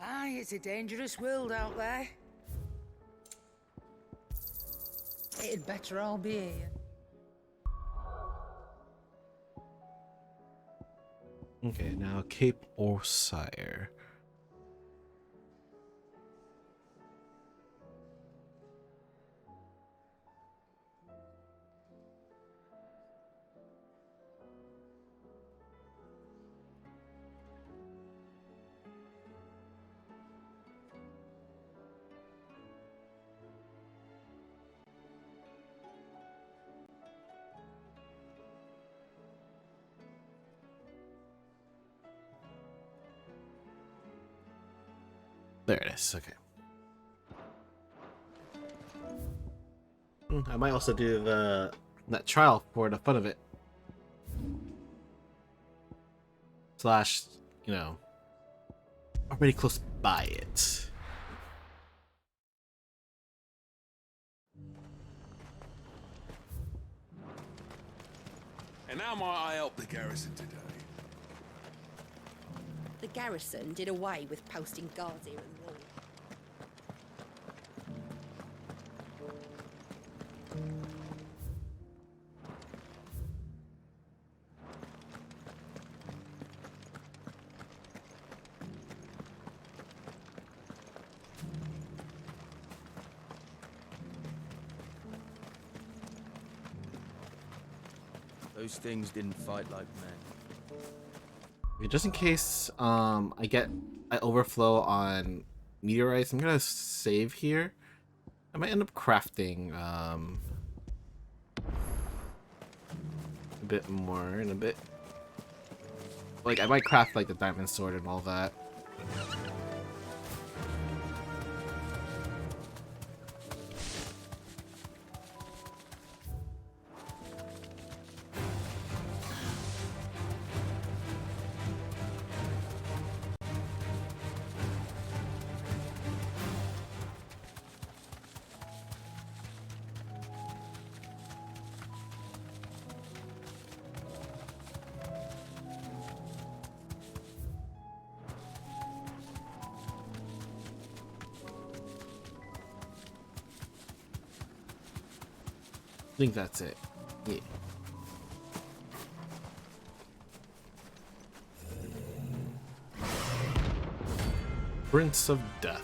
Aye, it's a dangerous world out there. It'd better all be here. Okay, now Cape Orsire. There it is. Okay. I might also do that trial for the fun of it. Slash, you know, already close by it. And how might I help the garrison today? The garrison did away with posting guards here at the wall. Those things didn't fight like men. Okay, just in case I overflow on meteorites, I'm gonna save here. I might end up crafting a bit more in a bit. Like, I might craft like the diamond sword and all that. I think that's it. Yeah. Prince of Death.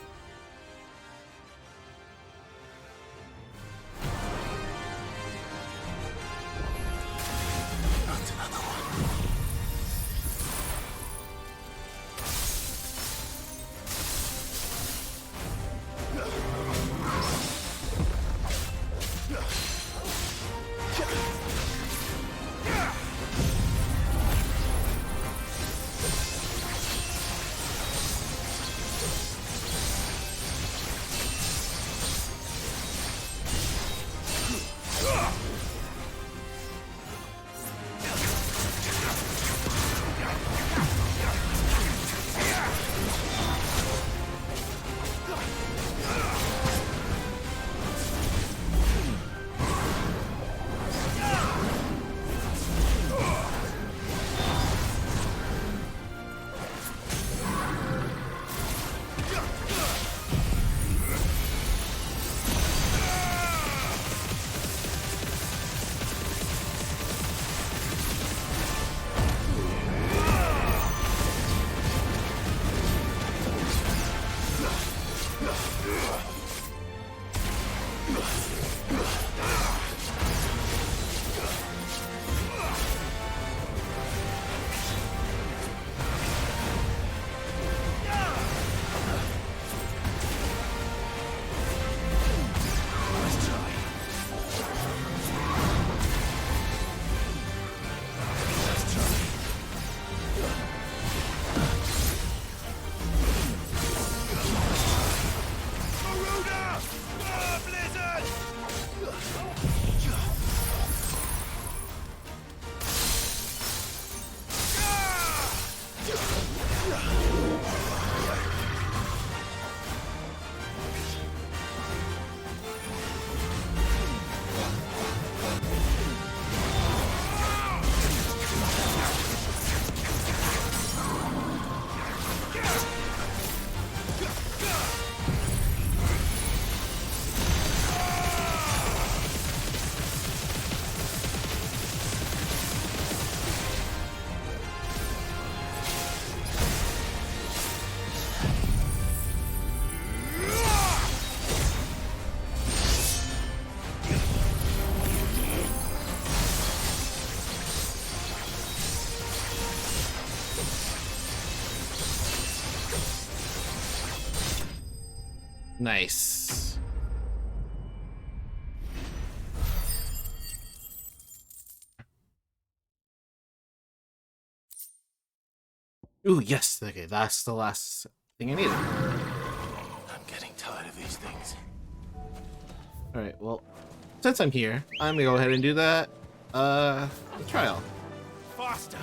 Nice. Ooh, yes. Okay, that's the last thing I needed. I'm getting tired of these things. Alright, well, since I'm here, I'm gonna go ahead and do that, trial. Faster!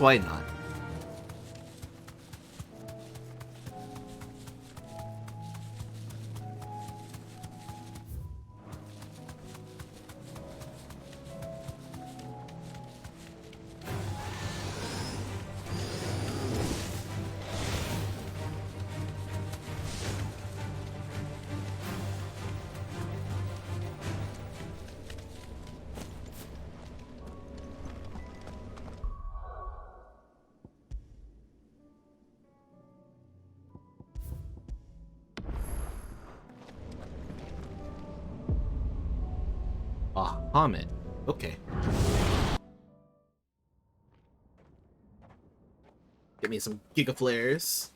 Why not? Bahamut. Okay. Give me some Giga Flares.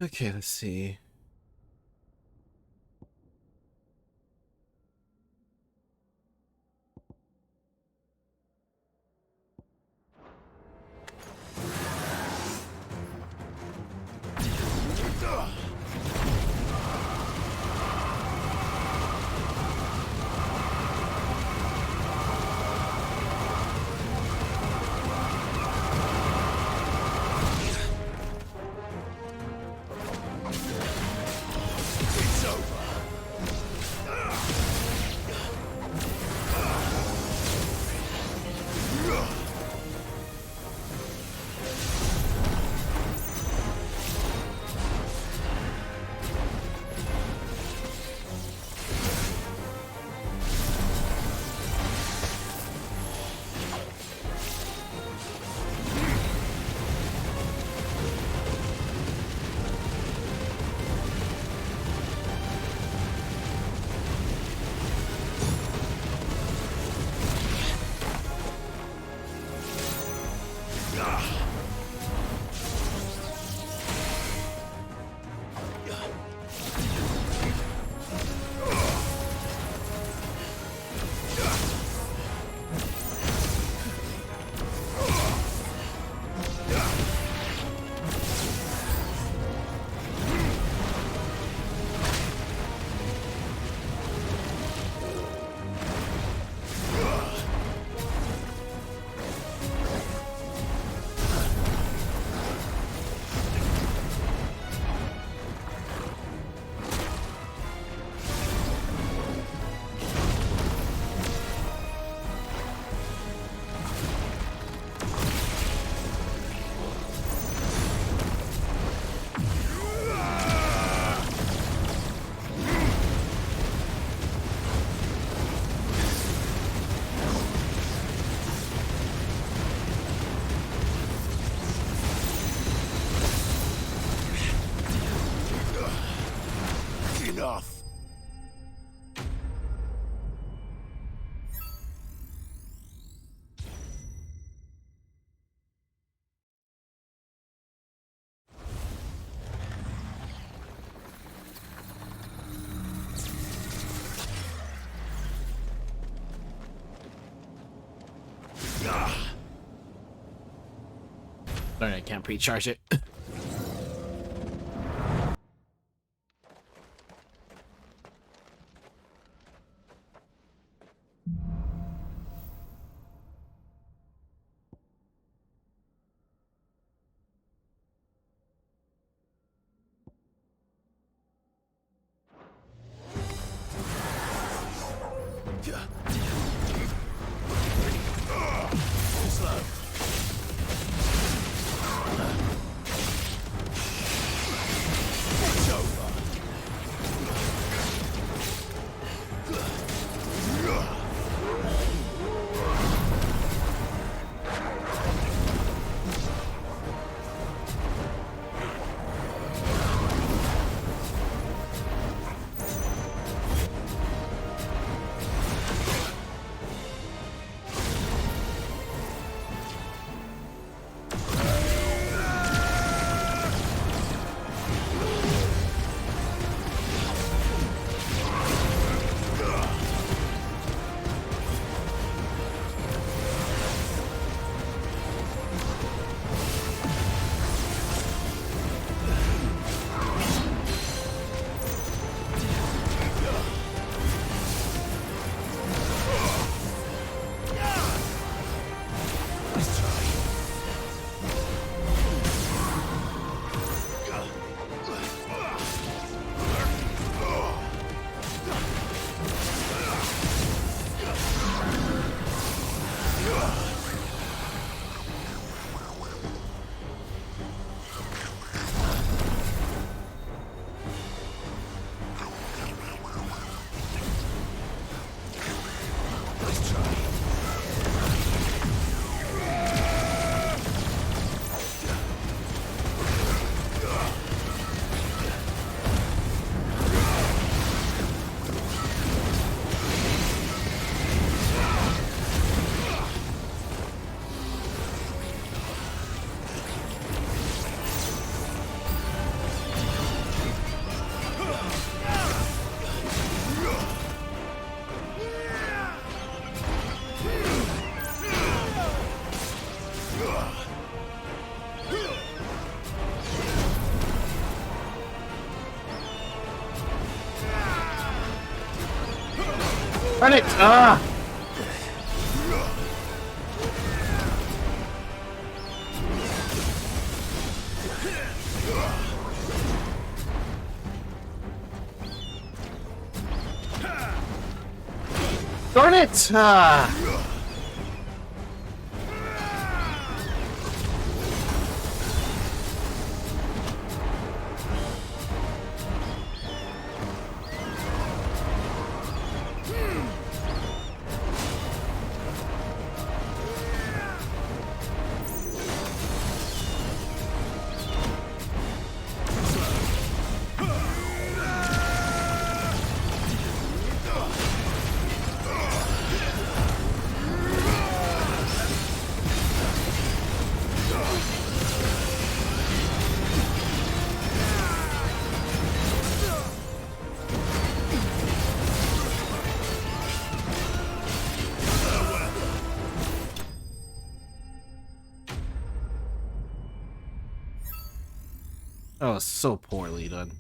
Okay, let's see. enough. Darn it, I can't pre-charge it. Darn it! Ah! Darn it! Ah! Oh, so poorly done.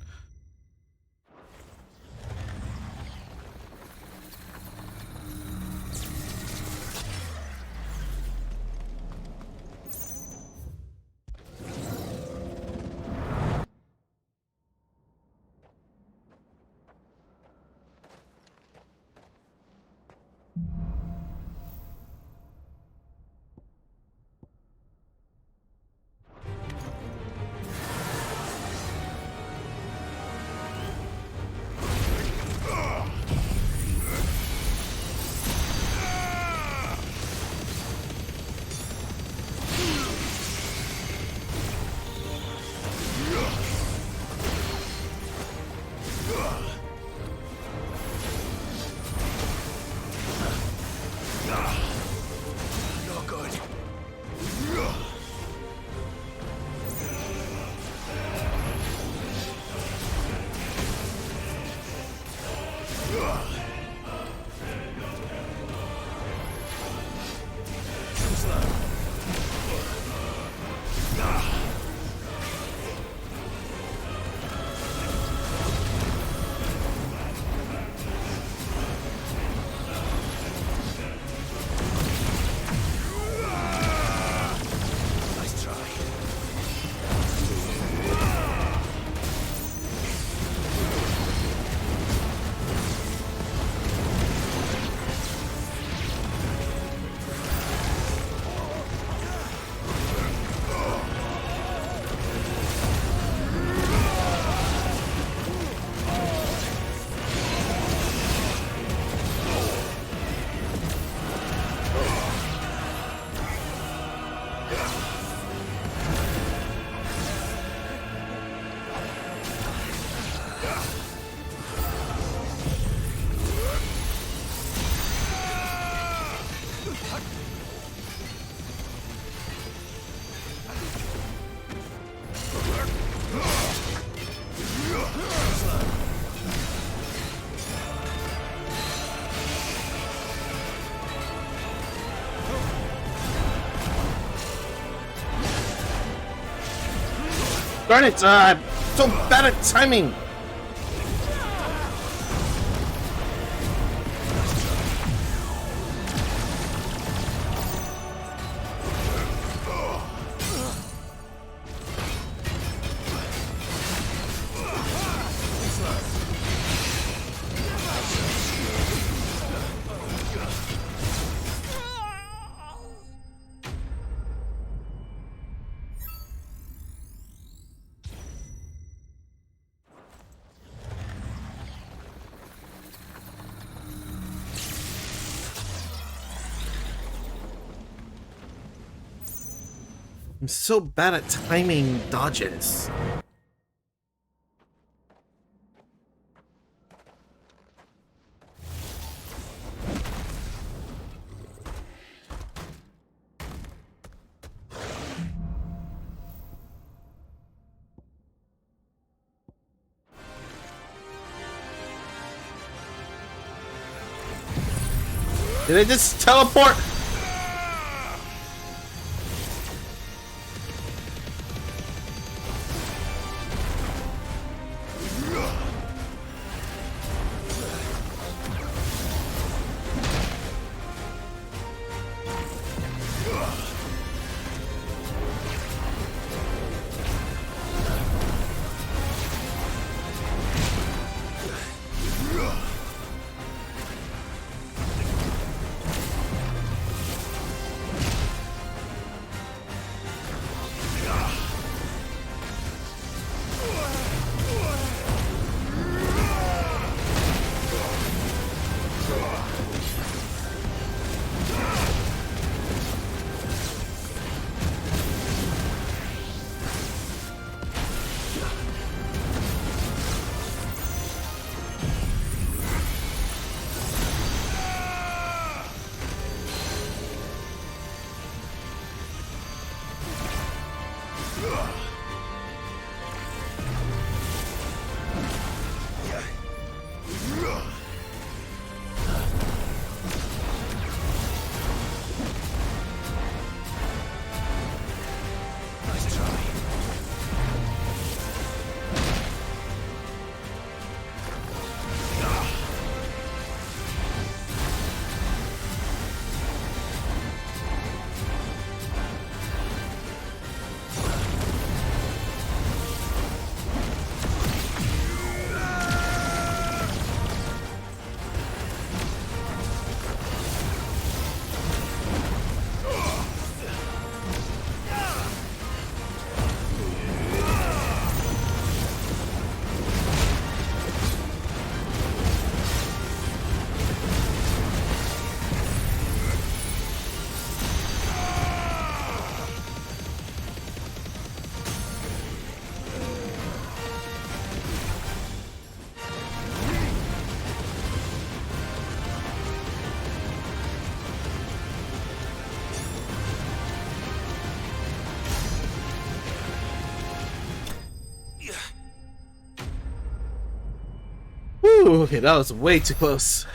Darn it! I'm so bad at timing! I'm so bad at timing dodges. Did I just teleport? Whew, okay, that was way too close.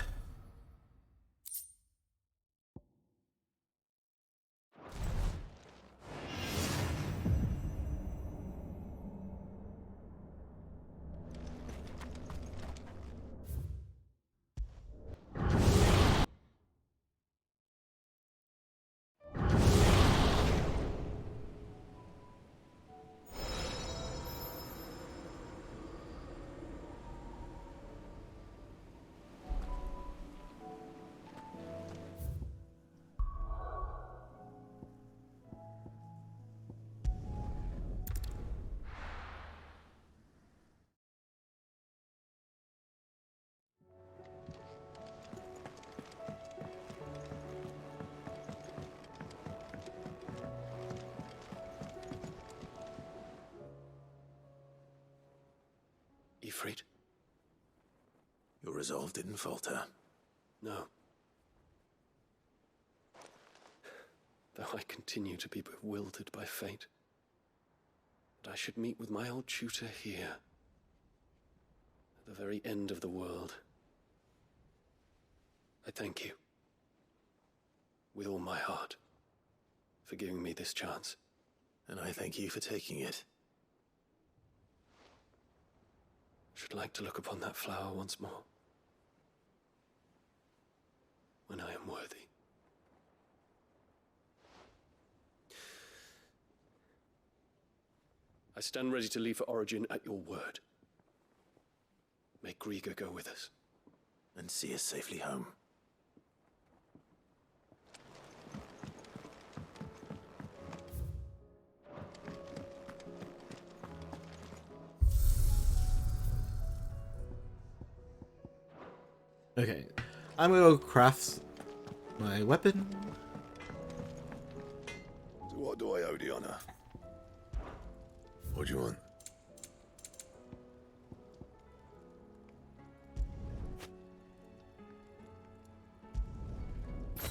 Ifrit? Your resolve didn't falter. No. Though I continue to be bewildered by fate. But I should meet with my old tutor here. At the very end of the world. I thank you. With all my heart. For giving me this chance. And I thank you for taking it. Should like to look upon that flower once more. When I am worthy. I stand ready to leave for Origin at your word. May Grieger go with us. And see us safely home. Okay, I'm gonna go craft my weapon. So what do I owe the honor? What do you want?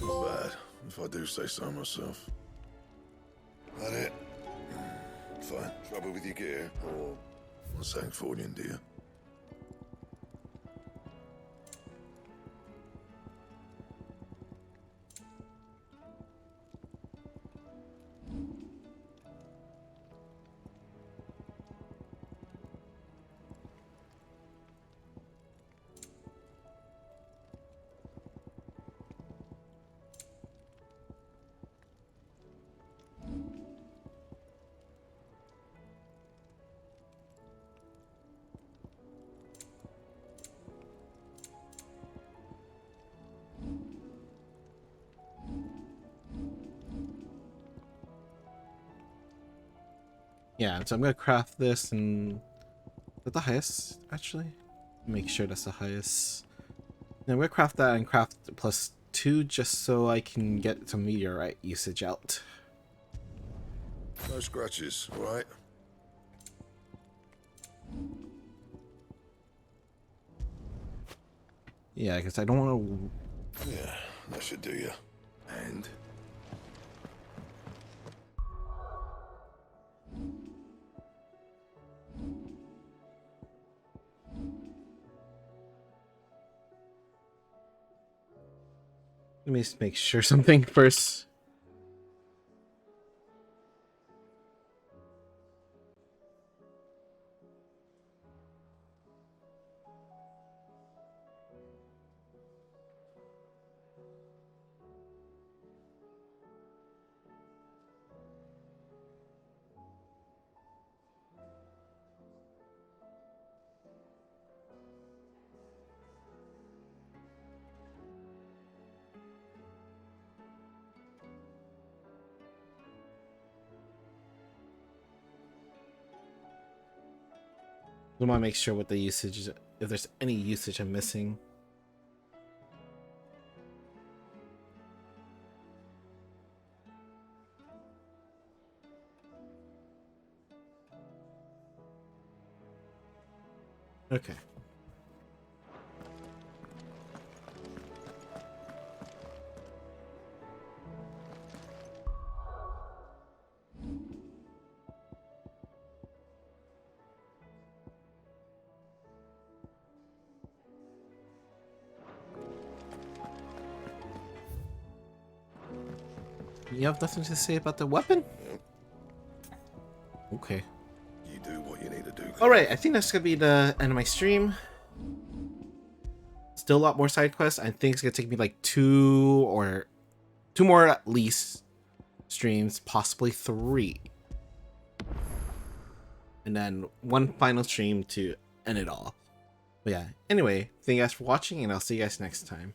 Not bad, if I do say so myself. That it? Fine. Trouble with your gear, or something Fordian, do you? Yeah, so I'm gonna craft this and is that the highest actually? Make sure that's the highest. Now I'm gonna craft that and craft +2 just so I can get some meteorite usage out. No scratches, alright? Yeah, because I don't want to. Yeah, that should do you. And Let me just make sure something first. I want to make sure what the usage is, if there's any usage I'm missing. Okay. You have nothing to say about the weapon? Okay. You do what you need to do. Alright, I think that's gonna be the end of my stream. Still a lot more side quests. I think it's gonna take me like two more at least streams, possibly 3. And then one final stream to end it all. But yeah, anyway, thank you guys for watching, and I'll see you guys next time.